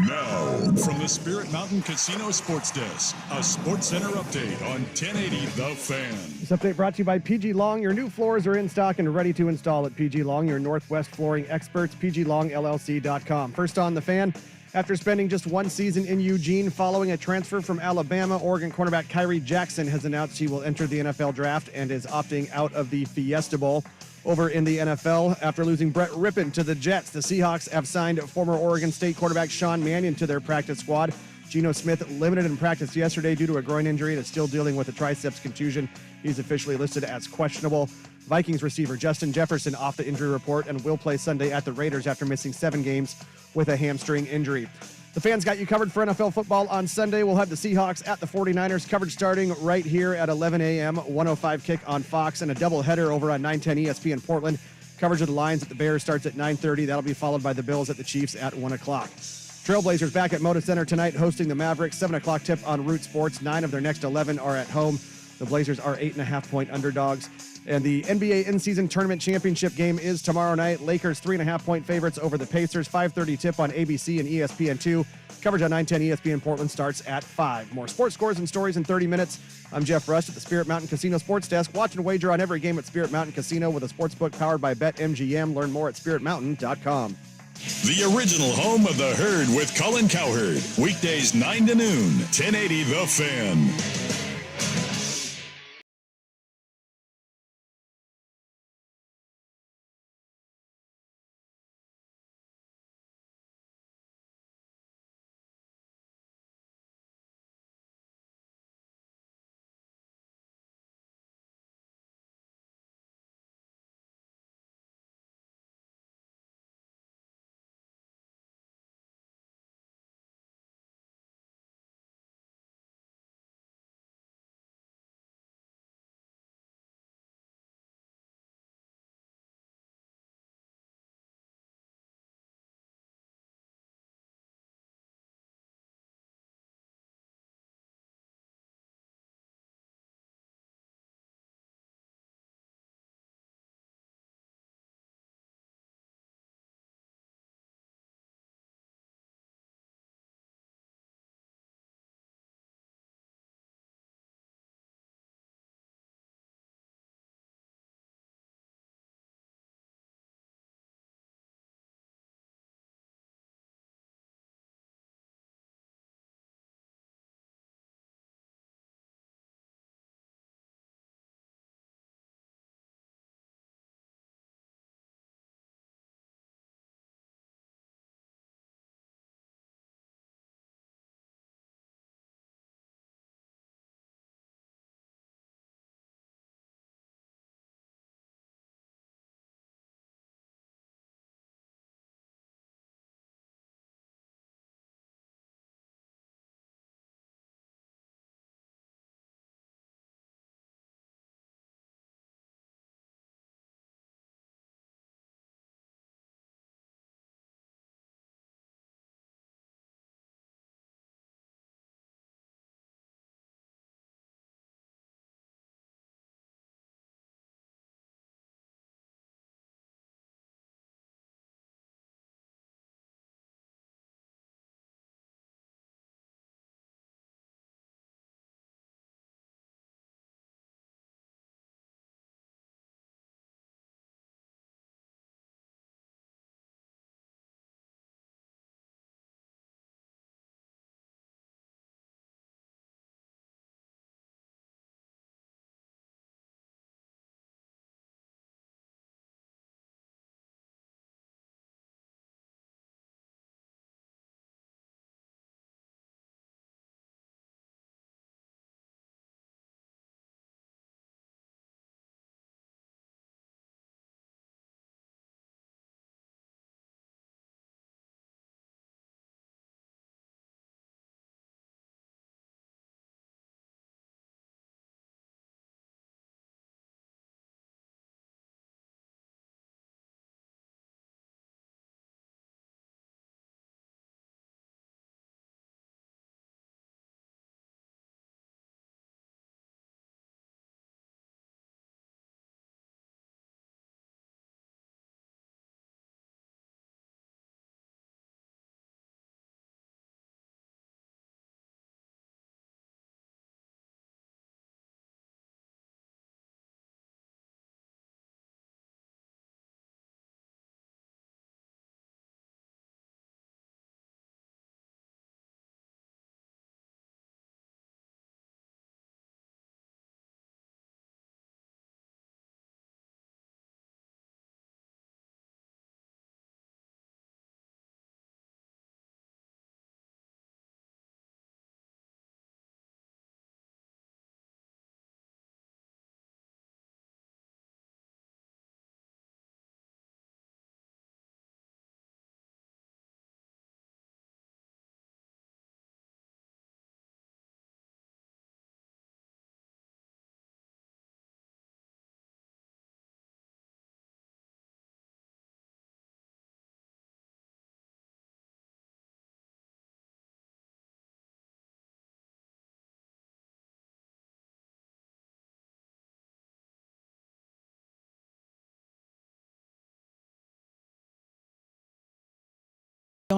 Now, from the Spirit Mountain Casino Sports Desk, a Sports Center update on 1080 The Fan. This update brought to you by PG Long. Your new floors are in stock and ready to install at PG Long, your Northwest flooring experts, pglongllc.com. First on The Fan. After spending just one season in Eugene following a transfer from Alabama, Oregon cornerback Kyrie Jackson has announced he will enter the NFL draft and is opting out of the Fiesta Bowl. Over in the NFL, after losing Brett Rippon to the Jets, the Seahawks have signed former Oregon State quarterback Sean Mannion to their practice squad. Geno Smith limited in practice yesterday due to a groin injury and is still dealing with a triceps contusion. He's officially listed as questionable. Vikings receiver Justin Jefferson off the injury report and will play Sunday at the Raiders after missing 7 games with a hamstring injury. The Fan's got you covered for NFL football on Sunday. We'll have the Seahawks at the 49ers. Coverage starting right here at 11 a.m., 105 kick on Fox, and a doubleheader over on 910 ESPN Portland. Coverage of the Lions at the Bears starts at 9:30. That'll be followed by the Bills at the Chiefs at 1 o'clock. Trailblazers back at Moda Center tonight hosting the Mavericks. 7 o'clock tip on Root Sports. 9 of their next 11 are at home. The Blazers are 8.5-point underdogs. And the NBA in-season tournament championship game is tomorrow night. Lakers 3.5-point favorites over the Pacers. 5:30 tip on ABC and ESPN2. Coverage on 910 ESPN Portland starts at 5. More sports scores and stories in 30 minutes. I'm Jeff Rust at the Spirit Mountain Casino Sports Desk. Watch and wager on every game at Spirit Mountain Casino with a sportsbook powered by BetMGM. Learn more at spiritmountain.com. The original home of the Herd with Colin Cowherd. Weekdays 9 to noon. 1080 The Fan.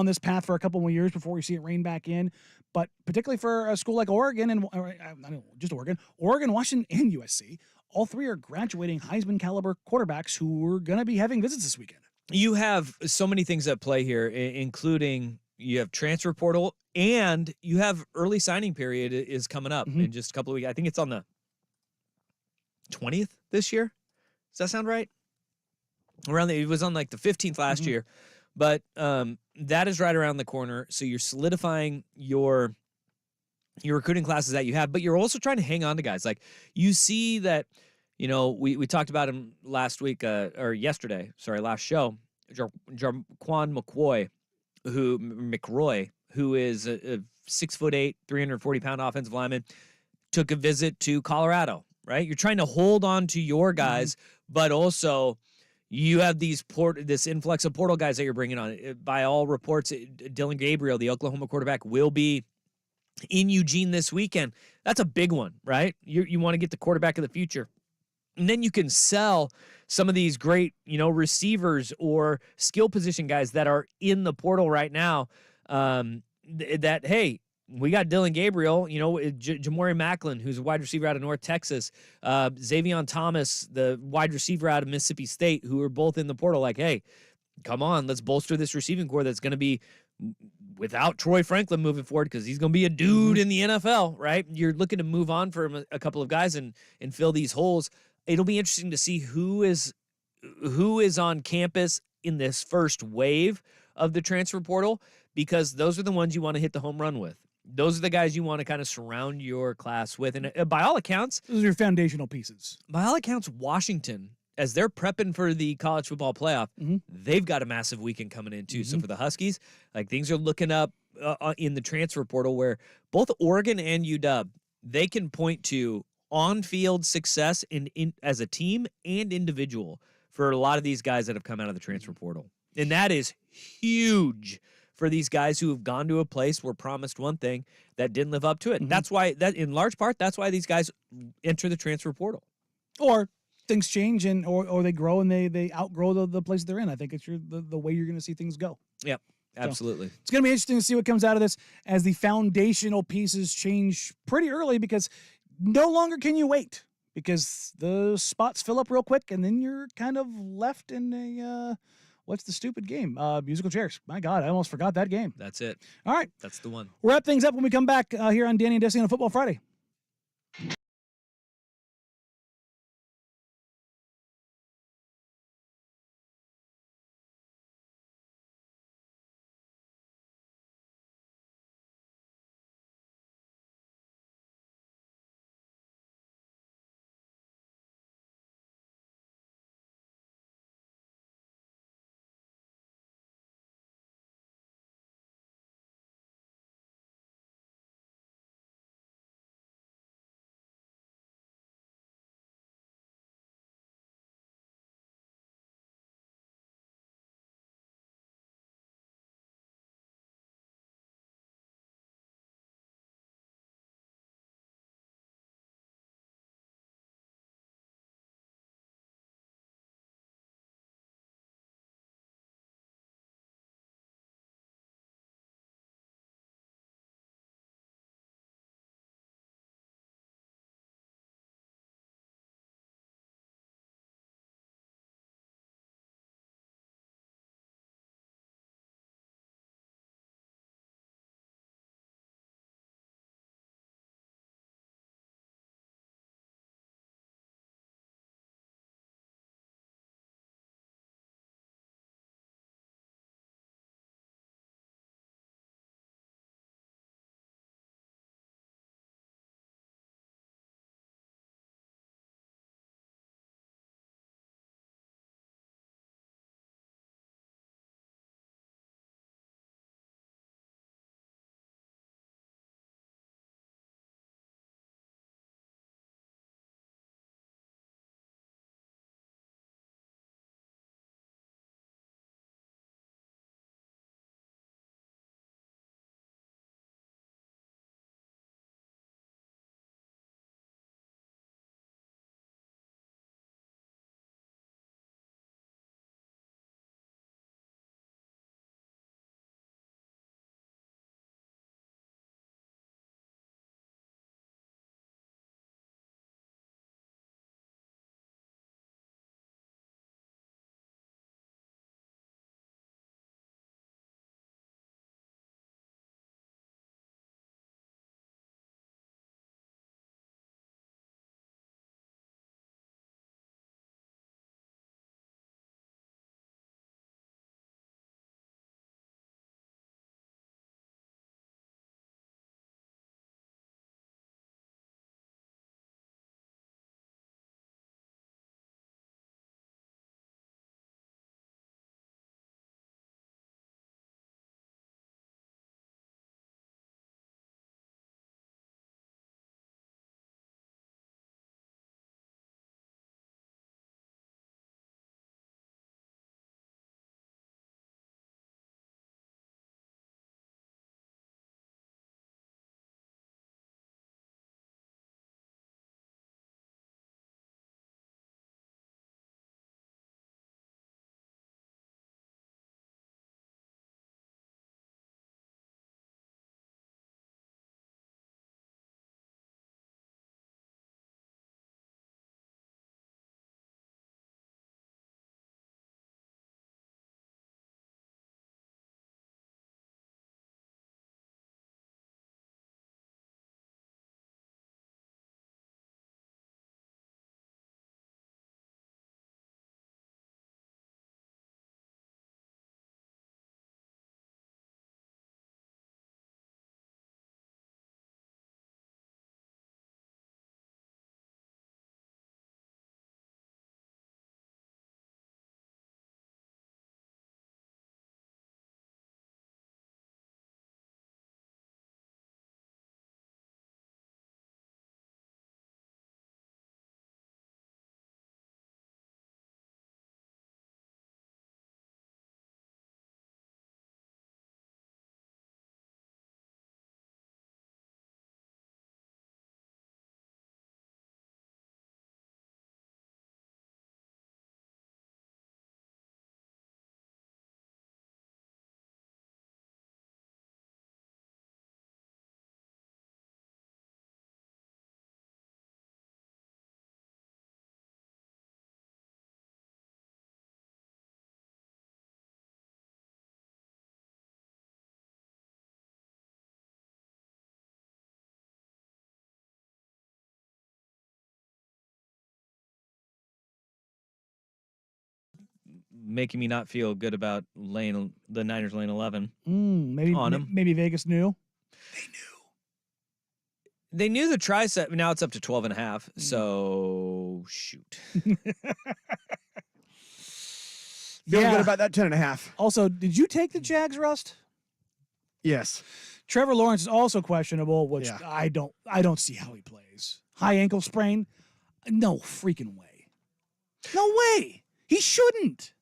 on this path for a couple more years before we see it rein back in. But particularly for a school like Oregon and not just Oregon, Washington, and USC, all three are graduating Heisman caliber quarterbacks who are going to be having visits this weekend. You have so many things at play here, including you have transfer portal and you have early signing period is coming up in just a couple of weeks. I think it's on the 20th this year. Does that sound right? It was on like the 15th last year, but that is right around the corner. So you're solidifying your recruiting classes that you have, but you're also trying to hang on to guys. Like you see that, we talked about him last show, Jarquan McRoy, who is a 6'8", 340-pound offensive lineman, took a visit to Colorado, right? You're trying to hold on to your guys, but also you have this influx of portal guys that you're bringing on. By all reports, Dillon Gabriel, the Oklahoma quarterback, will be in Eugene this weekend. That's a big one, right? You want to get the quarterback of the future. And then you can sell some of these great, receivers or skill position guys that are in the portal right now. Hey, we got Dillon Gabriel, Jamori Macklin, who's a wide receiver out of North Texas, Xavion Thomas, the wide receiver out of Mississippi State, who are both in the portal. Like, hey, come on, let's bolster this receiving core that's going to be without Troy Franklin moving forward because he's going to be a dude in the NFL, right? You're looking to move on from a couple of guys and fill these holes. It'll be interesting to see who is on campus in this first wave of the transfer portal, because those are the ones you want to hit the home run with. Those are the guys you want to kind of surround your class with. And by all accounts, those are your foundational pieces. By all accounts, Washington, as they're prepping for the college football playoff, they've got a massive weekend coming in too. So for the Huskies, like things are looking up in the transfer portal, where both Oregon and UW, they can point to on-field success in as a team and individual for a lot of these guys that have come out of the transfer portal. And that is huge for these guys who have gone to a place where promised one thing that didn't live up to it. That's why, in large part, that's why these guys enter the transfer portal. Or things change or they grow and they outgrow the place they're in. I think it's the way you're going to see things go. Yep, absolutely. So it's going to be interesting to see what comes out of this as the foundational pieces change pretty early, because no longer can you wait, because the spots fill up real quick and then you're kind of left in a what's the stupid game? Musical chairs. My God, I almost forgot that game. That's it. All right. That's the one. We'll wrap things up when we come back here on Danny and Destiny on Football Friday. making me not feel good about the Niners laying 11 maybe on them. Maybe Vegas knew. They knew the tricep. Now it's up to 12.5. So shoot. Feeling good about that 10.5. Also, did you take the Jags, Rust? Yes. Trevor Lawrence is also questionable, which I don't see how he plays. High ankle sprain? No freaking way. No way. He shouldn't.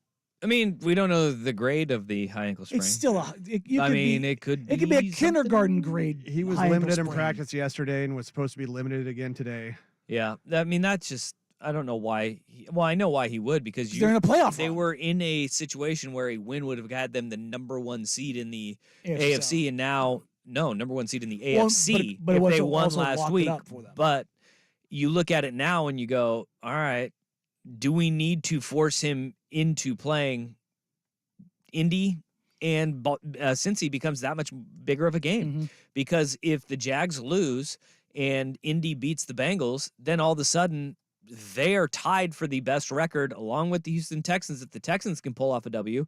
I mean, we don't know the grade of the high ankle sprain. It's still it could be a kindergarten grade. He was limited in practice yesterday and was supposed to be limited again today. Yeah. I mean, that's just, I don't know why. I know why he would, because they're in a playoff They run. were in a situation where a win would have had them the number 1 seed in the AFC. AFC, and now, number 1 seed in the Well, AFC but it if was they won also last locked it week. up for them. But you look at it now and you go, all right, do we need to force him into playing Indy and Cincy becomes that much bigger of a game? Because if the Jags lose and Indy beats the Bengals, then all of a sudden they are tied for the best record along with the Houston Texans. If the Texans can pull off a W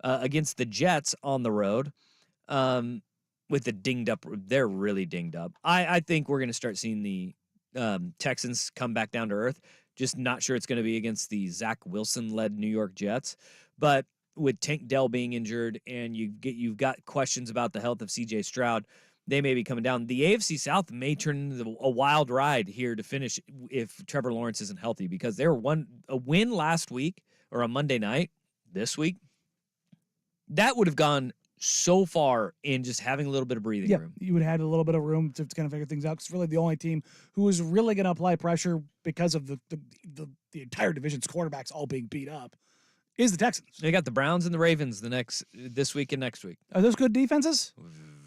against the Jets on the road with the dinged up, they're really dinged up. I think we're going to start seeing the Texans come back down to earth. Just not sure it's going to be against the Zach Wilson-led New York Jets. But with Tank Dell being injured and you've got questions about the health of C.J. Stroud, they may be coming down. The AFC South may turn into a wild ride here to finish if Trevor Lawrence isn't healthy, because they were a win last week or a Monday night this week. That would have gone so far in just having a little bit of breathing room. You would have had a little bit of room to kind of figure things out, because really the only team who is really going to apply pressure because of the entire division's quarterbacks all being beat up is the Texans. They got the Browns and the Ravens this week and next week. Are those good defenses?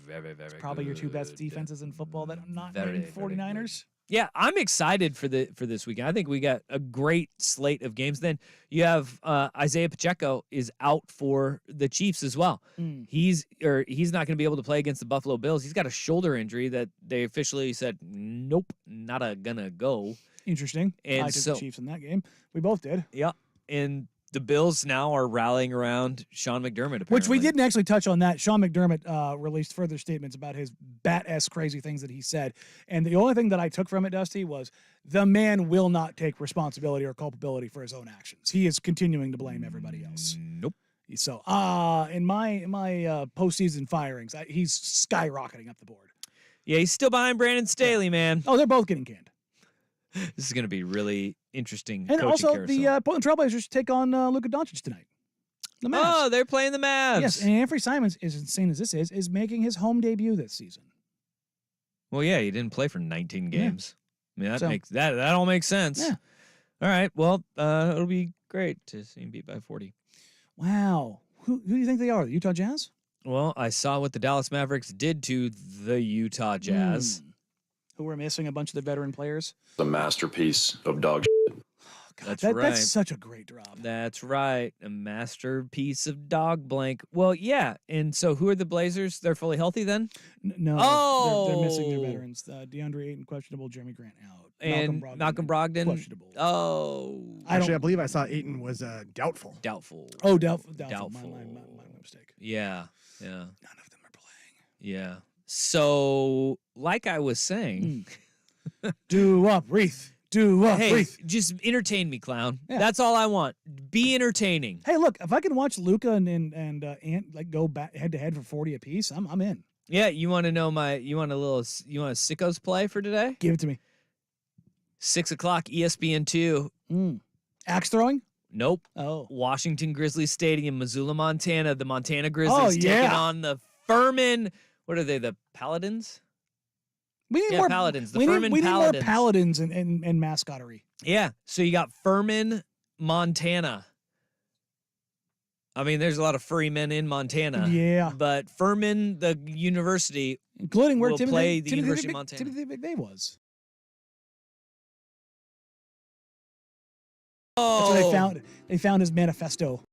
Very, very Probably your two best defenses in football that are not named 49ers. Yeah, I'm excited for this weekend. I think we got a great slate of games. Then you have Isaiah Pacheco is out for the Chiefs as well. He's not going to be able to play against the Buffalo Bills. He's got a shoulder injury that they officially said, nope, not gonna go. Interesting. And I took the Chiefs in that game. We both did. Yeah, and the Bills now are rallying around Sean McDermott, apparently. Which we didn't actually touch on that. Sean McDermott released further statements about his bat-esque crazy things that he said. And the only thing that I took from it, Dusty, was the man will not take responsibility or culpability for his own actions. He is continuing to blame everybody else. Nope. So, in my postseason firings, he's skyrocketing up the board. Yeah, he's still behind Brandon Staley, man. Oh, they're both getting canned. This is going to be really interesting. And coaching also, carousel. the Portland Trailblazers take on Luka Doncic tonight. The Mavs. Oh, they're playing the Mavs. Yes, and Anthony Simons, as insane as this is making his home debut this season. Well, yeah, he didn't play for 19 games. Yeah. I mean, that makes that all makes sense. Yeah. All right. Well, it'll be great to see him beat by 40. Wow. Who do you think they are? The Utah Jazz? Well, I saw what the Dallas Mavericks did to the Utah Jazz. Who were missing a bunch of the veteran players. The masterpiece of dog shit. That's right. right. That's such a great drop. That's right. A masterpiece of dog blank. Well, yeah. And so who are the Blazers? They're fully healthy then? No. They're missing their veterans. DeAndre Ayton, questionable. Jeremy Grant out. And Malcolm Brogdon? Questionable. Oh. Actually, I believe I saw Ayton was doubtful. Doubtful. Oh, doubtful. My mistake. Yeah. Yeah. None of them are playing. Yeah. So, like I was saying, do up, Wreath. Do up, hey, Wreath. just entertain me, clown. Yeah. That's all I want. Be entertaining. Hey, look, if I can watch Luka and Ant like go back head to head for 40 apiece, I'm in. Yeah, you want to know you want a sickos play for today? Give it to me. 6 o'clock, ESPN2. Axe throwing? Nope. Oh. Washington Grizzlies Stadium, Missoula, Montana. The Montana Grizzlies taking on the Furman. What are they? The Paladins? We need more Paladins. The we Furman need Paladins. more Paladins and mascottery. Yeah. So you got Furman, Montana. I mean, there's a lot of furry men in Montana. Yeah. But Furman, the university, including where will play the University of Montana. Timothy McVeigh was. Oh. That's where they found his manifesto.